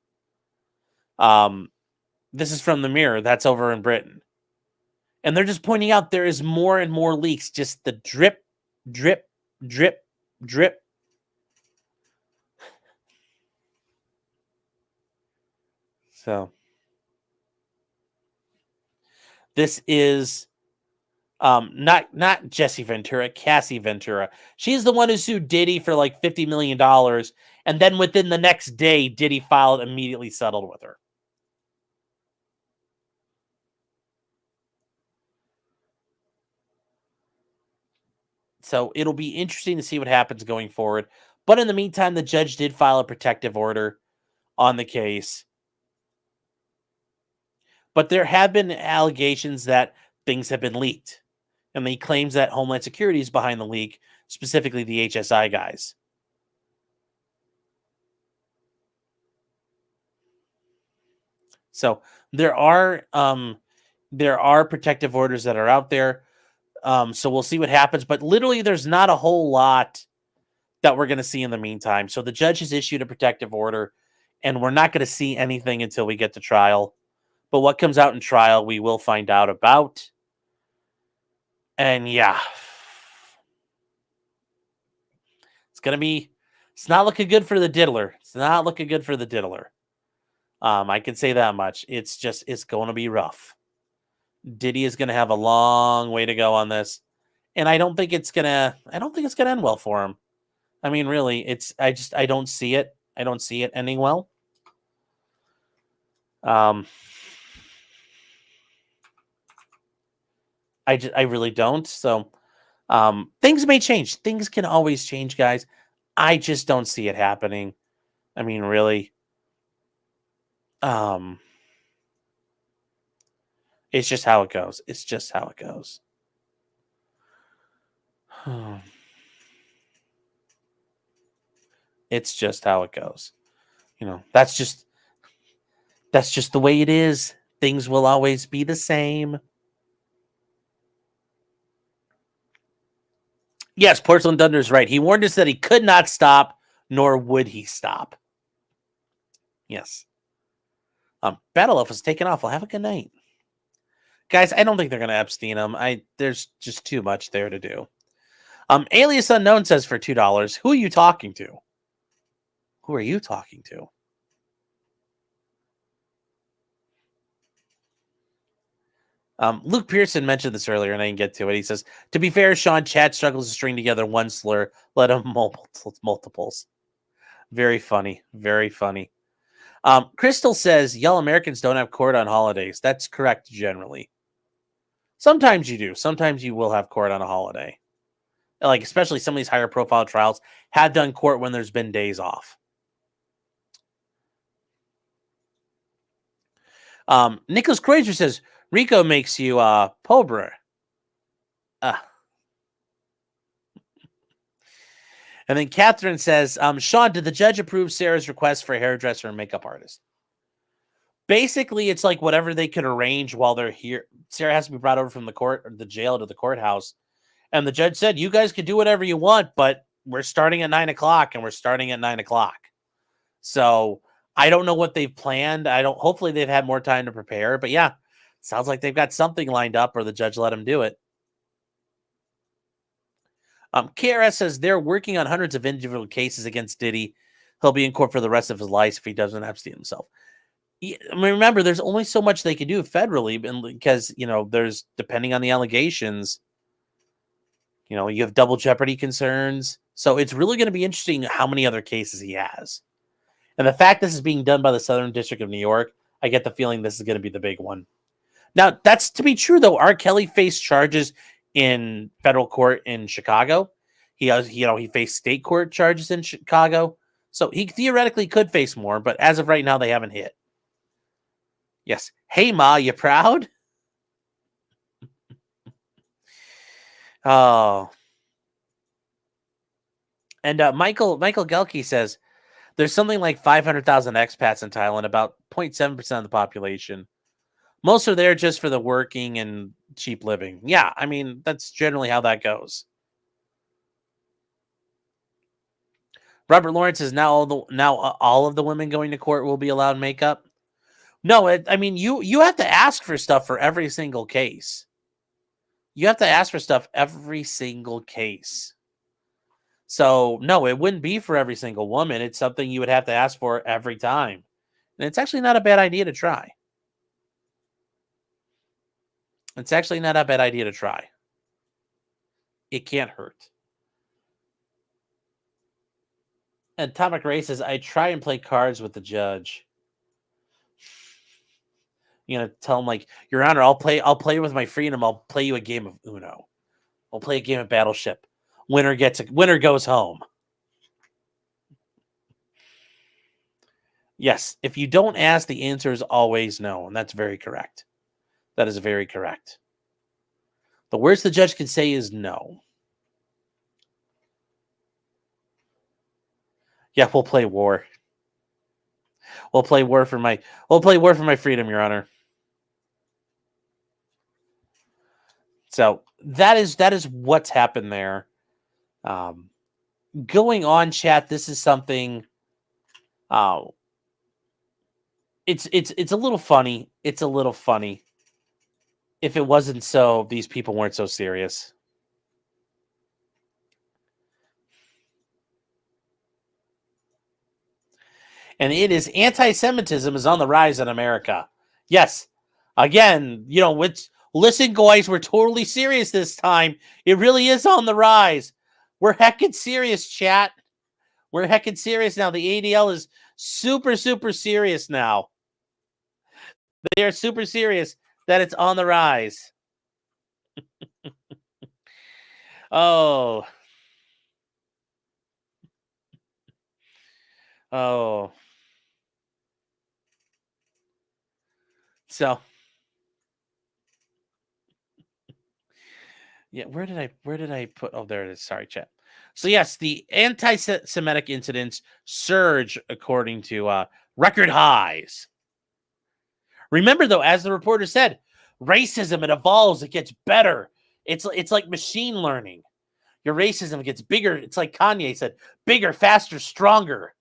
This is from the Mirror. That's over in Britain. And they're just pointing out there is more and more leaks. Just the drip, drip, drip, drip. So this is not Jesse Ventura, Cassie Ventura. She's the one who sued Diddy for like $50 million. And then within the next day, Diddy filed, immediately settled with her. So it'll be interesting to see what happens going forward. But in the meantime, the judge did file a protective order on the case. But there have been allegations that things have been leaked. And he claims that Homeland Security is behind the leak, specifically the HSI guys. So there are protective orders that are out there. So we'll see what happens. But literally, there's not a whole lot that we're going to see in the meantime. So the judge has issued a protective order, and we're not going to see anything until we get to trial. But what comes out in trial, we will find out about. And yeah, it's not looking good for the diddler. It's not looking good for the diddler. I can say that much. It's going to be rough. Diddy is going to have a long way to go on this. And I don't think it's going to end well for him. I mean, really, I don't see it. I don't see it ending well. I really don't. So things may change. Things can always change, guys. I just don't see it happening. I mean, really. It's just how it goes. It's just how it goes. It's just how it goes. You know, that's just the way it is. Things will always be the same. Yes, Porcelain Thunder is right. He warned us that he could not stop, nor would he stop. Yes. Battle Elf is taken off. Well, have a good night. Guys, I don't think they're going to Epstein him. There's just too much there to do. Alias Unknown says for $2, who are you talking to? Who are you talking to? Luke Pearson mentioned this earlier, and I didn't get to it. He says, to be fair, Sean, Chad struggles to string together one slur, let him multiples. Very funny. Very funny. Crystal says, y'all Americans don't have court on holidays. That's correct, generally. Sometimes you do. Sometimes you will have court on a holiday. Like, especially some of these higher profile trials have done court when there's been days off. Nicholas Crozier says, Rico makes you pobre. And then Catherine says, Sean, did the judge approve Sarah's request for a hairdresser and makeup artist? Basically, it's like whatever they could arrange while they're here. Sarah has to be brought over from the court or the jail to the courthouse. And the judge said, you guys can do whatever you want, but we're starting at 9 o'clock and we're starting at 9 o'clock. So I don't know what they've planned. Hopefully they've had more time to prepare, but yeah, sounds like they've got something lined up or the judge let them do it. KRS says they're working on hundreds of individual cases against Diddy. He'll be in court for the rest of his life if he doesn't Epstein himself. I mean, remember, there's only so much they can do federally because, there's, depending on the allegations, you have double jeopardy concerns. So it's really going to be interesting how many other cases he has. And the fact this is being done by the Southern District of New York, I get the feeling this is going to be the big one. Now, that's to be true, though. R. Kelly faced charges in federal court in Chicago. He faced state court charges in Chicago. So he theoretically could face more, but as of right now, they haven't hit. Yes. Hey, Ma, you proud? Oh. And Michael Gelke says there's something like 500,000 expats in Thailand, about 0.7% of the population. Most are there just for the working and cheap living. Yeah, I mean, that's generally how that goes. Robert Lawrence says now all of the women going to court will be allowed makeup. No, I mean, you have to ask for stuff for every single case. You have to ask for stuff every single case. So, no, it wouldn't be for every single woman. It's something you would have to ask for every time. And it's actually not a bad idea to try. It's actually not a bad idea to try. It can't hurt. And Atomic Ray says, I try and play cards with the judge. You know, tell him, like, Your Honor, I'll play with my freedom. I'll play you a game of Uno. I'll play a game of Battleship. Winner goes home. Yes, if you don't ask, the answer is always no, and that's very correct. That is very correct. The worst the judge can say is no. Yeah, we'll play war. We'll play war for my freedom, Your Honor. So that is what's happened there. Going on, chat. This is something. It's a little funny. It's a little funny. If it wasn't so, these people weren't so serious. And it is anti-Semitism is on the rise in America. Yes. Again, listen, guys, we're totally serious this time. It really is on the rise. We're heckin' serious, chat. We're heckin' serious now. The ADL is super, super serious now. They are super serious that it's on the rise. Oh. So, yeah, where did I put? Oh, there it is. Sorry, chat. So yes, the anti-Semitic incidents surge according to record highs. Remember, though, as the reporter said, racism, it evolves, it gets better. It's like machine learning. Your racism gets bigger. It's like Kanye said, bigger, faster, stronger.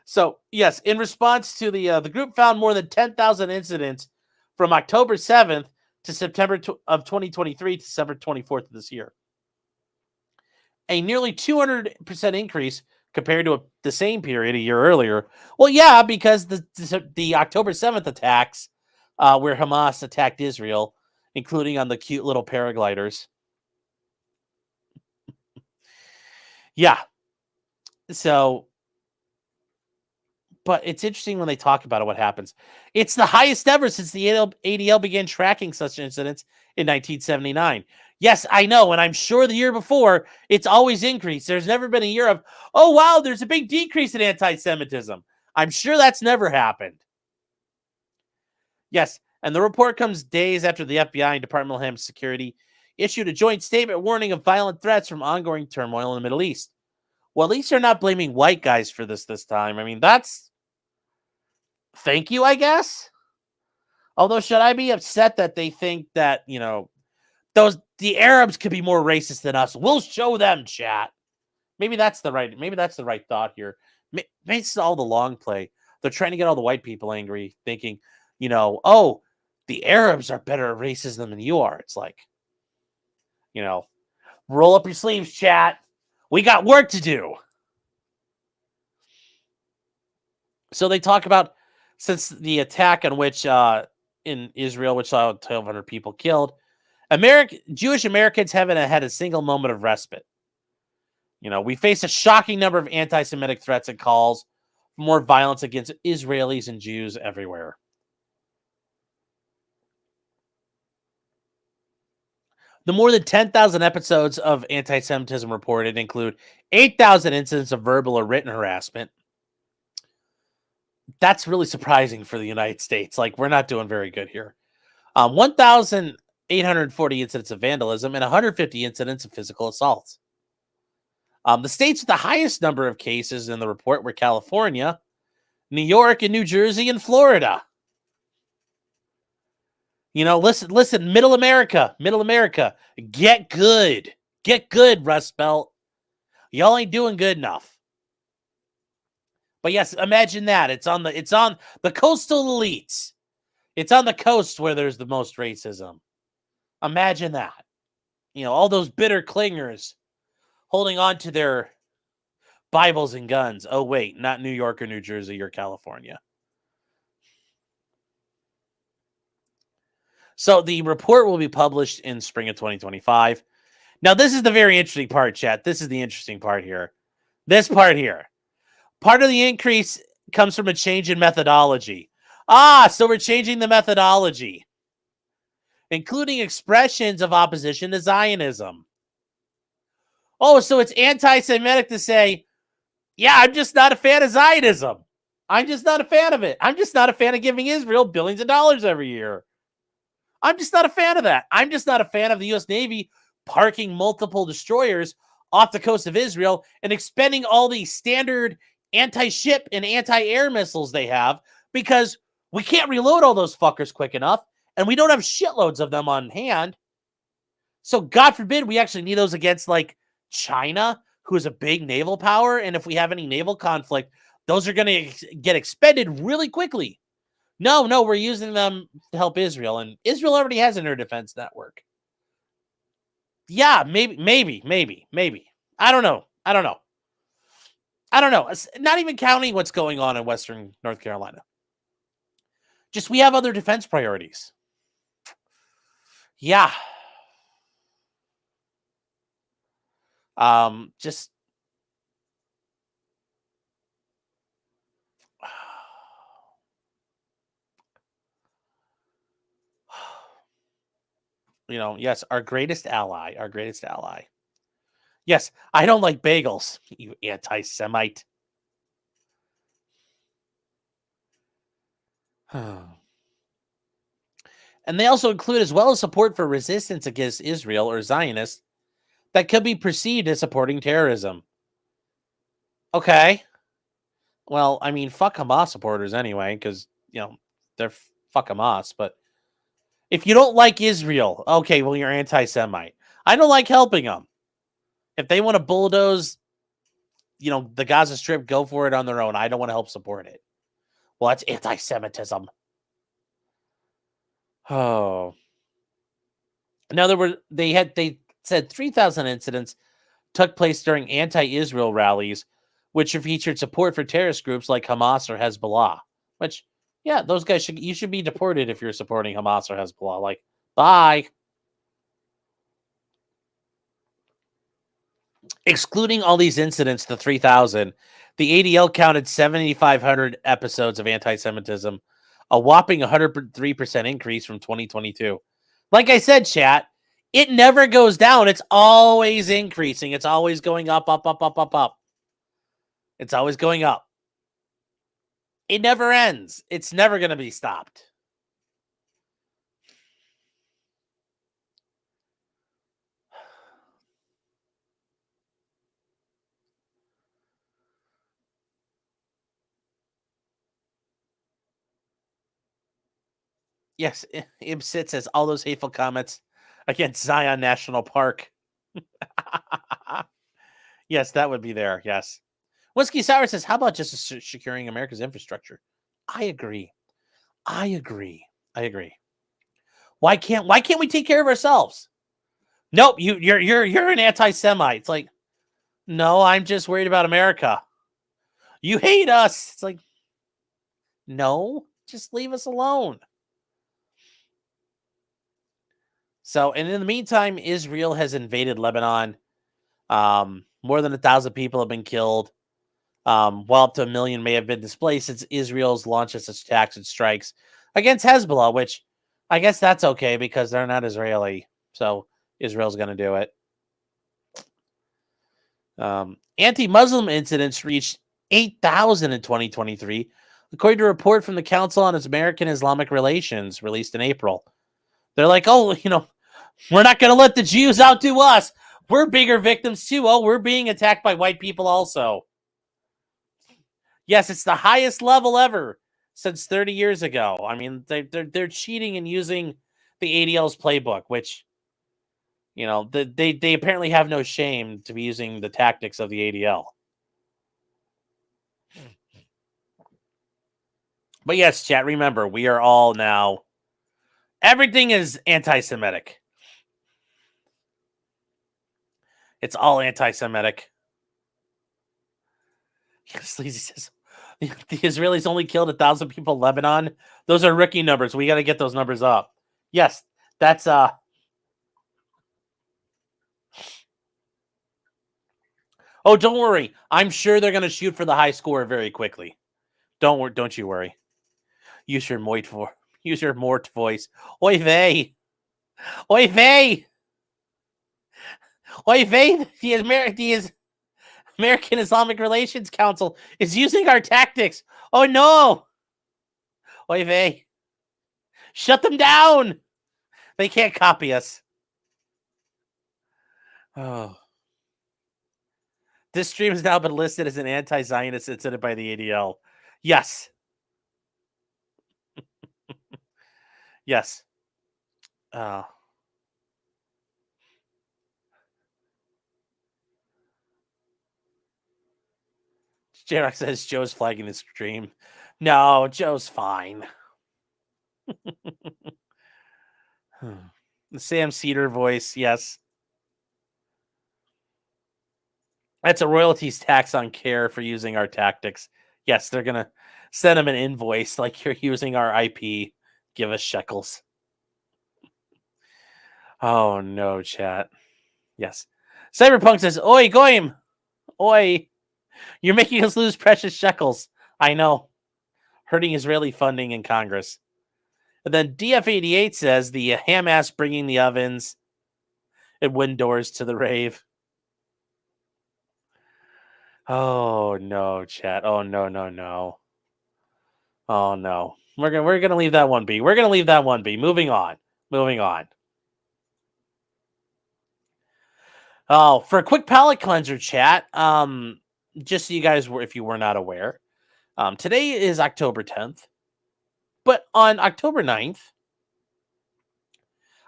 So, yes, in response to the group found more than 10,000 incidents from October 7th to September of 2023 to December 24th of this year. A nearly 200% increase compared to the same period a year earlier. Well, yeah, because the October 7th attacks where Hamas attacked Israel, including on the cute little paragliders. Yeah. So, but it's interesting when they talk about it, what happens. It's the highest ever since the ADL began tracking such incidents in 1979. Yes, I know, and I'm sure the year before, it's always increased. There's never been a year of, oh, wow, there's a big decrease in anti-Semitism. I'm sure that's never happened. Yes, and the report comes days after the FBI and Department of Homeland Security issued a joint statement warning of violent threats from ongoing turmoil in the Middle East. Well, at least they're not blaming white guys for this time. I mean, that's... Thank you, I guess? Although, should I be upset that they think that, the Arabs could be more racist than us? We'll show them, chat. Maybe that's the right thought here. Maybe it's all the long play. They're trying to get all the white people angry, thinking, oh, the Arabs are better at racism than you are. It's like, roll up your sleeves, chat. We got work to do. So they talk about, since the attack on which in Israel, which saw 1,200 people killed, Jewish Americans haven't had a single moment of respite. We face a shocking number of anti-Semitic threats and calls for more violence against Israelis and Jews everywhere. The more than 10,000 episodes of anti-Semitism reported include 8,000 incidents of verbal or written harassment. That's really surprising for the United States. Like, we're not doing very good here. 1,000 840 incidents of vandalism, and 150 incidents of physical assault. The states with the highest number of cases in the report were California, New York, and New Jersey, and Florida. You know, listen, Middle America, get good. Get good, Rust Belt. Y'all ain't doing good enough. But yes, imagine that. It's on the coastal elites. It's on the coast where there's the most racism. Imagine that. You know, all those bitter clingers holding on to their Bibles and guns. Oh, wait, not New York or New Jersey or California. So the report will be published in spring of 2025. Now, this is the very interesting part, chat. This is the interesting part here. This part here. Part of the increase comes from a change in methodology. So we're changing the methodology, including expressions of opposition to Zionism. Oh, so it's anti-Semitic to say, yeah, I'm just not a fan of Zionism. I'm just not a fan of it. I'm just not a fan of giving Israel billions of dollars every year. I'm just not a fan of that. I'm just not a fan of the U.S. Navy parking multiple destroyers off the coast of Israel and expending all the standard anti-ship and anti-air missiles they have because we can't reload all those fuckers quick enough and we don't have shitloads of them on hand. So God forbid we actually need those against like China, who is a big naval power. And if we have any naval conflict, those are going to get expended really quickly. No, we're using them to help Israel. And Israel already has an air defense network. Yeah, maybe. I don't know. Not even counting what's going on in Western North Carolina. Just we have other defense priorities. Yeah. Just you know, yes, our greatest ally. Yes, I don't like bagels, you anti-Semite. And they also include as well as support for resistance against Israel or Zionists that could be perceived as supporting terrorism. Okay. Well, I mean, fuck Hamas supporters anyway, because, you know, they're fuck Hamas. But if you don't like Israel, okay, well, you're anti-Semite. I don't like helping them. If they want to bulldoze, you know, the Gaza Strip, go for it on their own. I don't want to help support it. Well, that's anti-Semitism. Oh. Now they said 3,000 incidents took place during anti-Israel rallies, which featured support for terrorist groups like Hamas or Hezbollah. Which, yeah, those guys you should be deported if you're supporting Hamas or Hezbollah. Like, bye. Excluding all these incidents, the 3,000, the ADL counted 7,500 episodes of anti-Semitism, a whopping 103% increase from 2022. Like I said, chat, it never goes down. It's always increasing. It's always going up. It's always going up. It never ends. It's never going to be stopped. Yes, Ibsit says all those hateful comments against Zion National Park. Yes, that would be there. Yes. Whiskey Sour says, how about just securing America's infrastructure? I agree. Why can't we take care of ourselves? Nope, you're an anti-Semite. It's like, no, I'm just worried about America. You hate us. It's like, no, just leave us alone. So, and in the meantime, Israel has invaded Lebanon. More than 1,000 people have been killed. Well up to 1 million may have been displaced since Israel's launched its attacks and strikes against Hezbollah, which I guess that's okay because they're not Israeli. So Israel's going to do it. Anti-Muslim incidents reached 8,000 in 2023, according to a report from the Council on American Islamic Relations released in April. They're like, oh, you know, We're not going to let the Jews outdo us. We're bigger victims too. Oh, we're being attacked by white people also. Yes, it's the highest level ever since 30 years ago. I mean, they're cheating and using the ADL's playbook, which, you know, they apparently have no shame to be using the tactics of the ADL. But yes, chat, remember, we are all now, everything is anti-Semitic. It's all anti-Semitic. Sleazy says, the Israelis only killed 1,000 people in Lebanon. Those are rookie numbers. We got to get those numbers up. Yes, that's Oh, don't worry. I'm sure they're going to shoot for the high score very quickly. Don't you worry. Use your Mort voice. Oy vey. Oy vey. Oy vey. The American Islamic Relations Council is using our tactics. Oh no. Oy vey. Shut them down. They can't copy us. Oh. This stream has now been listed as an anti-Zionist incident by the ADL. Yes. Yes. J-Rock says Joe's flagging the stream. No, Joe's fine. The Sam Cedar voice, yes. That's a royalties tax on care for using our tactics. Yes, they're going to send them an invoice like you're using our IP. Give us shekels. Oh, no, chat. Yes. Cyberpunk says, Oi, Goyim. Oi. You're making us lose precious shekels. I know. Hurting Israeli funding in Congress. And then DF88 says the Hamas bringing the ovens and wind doors to the rave. Oh no, chat. Oh no. Oh no. We're gonna leave that one be. We're gonna leave that one be. Moving on. Oh, for a quick palate cleanser, chat. Just so you guys were, if you were not aware, today is October 10th. But on October 9th,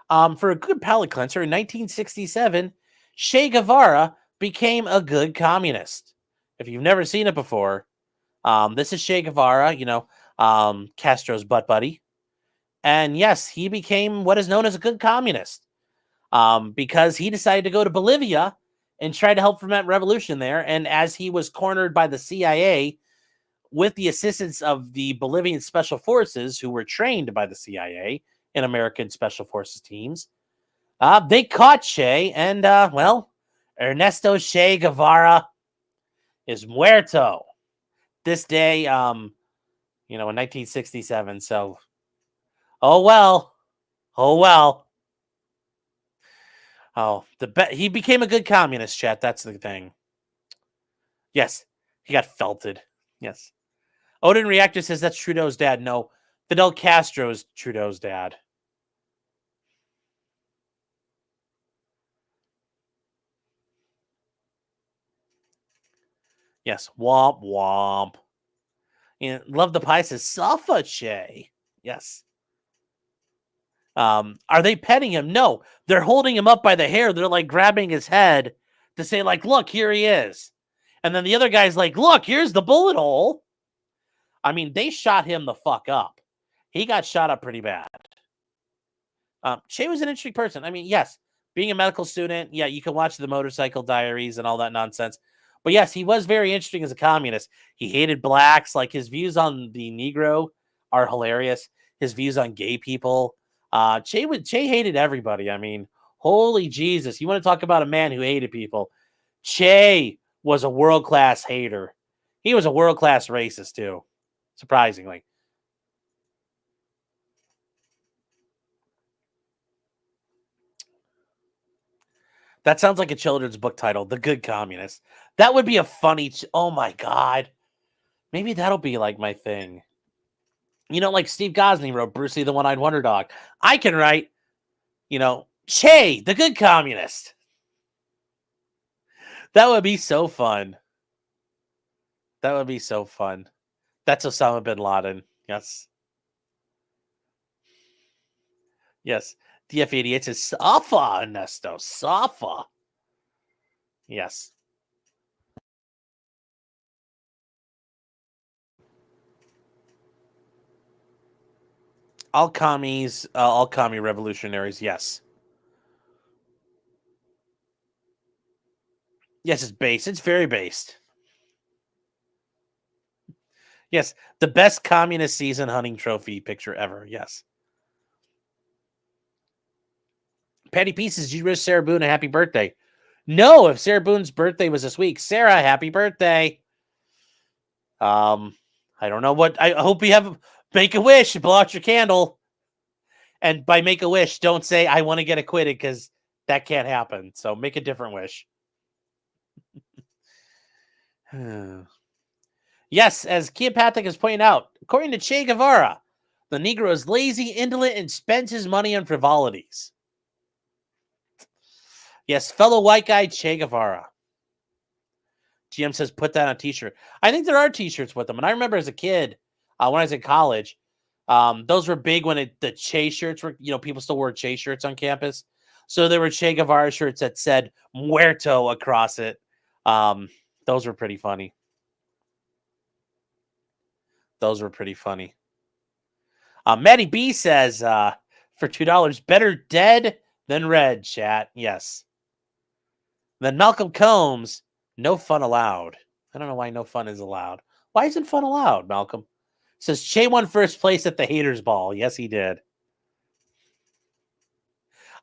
for a good palate cleanser, in 1967, Che Guevara became a good communist. If you've never seen it before, this is Che Guevara, Castro's butt buddy. And yes, he became what is known as a good communist because he decided to go to Bolivia and try to help foment revolution there. And as he was cornered by the CIA, with the assistance of the Bolivian Special Forces, who were trained by the CIA in American Special Forces teams, they caught Che, and, Ernesto Che Guevara is muerto this day, in 1967. So, oh well. Oh, he became a good communist, chat. That's the thing. Yes, he got felted. Yes. Odin Reactor says that's Trudeau's dad. No, Fidel Castro's Trudeau's dad. Yes, womp womp. And Love the Pie says Safa Che. Yes. Are they petting him? No, they're holding him up by the hair. They're like grabbing his head to say, like, look, here he is. And then the other guy's like, look, here's the bullet hole. I mean, they shot him the fuck up. He got shot up pretty bad. Che was an interesting person. I mean, yes, being a medical student, yeah, you can watch the Motorcycle Diaries and all that nonsense. But yes, he was very interesting as a communist. He hated blacks. Like, his views on the Negro are hilarious. His views on gay people. Che hated everybody. I mean, holy Jesus. You want to talk about a man who hated people? Che was a world-class hater. He was a world-class racist, too. Surprisingly. That sounds like a children's book title, The Good Communist. That would be a funny... oh, my God. Maybe that'll be, like, my thing. Like Steve Gosney wrote Bruce Lee, the One-Eyed Wonder Dog. I can write, Che, the good communist. That would be so fun. That would be so fun. That's Osama bin Laden. Yes. Yes. DF88 says Safa, Ernesto. Safa. Yes. All commies, all commie revolutionaries, yes. Yes, it's based. It's very based. Yes, the best communist season hunting trophy picture ever. Yes. Patty Pieces, did you wish Sarah Boone a happy birthday? No, if Sarah Boone's birthday was this week. Sarah, happy birthday. I don't know what. I hope you have. Make a wish. Blow out your candle. And by make a wish, don't say, I want to get acquitted, because that can't happen. So make a different wish. Yes, as Kia Patrick is pointing out, according to Che Guevara, the Negro is lazy, indolent, and spends his money on frivolities. Yes, fellow white guy Che Guevara. GM says, put that on a t-shirt. I think there are t-shirts with them. And I remember as a kid, when I was in college, those were big when the Che shirts were, people still wore Che shirts on campus. So there were Che Guevara shirts that said Muerto across it. Those were pretty funny. Those were pretty funny. Maddie B says, for $2, better dead than red, chat. Yes. Then Malcolm Combs, no fun allowed. I don't know why no fun is allowed. Why isn't fun allowed, Malcolm? Says Che won first place at the Haters Ball. Yes, he did.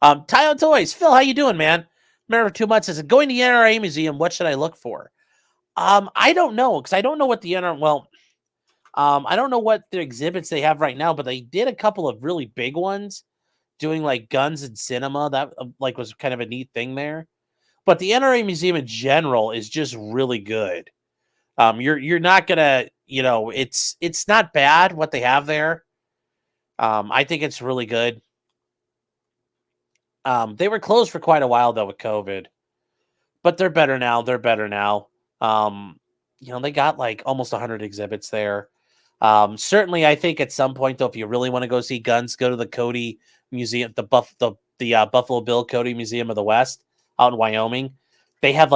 Tyo Toys, Phil, how you doing, man? Remember 2 months. Says, going to the NRA Museum, what should I look for? I don't know, because I don't know what the NRA, I don't know what the exhibits they have right now, but they did a couple of really big ones doing like guns and cinema. That was kind of a neat thing there. But the NRA Museum in general is just really good. You're not gonna, it's not bad what they have there. I think it's really good. They were closed for quite a while though with COVID, but they're better now. They got like almost 100 exhibits there. Certainly, I think at some point though, if you really want to go see guns, go to the Cody Museum, the Buffalo Bill Cody Museum of the West out in Wyoming. They have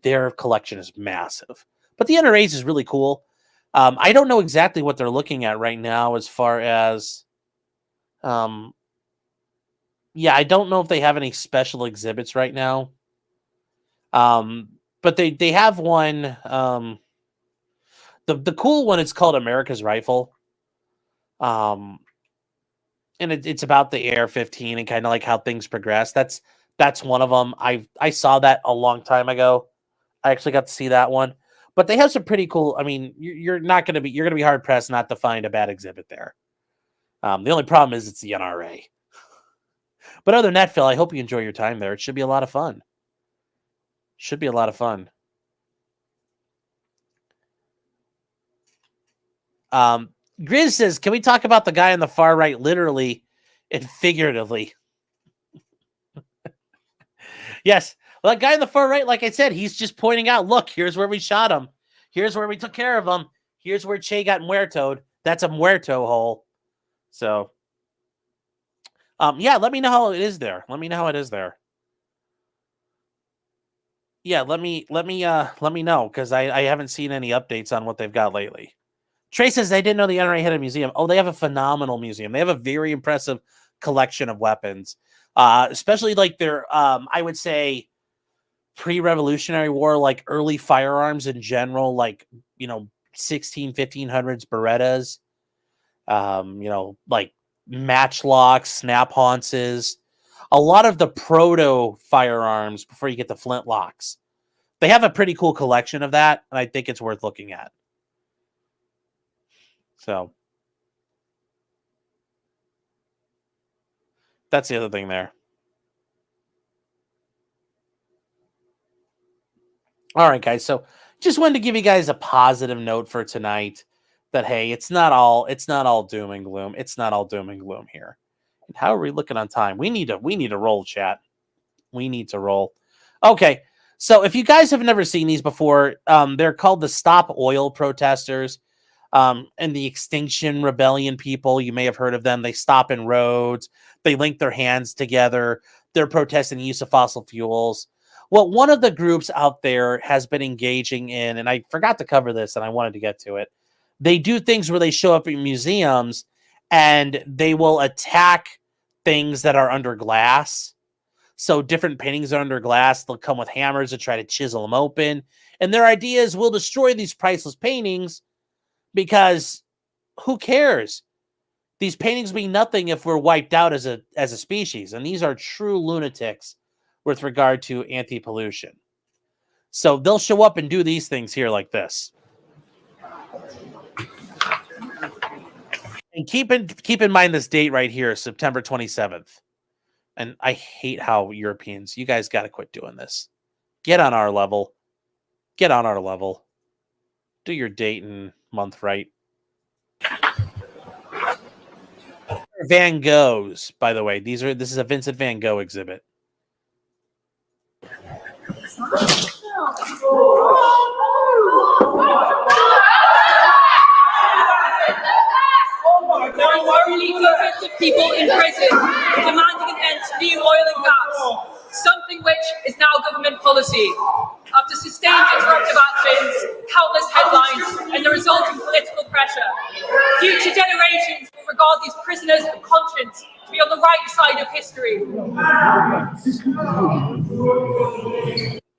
their collection is massive, but the NRA's is really cool. I don't know exactly what they're looking at right now as far as, I don't know if they have any special exhibits right now. But they have one. The cool one is called America's Rifle. And it's about the AR-15 and kind of like how things progress. That's one of them. I saw that a long time ago. I actually got to see that one. But they have some pretty cool. I mean, you're going to be hard pressed not to find a bad exhibit there. The only problem is it's the NRA. But other than that, Phil, I hope you enjoy your time there. It should be a lot of fun. Grizz says, can we talk about the guy on the far right literally and figuratively? Yes. Well, that guy on the far right, like I said, he's just pointing out, look, here's where we shot him. Here's where we took care of him. Here's where Che got muertoed. That's a muerto hole. So, let me know how it is there. Yeah, let me know, because I haven't seen any updates on what they've got lately. Trey says they didn't know the NRA had a museum. Oh, they have a phenomenal museum. They have a very impressive collection of weapons, especially like their, I would say, pre-Revolutionary War, like early firearms in general, like, 1500s Berettas, like matchlocks, snap haunces, a lot of the proto firearms before you get the flintlocks. They have a pretty cool collection of that, and I think it's worth looking at. So that's the other thing there. All right, guys. So just wanted to give you guys a positive note for tonight that, hey, it's not all doom and gloom. It's not all doom and gloom here. How are we looking on time? We need to roll, chat. We need to roll. Okay. So if you guys have never seen these before, they're called the Stop Oil protesters, and the Extinction Rebellion people. You may have heard of them. They stop in roads. They link their hands together. They're protesting the use of fossil fuels. Well, one of the groups out there has been engaging in, and I forgot to cover this, and I wanted to get to it. They do things where they show up in museums and they will attack things that are under glass. So different paintings are under glass. They'll come with hammers to try to chisel them open. And their idea is we'll destroy these priceless paintings because who cares? These paintings mean nothing if we're wiped out as a species. And these are true lunatics with regard to anti-pollution. So they'll show up and do these things here like this. And keep in mind this date right here, September 27th. And I hate how Europeans, you guys got to quit doing this. Get on our level. Get on our level. Do your date and month right. Van Goghs, by the way. This is a Vincent Van Gogh exhibit. Why are we leaving affected people in prison, demanding an end to new oil and gas, something which is now government policy. After sustained disruptive actions, countless headlines, and the resulting political pressure, future generations will regard these prisoners of conscience to be on the right side of history.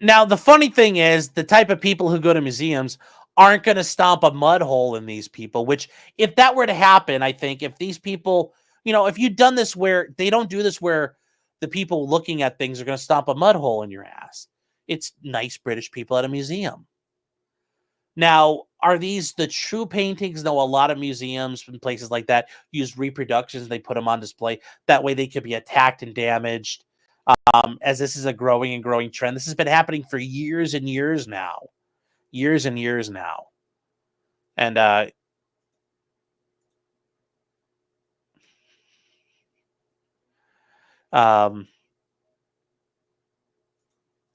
Now, the funny thing is, the type of people who go to museums aren't going to stomp a mud hole in these people, which if that were to happen, I think if these people, if you'd done this where they don't do this, where the people looking at things are going to stomp a mud hole in your ass. It's nice British people at a museum. Now, are these the true paintings? No, a lot of museums and places like that use reproductions. They put them on display. That way they could be attacked and damaged. As this is a growing and growing trend. This has been happening for years and years now. Years and years now. And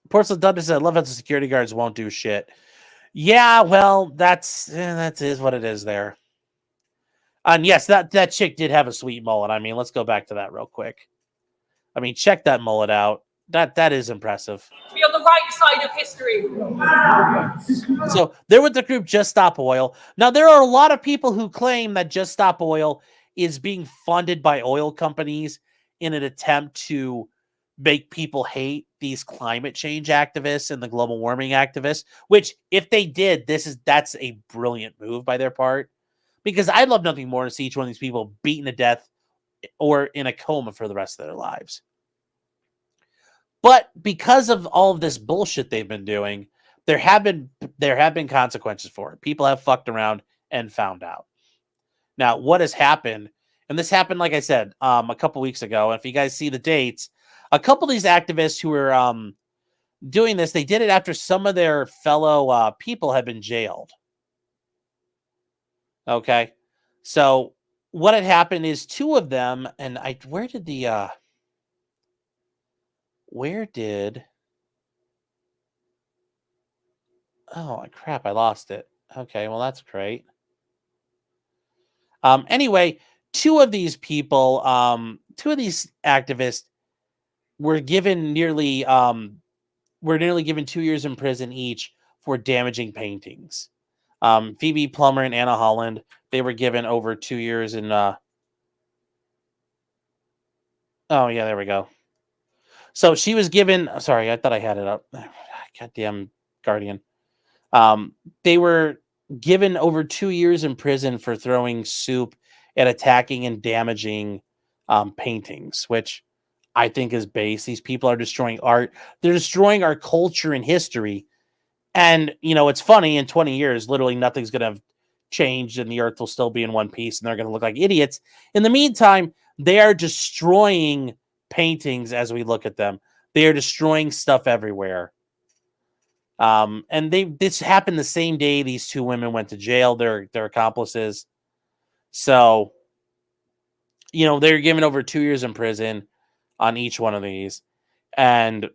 Porcelain Thunder said, I love how the security guards won't do shit. Yeah, well, that is what it is there. And yes, that chick did have a sweet mullet. I mean, let's go back to that real quick. I mean, check that mullet out. That is impressive. To be on the right side of history. So they're with the group Just Stop Oil. Now, there are a lot of people who claim that Just Stop Oil is being funded by oil companies in an attempt to make people hate these climate change activists and the global warming activists, which if they did, that's a brilliant move by their part, because I'd love nothing more to see each one of these people beaten to death or in a coma for the rest of their lives. But because of all of this bullshit they've been doing, there have been consequences for it. People have fucked around and found out. Now, what has happened, and this happened, like I said, a couple weeks ago, and if you guys see the dates, a couple of these activists who were doing this, they did it after some of their fellow people had been jailed. Okay. So what had happened is two of them, and where did oh crap, I lost it. Okay, well that's great. Anyway, two of these people, two of these activists were nearly given 2 years in prison each for damaging paintings. Phoebe Plummer and Anna Holland, they were given over 2 years in oh yeah, there we go. So she was given, sorry, I thought I had it up. Goddamn Guardian. They were given over 2 years in prison for throwing soup and attacking and damaging paintings, which I think is base. These people are destroying art. They're destroying our culture and history. And, it's funny, in 20 years, literally nothing's going to have changed and the earth will still be in one piece and they're going to look like idiots. In the meantime, they are destroying paintings as we look at them. They are destroying stuff everywhere. And this happened the same day these two women went to jail, their accomplices. So they're given over 2 years in prison on each one of these. And,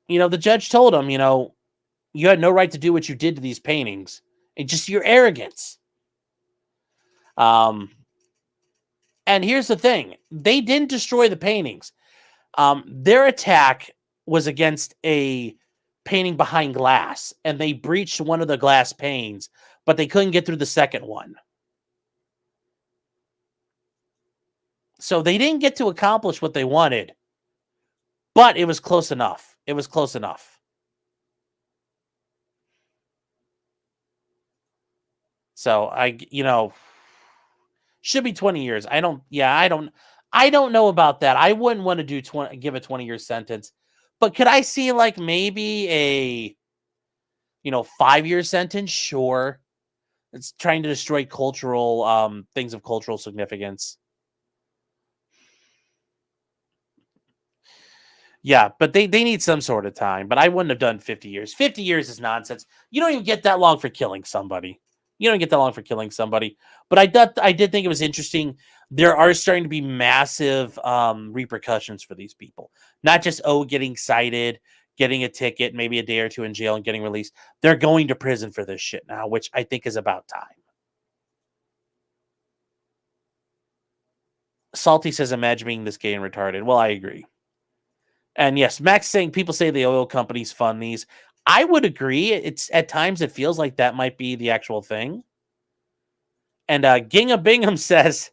the judge told him, you had no right to do what you did to these paintings. And just your arrogance. And here's the thing. They didn't destroy the paintings. Their attack was against a painting behind glass. And they breached one of the glass panes. But they couldn't get through the second one. So they didn't get to accomplish what they wanted. But it was close enough. It was close enough. So should be 20 years. I don't know about that. I wouldn't want to give a 20-year sentence. But could I see like maybe a 5-year sentence? Sure. It's trying to destroy cultural things of cultural significance. Yeah, but they need some sort of time. But I wouldn't have done 50 years. 50 years is nonsense. You don't even get that long for killing somebody. But I did think it was interesting. There are starting to be massive repercussions for these people. Not just, getting cited, getting a ticket, maybe a day or two in jail and getting released. They're going to prison for this shit now, which I think is about time. Salty says, imagine being this gay and retarded. Well, I agree. And yes, Max saying people say the oil companies fund these. I would agree. It's at times it feels like that might be the actual thing. And Ginga Bingham says,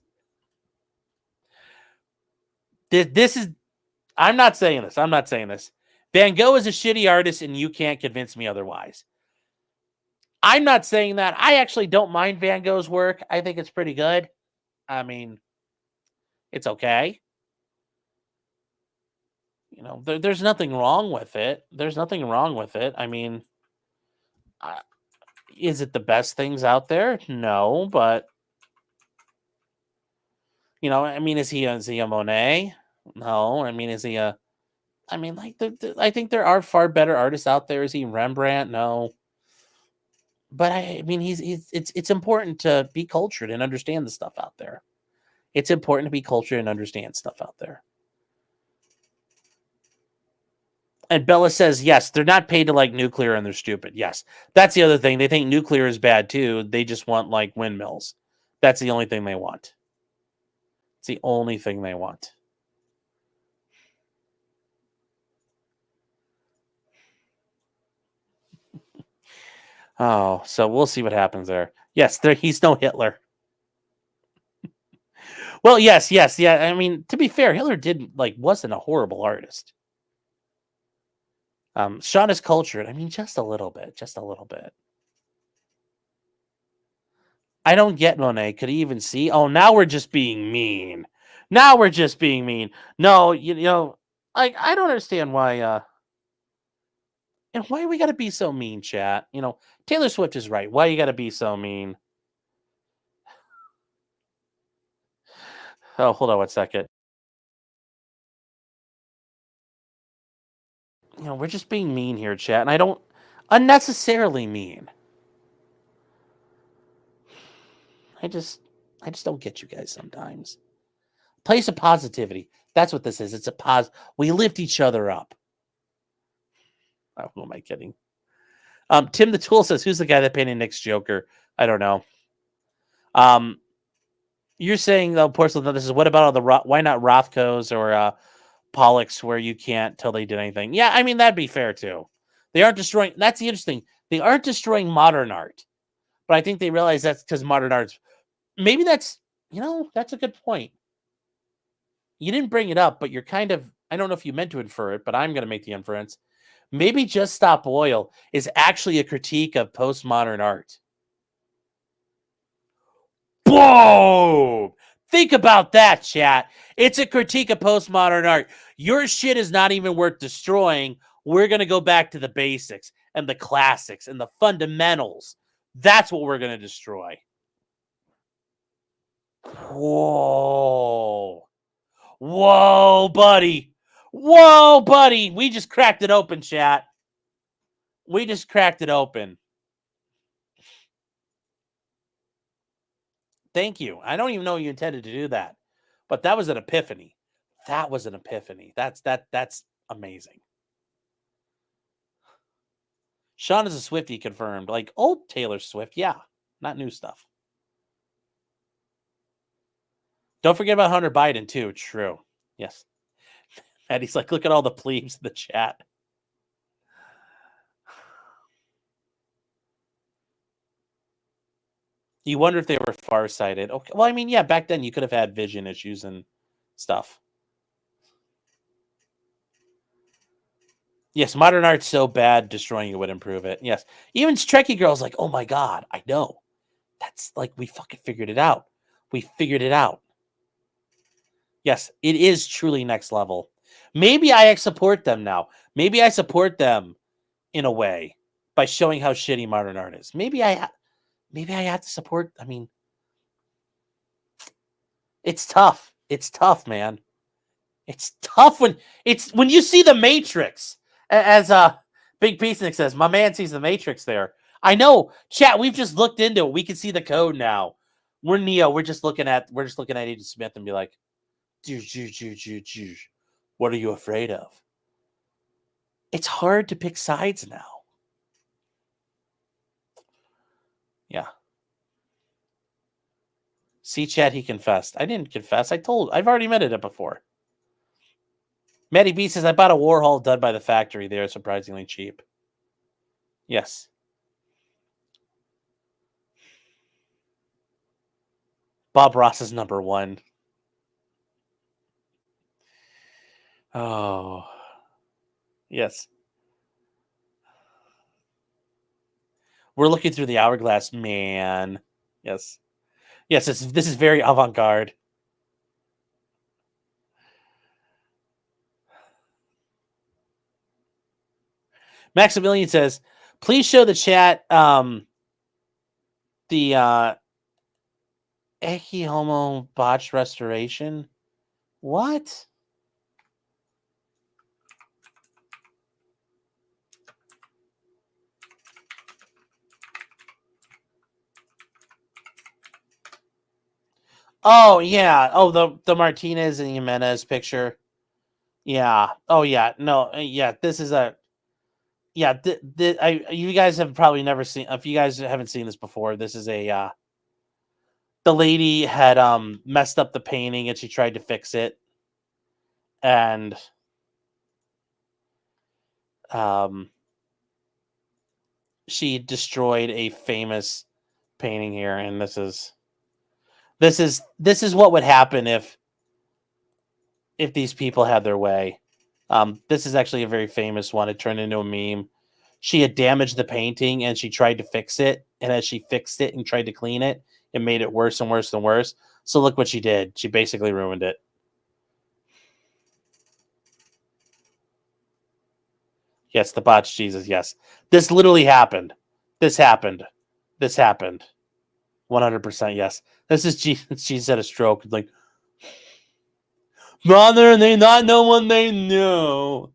this is, I'm not saying this. Van Gogh is a shitty artist and you can't convince me otherwise. I'm not saying that. I actually don't mind Van Gogh's work. I think it's pretty good. I mean, it's okay. There's nothing wrong with it. I mean, is it the best things out there? No, but I mean, is he a Monet? No. I mean, is he a? I mean, like I think there are far better artists out there. Is he Rembrandt? No. But I mean, it's important to be cultured and understand the stuff out there. It's important to be cultured and understand stuff out there. And Bella says, yes, they're not paid to like nuclear and they're stupid. Yes. That's the other thing. They think nuclear is bad too. They just want like windmills. That's the only thing they want. It's the only thing they want. Oh, so we'll see what happens there. Yes, he's no Hitler. Well, yes. Yeah. I mean, to be fair, Hitler wasn't a horrible artist. Sean is cultured. I mean, just a little bit. I don't get Monet. Could he even see? Oh, now we're just being mean. No, I don't understand why. And why we got to be so mean, chat? Taylor Swift is right. Why you got to be so mean? Oh, hold on one second. We're just being mean here, chat. And I don't unnecessarily mean. I just don't get you guys sometimes. Place of positivity. That's what this is. It's a we lift each other up. Oh, who am I kidding? Tim the Tool says, who's the guy that painted Nick's Joker? I don't know. You're saying, though, Porcelain, this is what about all the why not Rothkos or Pollocks where you can't tell they did anything? Yeah, I mean, that'd be fair, too. They aren't destroying. That's the interesting. They aren't destroying modern art. But I think they realize that's because modern art's. Maybe that's, that's a good point. You didn't bring it up, but you're kind of, I don't know if you meant to infer it, but I'm going to make the inference. Maybe Just Stop Oil is actually a critique of postmodern art. Boom! Think about that, chat. It's a critique of postmodern art. Your shit is not even worth destroying. We're going to go back to the basics and the classics and the fundamentals. That's what we're going to destroy. Whoa, buddy. We just cracked it open, chat. We just cracked it open. Thank you. I don't even know you intended to do that, but that was an epiphany. That was an epiphany. That's amazing. Sean is a Swiftie confirmed. Like old Taylor Swift, yeah, not new stuff. Don't forget about Hunter Biden too. True. Yes. And he's like, look at all the plebes in the chat. You wonder if they were farsighted. Okay. Well, I mean, yeah, back then you could have had vision issues and stuff. Yes, modern art's so bad, destroying it would improve it. Yes. Even Trekkie Girl's like, oh my God, I know. That's like, we fucking figured it out. We figured it out. Yes, it is truly next level. Maybe I support them now. Maybe I support them in a way by showing how shitty modern art is. Maybe I have to support. I mean, it's tough. It's tough, man. It's tough when you see the Matrix, as Big Peacenik says. My man sees the Matrix there. I know, chat. We've just looked into it. We can see the code now. We're Neo. We're just looking at Agent Smith and be like, what are you afraid of? It's hard to pick sides now. Yeah. See, chat, he confessed. I didn't confess. I've already admitted it before. Maddie B says, I bought a Warhol done by the factory. They are surprisingly cheap. Yes. Bob Ross is number one. Oh. Yes. We're looking through the hourglass, man. Yes. Yes, this is very avant-garde. Maximilian says, please show the chat the Eki Homo botched restoration. What? Oh, yeah. Oh, the Martinez and Jimenez picture. Yeah. Oh, yeah. No, yeah. This is a... Yeah, you guys have probably never seen... If you guys haven't seen this before, this is a... the lady had messed up the painting and she tried to fix it. And... she destroyed a famous painting here, and this is what would happen if these people had their way. This is actually a very famous one. It turned into a meme. She had damaged the painting and she tried to fix it, and as she fixed it and tried to clean it, it made it worse and worse and worse. So look what she did. She basically ruined it. Yes, the botched Jesus. Yes. This literally happened. This happened. 100% yes. This is Jesus had a stroke. Like, Father, they not know what they know.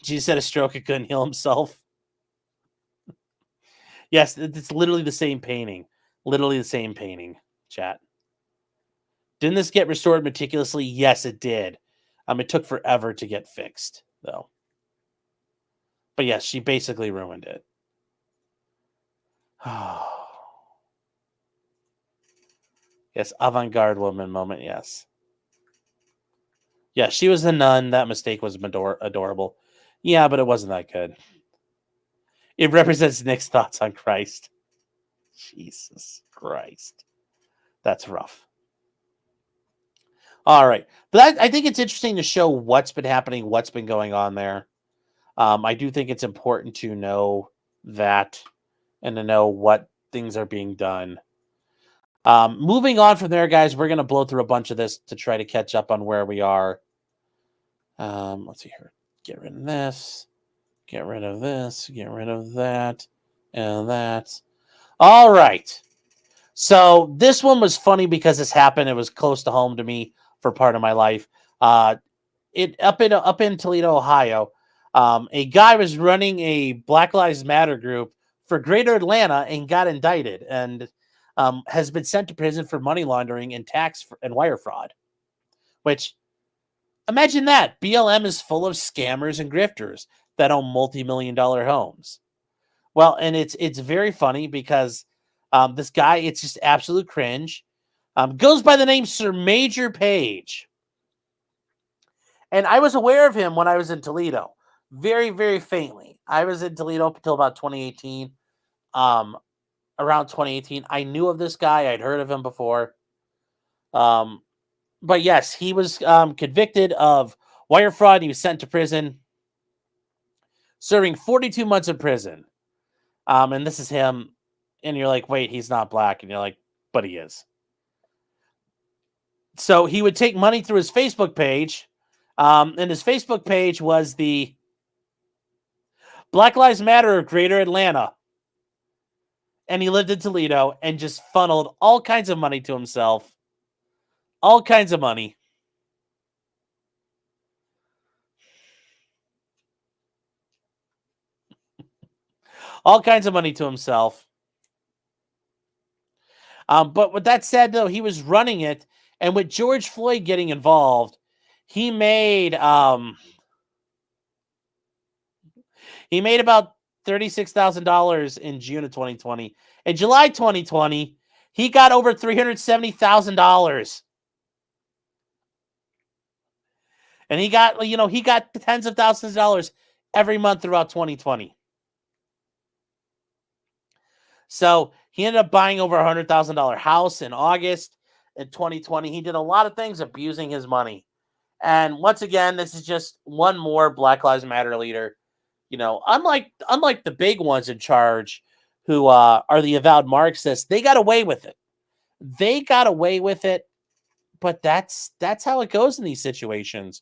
Jesus had a stroke and couldn't heal himself. Yes, it's literally the same painting. Literally the same painting, chat. Didn't this get restored meticulously? Yes, it did. It took forever to get fixed, though. But yes, she basically ruined it. Yes, avant-garde woman moment, yes. Yeah, she was a nun. That mistake was adorable. Yeah, but it wasn't that good. It represents Nick's thoughts on Christ. Jesus Christ. That's rough. All right. But I think it's interesting to show what's been happening, what's been going on there. I do think it's important to know that and to know what things are being done. Moving on from there, guys, we're going to blow through a bunch of this to try to catch up on where we are. Let's see here. Get rid of this. Get rid of this. Get rid of that. And that. All right. So this one was funny because this happened. It was close to home to me for part of my life. Up in Toledo, Ohio, a guy was running a Black Lives Matter group for Greater Atlanta and got indicted. And has been sent to prison for money laundering and tax and wire fraud. Which, imagine that. BLM is full of scammers and grifters that own multi-million-dollar homes. Well, and it's very funny because this guy, it's just absolute cringe. Goes by the name Sir Major Page. And I was aware of him when I was in Toledo. Very, very faintly. I was in Toledo up until about 2018. Around 2018, I knew of this guy. I'd heard of him before. But yes, he was convicted of wire fraud. He was sent to prison, serving 42 months in prison. And this is him. And you're like, wait, he's not black. And you're like, but he is. So he would take money through his Facebook page. And his Facebook page was the Black Lives Matter of Greater Atlanta. And he lived in Toledo and just funneled all kinds of money to himself. All kinds of money. All kinds of money to himself. But with that said, though, he was running it. And with George Floyd getting involved, he made about $36,000 in June of 2020. In July 2020, he got over $370,000. And he got tens of thousands of dollars every month throughout 2020. So he ended up buying over $100,000 house in August in 2020. He did a lot of things abusing his money. And once again, this is just one more Black Lives Matter leader. Unlike the big ones in charge who are the avowed Marxists, they got away with it. But that's how it goes in these situations.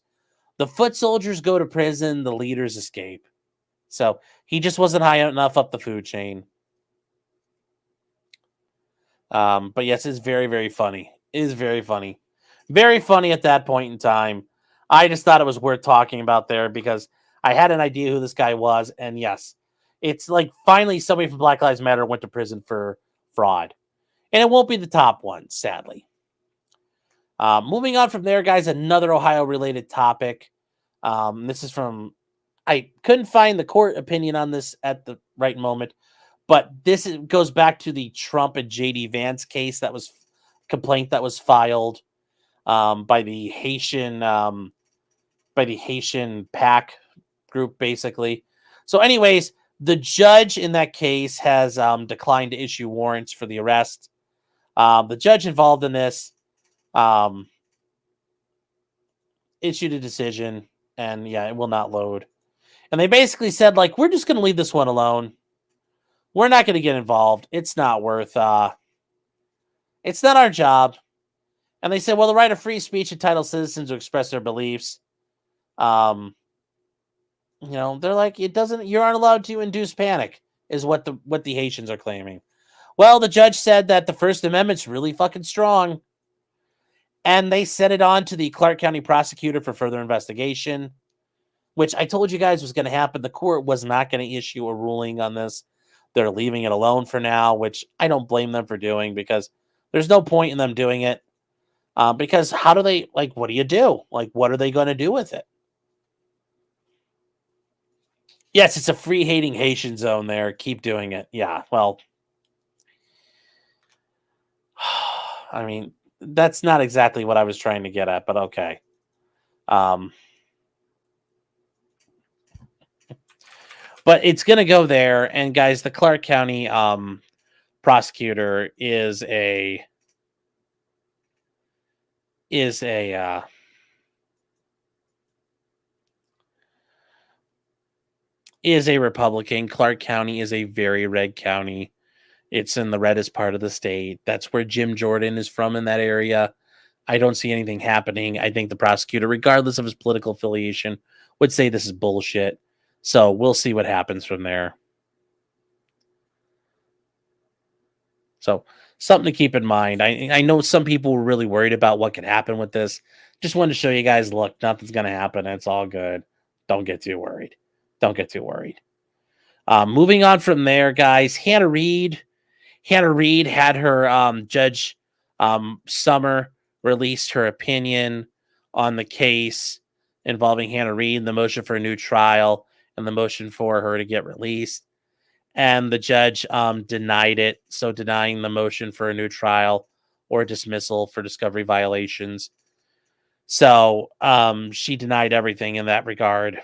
The foot soldiers go to prison, the leaders escape. So he just wasn't high enough up the food chain. But yes, it's very, very funny. It is very funny. Very funny at that point in time. I just thought it was worth talking about there because I had an idea who this guy was. And yes, it's like finally somebody from Black Lives Matter went to prison for fraud. And it won't be the top one, sadly. Moving on from there, guys, another Ohio-related topic. This is from, I couldn't find the court opinion on this at the right moment, but goes back to the Trump and J.D. Vance case complaint that was filed by the Haitian PAC group, basically. So anyways, the judge in that case has declined to issue warrants for the arrest. The judge involved in this issued a decision, and yeah, it will not load. And they basically said, like, we're just going to leave this one alone. We're not going to get involved. It's not worth, it's not our job. And they said, well, the right of free speech entitles citizens to express their beliefs. They're like, you aren't allowed to induce panic, is what the Haitians are claiming. Well, the judge said that the First Amendment's really fucking strong. And they sent it on to the Clark County prosecutor for further investigation, which I told you guys was going to happen. The court was not going to issue a ruling on this. They're leaving it alone for now, which I don't blame them for doing because there's no point in them doing it. Because how do they, like, what do you do? Like, what are they going to do with it? Yes, it's a free hating Haitian zone there. Keep doing it. Yeah, well, I mean, that's not exactly what I was trying to get at, but okay. But it's going to go there. And guys, the Clark County prosecutor is a Republican. Clark County is a very red county. It's in the reddest part of the state. That's where Jim Jordan is from in that area. I don't see anything happening. I think the prosecutor, regardless of his political affiliation, would say this is bullshit. So we'll see what happens from there. So something to keep in mind. I know some people were really worried about what could happen with this. Just wanted to show you guys, look, nothing's going to happen. It's all good. Don't get too worried. Moving on from there, guys. Hannah Reid Hannah Reed had her Judge Summer released her opinion on the case involving Hannah Reed, the motion for a new trial, and the motion for her to get released. And the judge denied it, so denying the motion for a new trial or dismissal for discovery violations. So she denied everything in that regard.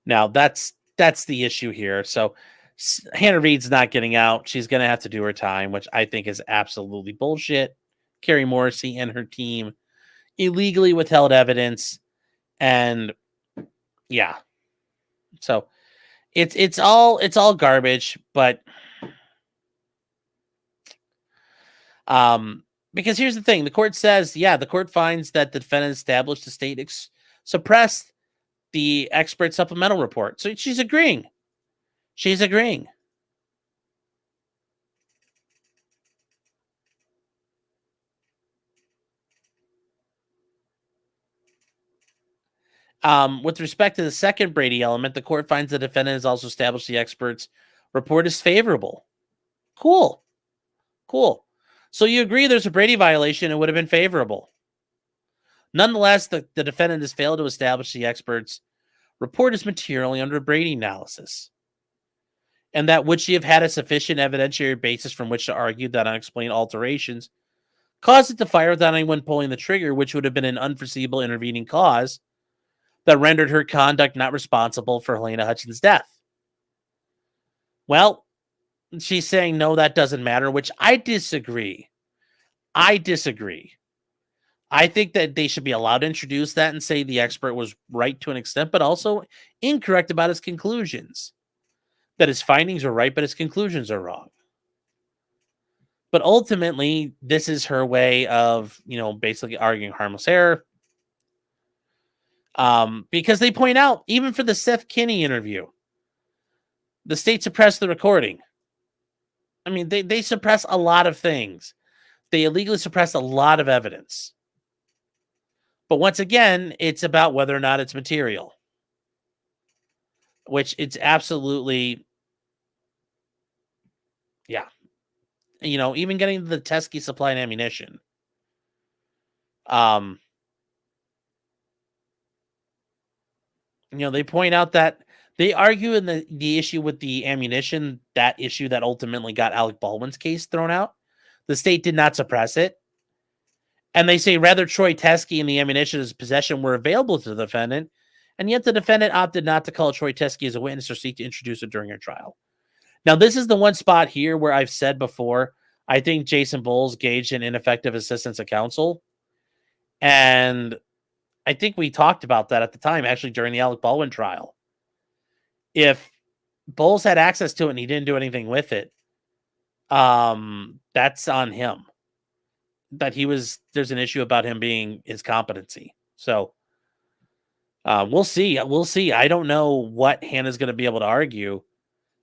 Now, that's the issue here. So Hannah Reed's not getting out. She's going to have to do her time, which I think is absolutely bullshit. Carrie Morrissey and her team illegally withheld evidence. And yeah. So it's all garbage, but because here's the thing, the court says, the court finds that the defendant established the state suppressed the expert supplemental report. So she's agreeing. She's agreeing. With respect to the second Brady element, the court finds the defendant has also established the expert's report is favorable. Cool. So you agree there's a Brady violation, it would have been favorable. Nonetheless, the defendant has failed to establish the expert's report is materially under a Brady analysis. And that would she have had a sufficient evidentiary basis from which to argue that unexplained alterations caused it to fire without anyone pulling the trigger, which would have been an unforeseeable intervening cause that rendered her conduct not responsible for Helena Hutchins' death. Well, she's saying, no, that doesn't matter, which I disagree. I think that they should be allowed to introduce that and say the expert was right to an extent, but also incorrect about his conclusions. That his findings are right, but his conclusions are wrong. But ultimately, this is her way of, basically arguing harmless error. Because they point out, even for the Seth Kinney interview, the state suppressed the recording. I mean, they suppress a lot of things. They illegally suppress a lot of evidence. But once again, it's about whether or not it's material. Which it's absolutely, even getting the Teskey supply and ammunition. They point out that they argue in the issue with the ammunition, that issue that ultimately got Alec Baldwin's case thrown out. The state did not suppress it. And they say rather Troy Teskey and the ammunition in his possession were available to the defendant, and yet the defendant opted not to call Troy Teskey as a witness or seek to introduce it during her trial. Now, this is the one spot here where I've said before, I think Jason Bowles gauged in ineffective assistance of counsel. And I think we talked about that at the time, actually, during the Alec Baldwin trial. If Bowles had access to it and he didn't do anything with it, that's on him. That there's an issue about him being his competency. So we'll see. I don't know what Hannah's going to be able to argue.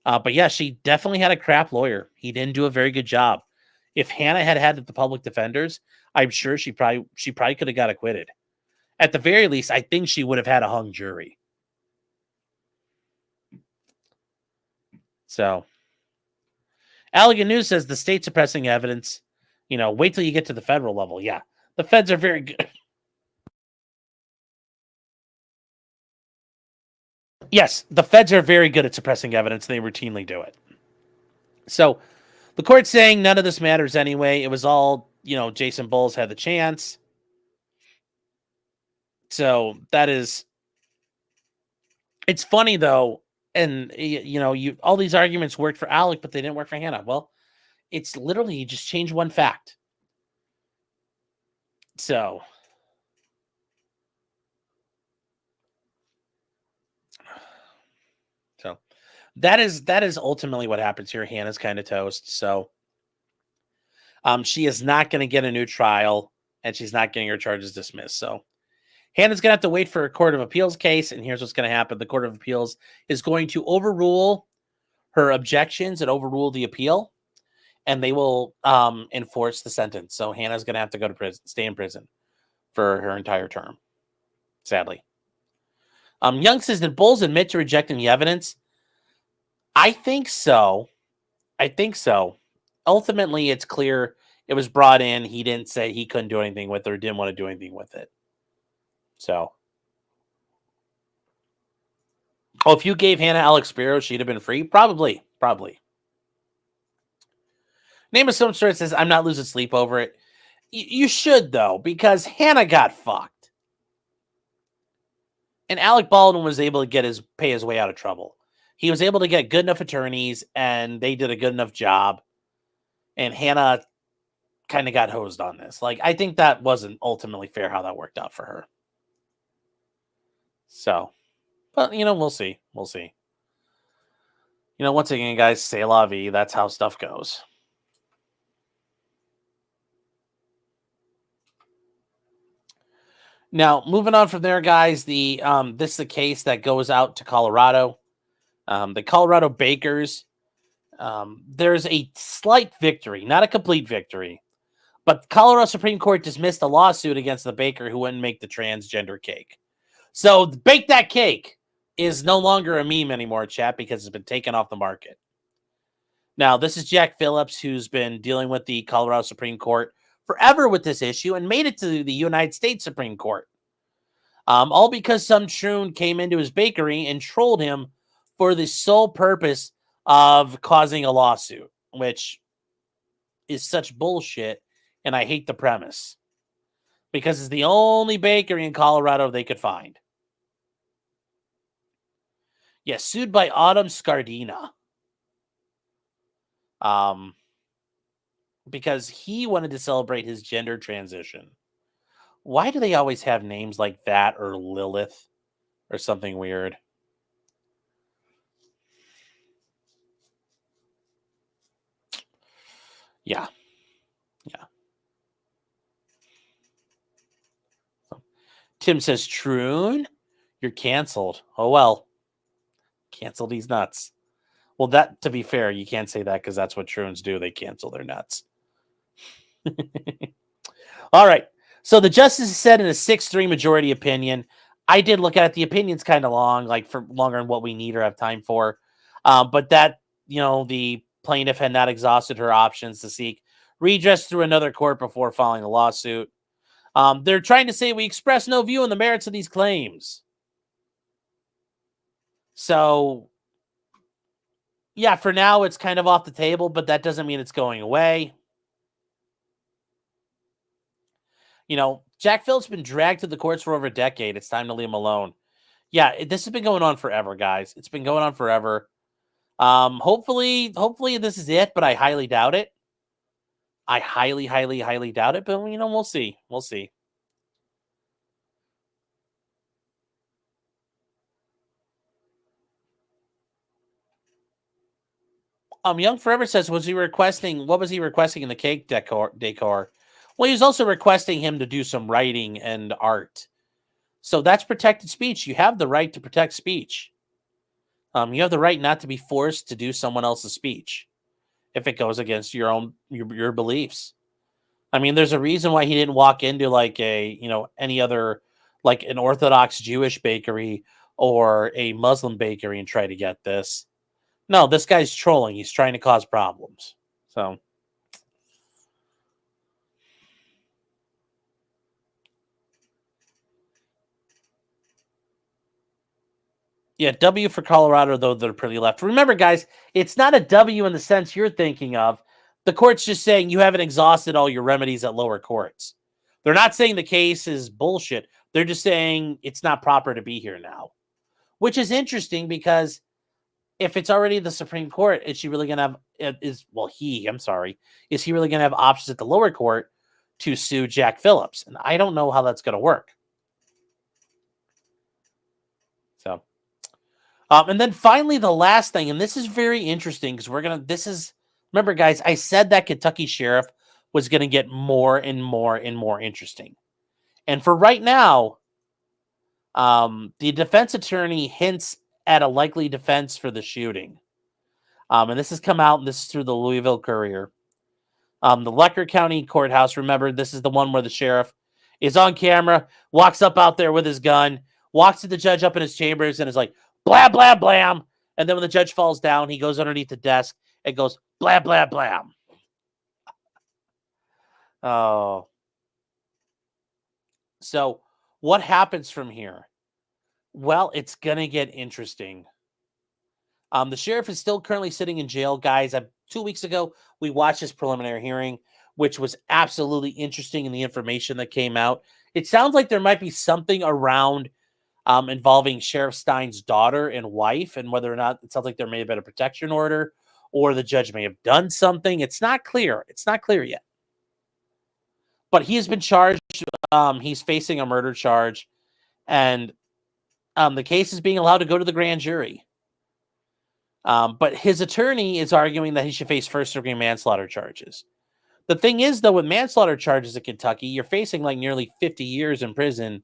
But yeah, she definitely had a crap lawyer. He didn't do a very good job. If Hannah had the public defenders, I'm sure she probably could have got acquitted. At the very least, I think she would have had a hung jury. So, Allegan News says the state suppressing evidence, wait till you get to the federal level. Yeah, the feds are very good. Yes, the feds are very good at suppressing evidence. They routinely do it. So, the court's saying none of this matters anyway. It was all, Jason Bowles had the chance. So that is, it's funny though. And all these arguments worked for Alec, but they didn't work for Hannah. Well, it's literally, you just change one fact. So that is ultimately what happens here. Hannah's kind of toast. So she is not going to get a new trial, and she's not getting her charges dismissed. So Hannah's going to have to wait for a Court of Appeals case, and here's what's going to happen. The Court of Appeals is going to overrule her objections and overrule the appeal, and they will enforce the sentence. So Hannah's going to have to go to prison, stay in prison for her entire term, sadly. Young says, did Bowles admit to rejecting the evidence? I think so. Ultimately, it's clear it was brought in. He didn't say he couldn't do anything with it or didn't want to do anything with it. So, if you gave Hannah Alex Spiro, she'd have been free? Probably. Name of some sort says, I'm not losing sleep over it. You should, though, because Hannah got fucked. And Alec Baldwin was able to pay his way out of trouble. He was able to get good enough attorneys, and they did a good enough job. And Hannah kind of got hosed on this. Like, I think that wasn't ultimately fair how that worked out for her. So, but, we'll see. Once again, guys, c'est la vie. That's how stuff goes. Now, moving on from there, guys, this is a case that goes out to Colorado. The Colorado bakers, there's a slight victory, not a complete victory, but Colorado Supreme Court dismissed a lawsuit against the baker who wouldn't make the transgender cake. So Bake That Cake is no longer a meme anymore, chat, because it's been taken off the market. Now, this is Jack Phillips, who's been dealing with the Colorado Supreme Court forever with this issue and made it to the United States Supreme Court. All because some troon came into his bakery and trolled him for the sole purpose of causing a lawsuit, which is such bullshit, and I hate the premise. Because it's the only bakery in Colorado they could find. Yes, sued by Autumn Scardina. Because he wanted to celebrate his gender transition. Why do they always have names like that or Lilith or something weird? Yeah. Tim says, Troon, you're canceled. Oh, well. Cancel these nuts. Well, that, to be fair, you can't say that because that's what Troons do. They cancel their nuts. All right. So the justice said in a 6-3 majority opinion. I did look at it. The opinion's kind of long, like for longer than what we need or have time for. But that, the plaintiff had not exhausted her options to seek redress through another court before filing a lawsuit. They're trying to say we express no view on the merits of these claims. So, yeah, for now it's kind of off the table, but that doesn't mean it's going away. Jack Phillips has been dragged to the courts for over a decade. It's time to leave him alone. Yeah, this has been going on forever, guys. It's been going on forever. Hopefully this is it, but I highly doubt it. I highly, highly, highly doubt it, but we'll see. We'll see. Young Forever says, what was he requesting in the cake decor? Well, he was also requesting him to do some writing and art. So that's protected speech. You have the right to protect speech. You have the right not to be forced to do someone else's speech if it goes against your beliefs. I mean, there's a reason why he didn't walk into like any other, like an Orthodox Jewish bakery or a Muslim bakery and try to get this. No, this guy's trolling. He's trying to cause problems. So, yeah, W for Colorado, though they're pretty left. Remember, guys, it's not a W in the sense you're thinking of. The court's just saying you haven't exhausted all your remedies at lower courts. They're not saying the case is bullshit. They're just saying it's not proper to be here now, which is interesting because if it's already the Supreme Court, is he really going to have, is he really going to have options at the lower court to sue Jack Phillips? And I don't know how that's going to work. So, and then finally, the last thing, and this is very interesting because remember, guys, I said that Kentucky sheriff was going to get more and more and more interesting. And for right now, the defense attorney hints at a likely defense for the shooting. And this has come out, and this is through the Louisville Courier. The Lecker County Courthouse, remember, this is the one where the sheriff is on camera, walks up out there with his gun, walks to the judge up in his chambers, and is like, blah, blah, blam. And then when the judge falls down, he goes underneath the desk and goes, blah, blah, blah. Oh. So what happens from here? Well, it's going to get interesting. The sheriff is still currently sitting in jail, guys. 2 weeks ago, we watched his preliminary hearing, which was absolutely interesting in the information that came out. It sounds like there might be something around involving Sheriff Stein's daughter and wife, and whether or not it sounds like there may have been a protection order or the judge may have done something. It's not clear. It's not clear yet. But he has been charged. He's facing a murder charge, and the case is being allowed to go to the grand jury. But his attorney is arguing that he should face first-degree manslaughter charges. The thing is, though, with manslaughter charges in Kentucky, you're facing like nearly 50 years in prison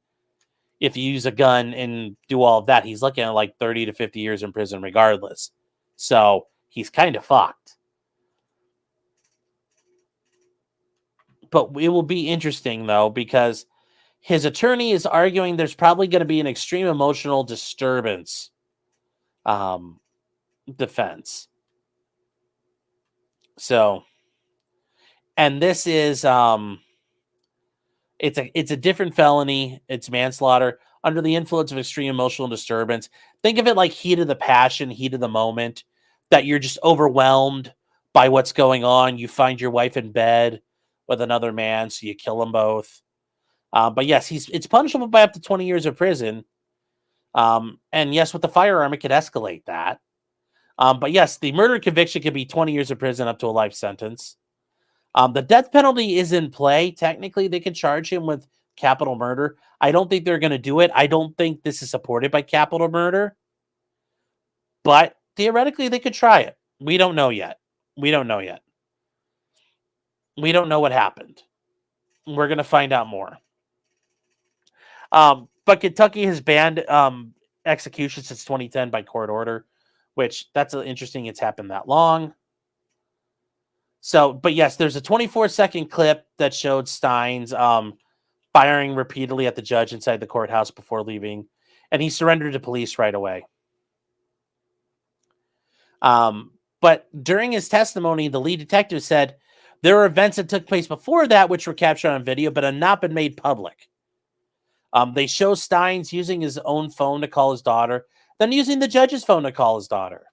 if you use a gun and do all of that. He's looking at like 30 to 50 years in prison regardless. So he's kind of fucked. But it will be interesting, though, because his attorney is arguing there's probably going to be an extreme emotional disturbance defense. So, and this is it's a different felony. It's manslaughter under the influence of extreme emotional disturbance. Think of it like heat of the passion, heat of the moment, that you're just overwhelmed by what's going on. You find your wife in bed with another man, so you kill them both. But yes, it's punishable by up to 20 years of prison. And yes, with the firearm, it could escalate that. But yes, the murder conviction could be 20 years of prison up to a life sentence. The death penalty is in play. Technically, they can charge him with capital murder. I don't think they're going to do it. I don't think this is supported by capital murder. But theoretically, they could try it. We don't know yet. We don't know what happened. We're going to find out more. But Kentucky has banned execution since 2010 by court order, which that's interesting. It's happened that long. So, but yes, there's a 24-second clip that showed Steins firing repeatedly at the judge inside the courthouse before leaving, and he surrendered to police right away. But during his testimony, the lead detective said there were events that took place before that which were captured on video but have not been made public. They show Steins using his own phone to call his daughter, then using the judge's phone to call his daughter.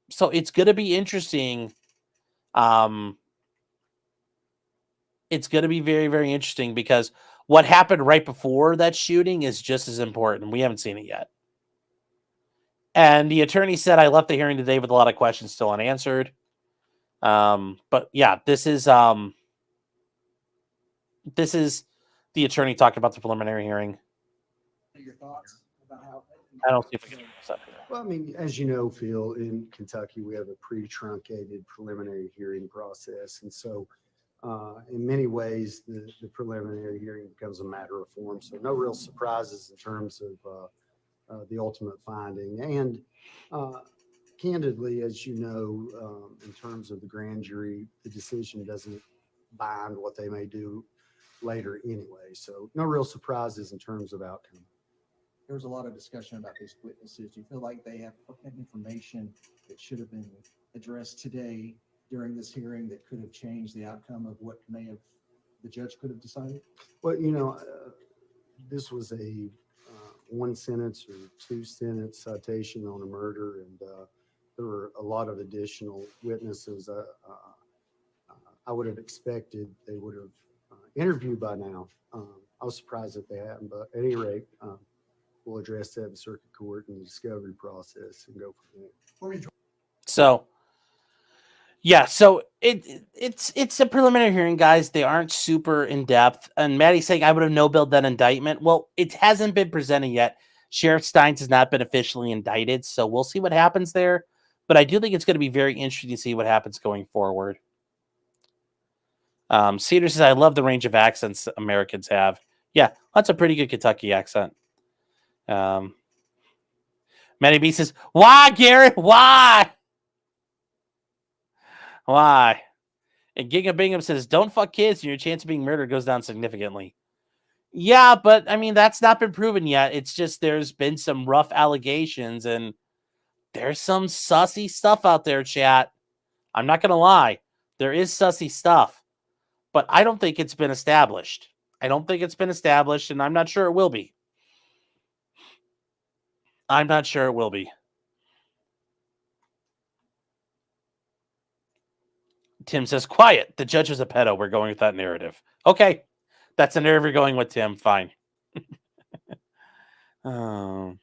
So it's going to be interesting. It's going to be very, very interesting because what happened right before that shooting is just as important. We haven't seen it yet. And the attorney said, I left the hearing today with a lot of questions still unanswered. But yeah, this is the attorney talking about the preliminary hearing. Your thoughts about how? I don't see if we can accept it. Well, I mean, as you know, Phil, in Kentucky, we have a pre-truncated preliminary hearing process. And so in many ways, the preliminary hearing becomes a matter of form. So no real surprises in terms of the ultimate finding. And candidly, as you know, in terms of the grand jury, the decision doesn't bind what they may do later anyway. So no real surprises in terms of outcome. There was a lot of discussion about these witnesses. Do you feel like they have information that should have been addressed today during this hearing that could have changed the outcome of what the judge could have decided? Well, you know, this was a one sentence or two sentence citation on a murder, and there were a lot of additional witnesses. I would have expected they would have interviewed by now. I was surprised that they hadn't, but at any rate, we'll address that in circuit court and the discovery process and go from there. So, yeah, so it's a preliminary hearing, guys. They aren't super in depth. And Maddie's saying I would have no-billed that indictment. Well, it hasn't been presented yet. Sheriff Steins has not been officially indicted, so we'll see what happens there. But I do think it's going to be very interesting to see what happens going forward. Cedar says, I love the range of accents Americans have. Yeah, that's a pretty good Kentucky accent. Maddie B says, why, Garrett? Why? Why? And Gingham Bingham says, don't fuck kids and your chance of being murdered goes down significantly. Yeah, but I mean, that's not been proven yet. It's just there's been some rough allegations and there's some sussy stuff out there, chat. I'm not going to lie. There is sussy stuff, but I don't think it's been established. I don't think it's been established, and I'm not sure it will be. I'm not sure it will be. Tim says, quiet. The judge was a pedo. We're going with that narrative. Okay. That's the narrative you're going with, Tim. Fine. Barton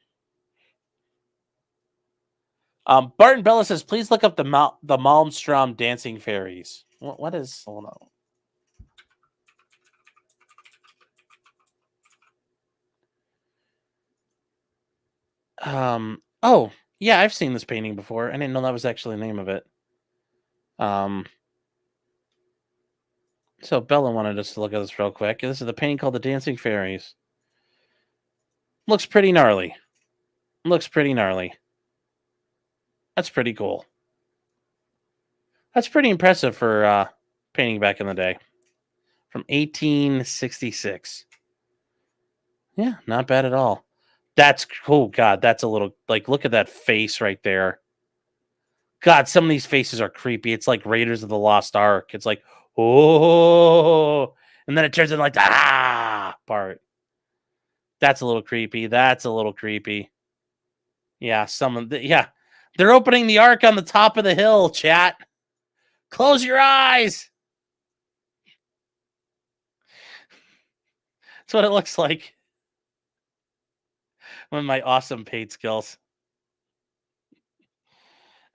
Bella says, please look up the Malmstrom dancing fairies. What is... Hold on. Oh, yeah, I've seen this painting before. I didn't know that was actually the name of it. So Bella wanted us to look at this real quick. This is the painting called The Dancing Fairies. Looks pretty gnarly. Looks pretty gnarly. That's pretty cool. That's pretty impressive for painting back in the day. From 1866. Yeah, not bad at all. That's cool. God, that's a little, like, look at that face right there. God, some of these faces are creepy. It's like Raiders of the Lost Ark. It's like, oh, and then it turns into like the part. That's a little creepy. That's a little creepy. Yeah, they're opening the ark on the top of the hill, chat. Close your eyes. That's what it looks like. One of my awesome paid skills.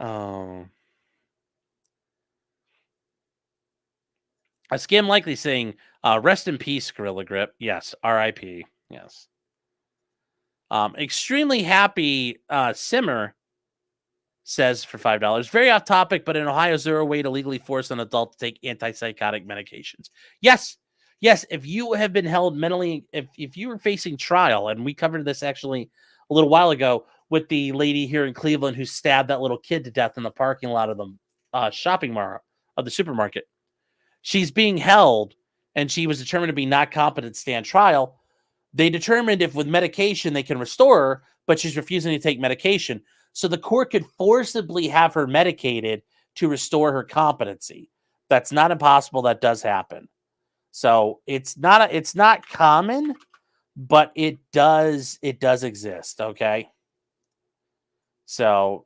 Oh. A scam likely saying, rest in peace, Gorilla Grip. Yes, R.I.P. Yes. Extremely happy Simmer says for $5. Very off topic, but in Ohio, is there a way to legally force an adult to take antipsychotic medications? Yes. Yes, if you have been held mentally, if you were facing trial, and we covered this actually a little while ago with the lady here in Cleveland who stabbed that little kid to death in the parking lot of the shopping mall of the supermarket. She's being held, and she was determined to be not competent to stand trial. They determined if with medication they can restore her, but she's refusing to take medication. So the court could forcibly have her medicated to restore her competency. That's not impossible. That does happen. So it's not common, but it does exist. Okay. So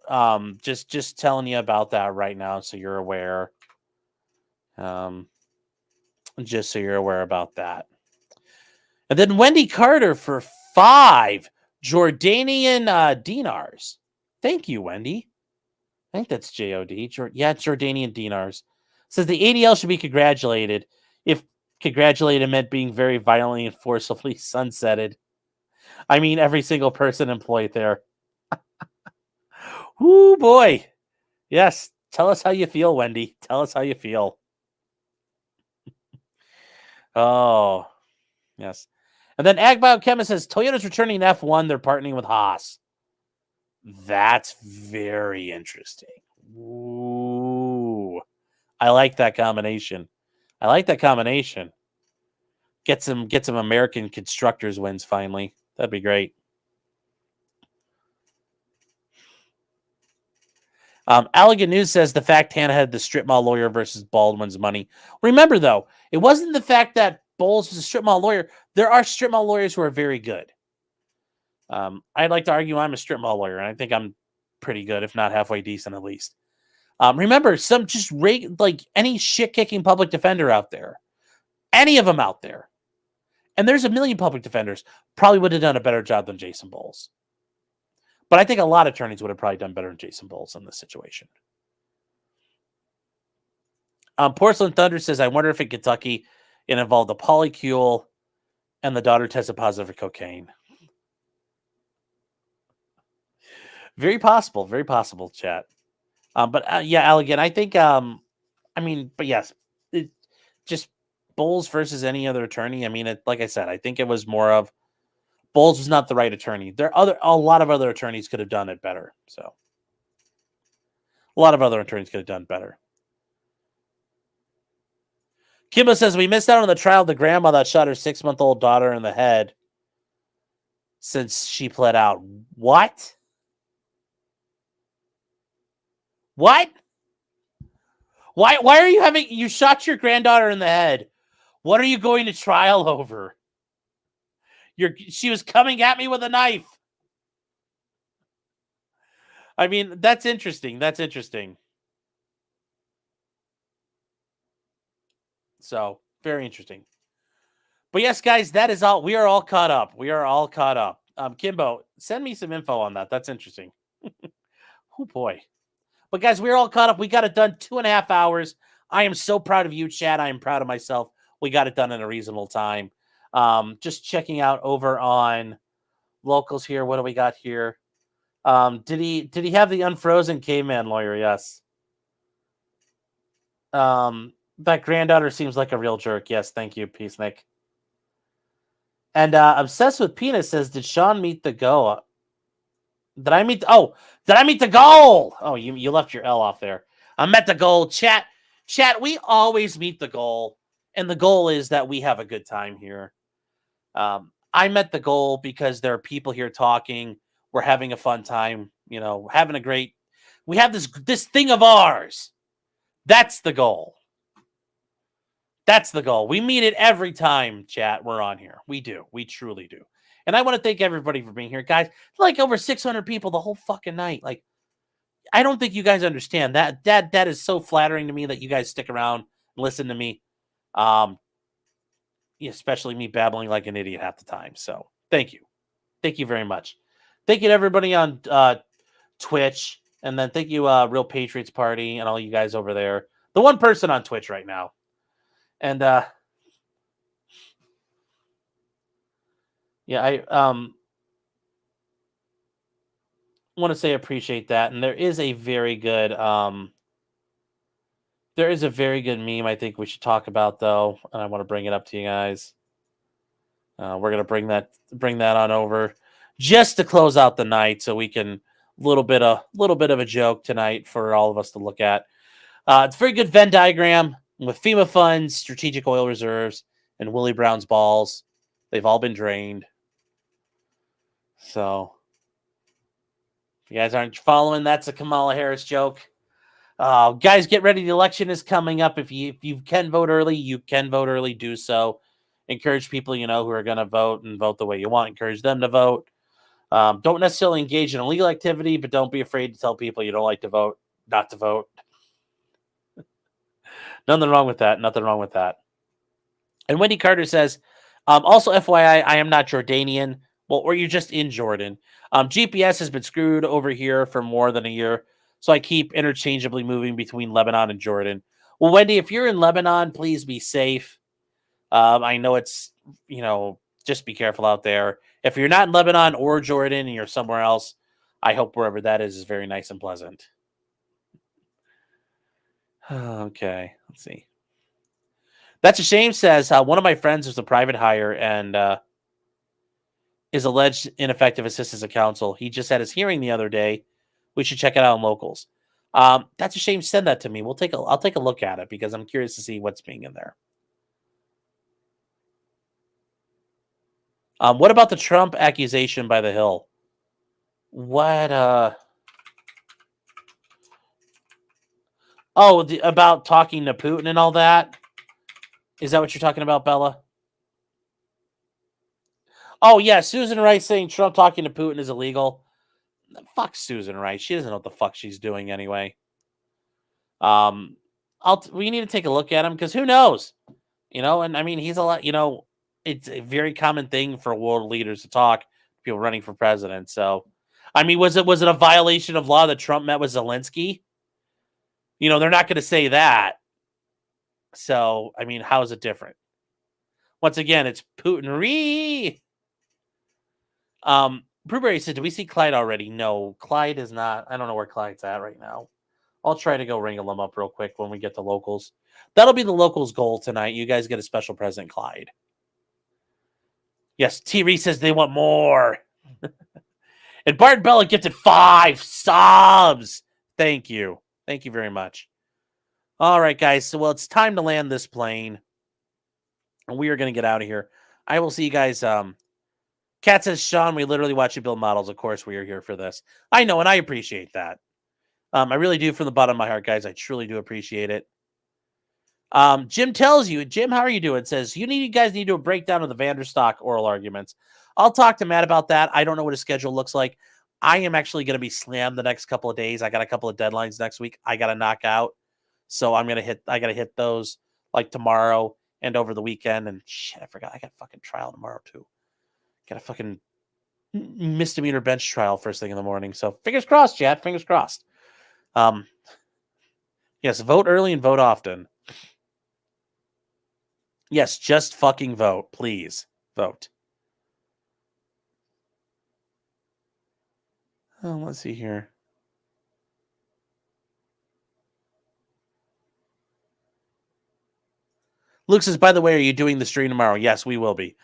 just telling you about that right now, so you're aware. Just so you're aware about that. And then Wendy Carter for 5 Jordanian dinars. Thank you, Wendy. I think that's J-O-D. Yeah, Jordanian dinars. Says the ADL should be congratulated. If congratulated meant being very violently and forcibly sunsetted. I mean, every single person employed there. Whoo, boy. Yes. Tell us how you feel, Wendy. Tell us how you feel. Oh, yes. And then Ag Biochemist says Toyota's returning F1. They're partnering with Haas. That's very interesting. Ooh. I like that combination. Get some American constructors wins finally. That'd be great. Allegan News says the fact Hannah had the strip mall lawyer versus Baldwin's money. Remember, though, it wasn't the fact that Bowles was a strip mall lawyer. There are strip mall lawyers who are very good. I'd like to argue I'm a strip mall lawyer, and I think I'm pretty good, if not halfway decent at least. Remember, some just like any shit-kicking public defender out there, any of them out there, and there's a million public defenders, probably would have done a better job than Jason Bowles. But I think a lot of attorneys would have probably done better than Jason Bowles in this situation. Porcelain Thunder says, I wonder if in Kentucky it involved a polycule and the daughter tested positive for cocaine. Very possible, chat. But yeah, Allegan, I think, but yes, just Bowles versus any other attorney. I mean, like I said, I think it was more of Bowles was not the right attorney. A lot of other attorneys could have done it better. So a lot of other attorneys could have done better. Kimbo says, we missed out on the trial of the grandma that shot her 6-month-old daughter in the head since she pled out. What? What? Why are you you shot your granddaughter in the head? What are you going to trial over? She was coming at me with a knife. I mean, that's interesting. That's interesting. So, very interesting. But yes, guys, that is all. We are all caught up. We are all caught up. Kimbo, send me some info on that. That's interesting. Oh, boy. But guys, we're all caught up. We got it done 2.5 hours. I am so proud of you, Chad. I am proud of myself. We got it done in a reasonable time. Just checking out over on locals here. What do we got here? Did he have the unfrozen caveman lawyer? Yes. That granddaughter seems like a real jerk. Yes, thank you, Peace Nick. And Obsessed with Penis says, did Sean meet the goal? Did I meet the goal? Oh, you left your L off there. I met the goal. Chat, we always meet the goal. And the goal is that we have a good time here. I met the goal because there are people here talking. We're having a fun time, having a great, we have this thing of ours. That's the goal. That's the goal. We meet it every time, chat, we're on here. We do. We truly do. And I want to thank everybody for being here. Guys, like over 600 people the whole fucking night. Like, I don't think you guys understand that. That is so flattering to me that you guys stick around and listen to me. Especially me babbling like an idiot half the time. So thank you. Thank you very much. Thank you to everybody on Twitch. And then thank you, Real Patriots Party, and all you guys over there. The one person on Twitch right now. And yeah, I want to say appreciate that. And there is a very good meme I think we should talk about, though, and I want to bring it up to you guys. We're gonna bring that on over just to close out the night, so we can little bit of a joke tonight for all of us to look at. It's a very good Venn diagram with FEMA funds, strategic oil reserves, and Willie Brown's balls. They've all been drained. So, if you guys aren't following, that's a Kamala Harris joke. Guys, get ready. The election is coming up. If you can vote early, you can vote early. Do so. Encourage people who are going to vote and vote the way you want. Encourage them to vote. Don't necessarily engage in illegal activity, but don't be afraid to tell people you don't like to vote, not to vote. Nothing wrong with that. Nothing wrong with that. And Wendy Carter says, also FYI, I am not Jordanian. Well, or you're just in Jordan. GPS has been screwed over here for more than a year. So I keep interchangeably moving between Lebanon and Jordan. Well, Wendy, if you're in Lebanon, please be safe. I know it's, just be careful out there. If you're not in Lebanon or Jordan and you're somewhere else, I hope wherever that is very nice and pleasant. Okay, let's see. That's a shame, says one of my friends was a private hire and is alleged ineffective assistance of counsel. He just had his hearing the other day. We should check it out on locals. That's a shame. Send that to me. I'll take a look at it because I'm curious to see what's being in there. What about the Trump accusation by The Hill? What? About talking to Putin and all that? Is that what you're talking about, Bella? Oh, yeah. Susan Rice saying Trump talking to Putin is illegal. Fuck Susan Rice. She doesn't know what the fuck she's doing anyway. We need to take a look at him because who knows? And I mean, he's a lot, it's a very common thing for world leaders to talk, people running for president. So, I mean, was it a violation of law that Trump met with Zelensky? They're not going to say that. So, I mean, how is it different? Once again, it's Putin-y. Brewberry said, do we see Clyde already? No, Clyde is not. I don't know where Clyde's at right now. I'll try to go wrangle him up real quick when we get to locals. That'll be the locals' goal tonight. You guys get a special present, Clyde. Yes, T. Reese says they want more. And Bart Bella gifted 5 subs. Thank you. Thank you very much. All right, guys. So, it's time to land this plane. And we are going to get out of here. I will see you guys. Kat says, Sean, we literally watch you build models. Of course, we are here for this. I know, and I appreciate that. I really do from the bottom of my heart, guys. I truly do appreciate it. Jim tells you, Jim, how are you doing? Says, you guys need to do a breakdown of the Vanderstock oral arguments. I'll talk to Matt about that. I don't know what his schedule looks like. I am actually going to be slammed the next couple of days. I got a couple of deadlines next week I got to knock out. So I got to hit those like tomorrow and over the weekend. And shit, I forgot. I got a fucking trial tomorrow too. Got a fucking misdemeanor bench trial first thing in the morning. So fingers crossed, Chad. Fingers crossed. Yes, vote early and vote often. Yes, just fucking vote. Please vote. Oh, let's see here. Luke says, by the way, are you doing the stream tomorrow? Yes, we will be.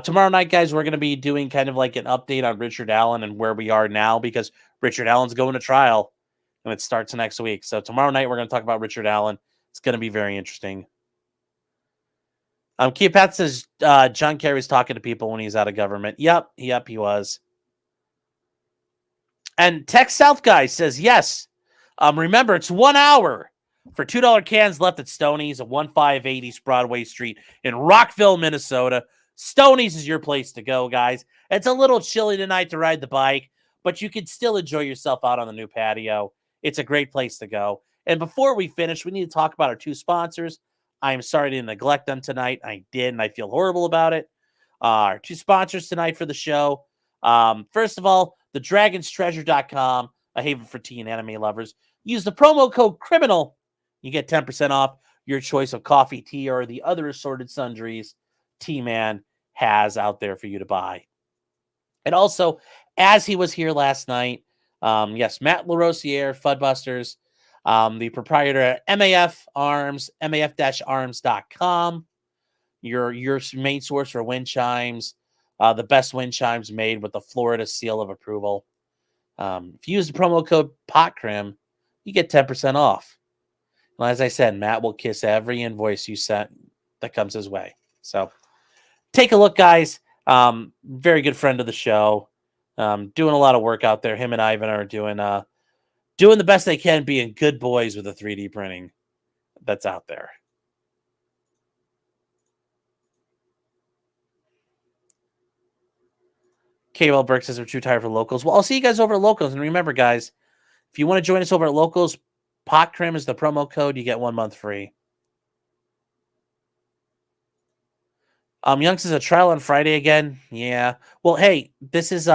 Tomorrow night, guys, we're going to be doing kind of like an update on Richard Allen and where we are now because Richard Allen's going to trial and it starts next week. So tomorrow night, we're going to talk about Richard Allen. It's going to be very interesting. Kia Pat says, John Kerry's talking to people when he's out of government. Yep, he was. And Tech South Guy says, yes. Remember, it's 1 hour for $2 cans left at Stoney's at 1580 East Broadway Street in Rockville, Minnesota. Stoney's is your place to go, guys. It's a little chilly tonight to ride the bike, but you can still enjoy yourself out on the new patio. It's a great place to go. And before we finish, we need to talk about our two sponsors. I'm sorry to neglect them tonight. I did, and I feel horrible about it. Our two sponsors tonight for the show. First of all, thedragonstreasure.com, a haven for tea and anime lovers. Use the promo code CRIMINAL. You get 10% off your choice of coffee, tea, or the other assorted sundries T-Man has out there for you to buy. And also, as he was here last night, yes, Matt LaRosiere, Fudbusters, the proprietor at MAF Arms, MAF-arms.com, your main source for wind chimes, the best wind chimes made with the Florida seal of approval. If you use the promo code POTCRIM, you get 10% off. Well, as I said, Matt will kiss every invoice you sent that comes his way. So take a look, guys. Very good friend of the show. Doing a lot of work out there. Him and Ivan are doing the best they can, being good boys with the 3D printing that's out there. KL Burke says we're too tired for locals. Well, I'll see you guys over at locals. And remember, guys, if you want to join us over at locals, POTCRIM is the promo code. You get 1 month free. Young says a trial on Friday again. Yeah. Well, hey, this is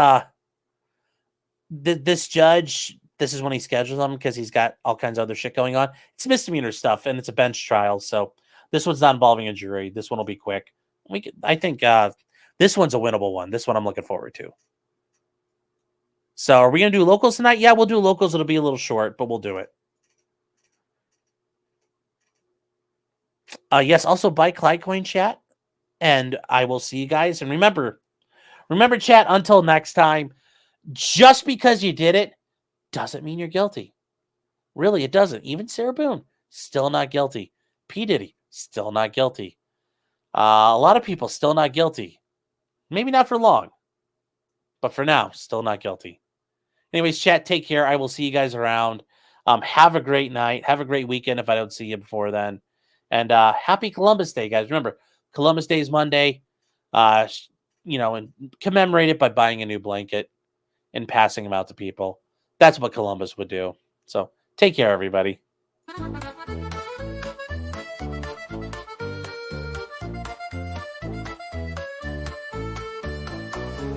this judge. This is when he schedules them because he's got all kinds of other shit going on. It's misdemeanor stuff and it's a bench trial. So this one's not involving a jury. This one will be quick. I think this one's a winnable one. This one I'm looking forward to. So are we going to do locals tonight? Yeah, we'll do locals. It'll be a little short, but we'll do it. Yes, also buy Clydecoin, chat. And I will see you guys. And remember, chat, until next time, just because you did it doesn't mean you're guilty. Really, it doesn't. Even Sarah Boone, still not guilty. P. Diddy, still not guilty. A lot of people still not guilty. Maybe not for long. But for now, still not guilty. Anyways, chat, take care. I will see you guys around. Have a great night. Have a great weekend if I don't see you before then. And happy Columbus Day, guys. Remember, Columbus Day is Monday. And commemorate it by buying a new blanket and passing them out to people. That's what Columbus would do. So take care, everybody.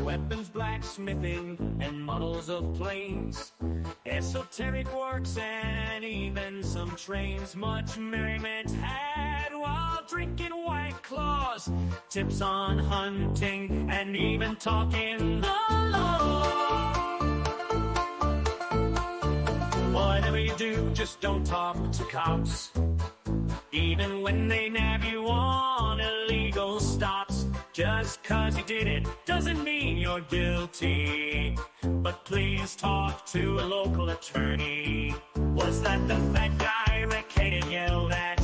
Weapons, blacksmithing, and models of planes, esoteric works, and even some trains. Much merriment had while drinking White Claws, tips on hunting, and even talking the law. Whatever you do, just don't talk to cops. Even when they nab you on illegal stops. Just 'cause you did it doesn't mean you're guilty. But please talk to a local attorney. Was that the fat guy that Kaden yelled at?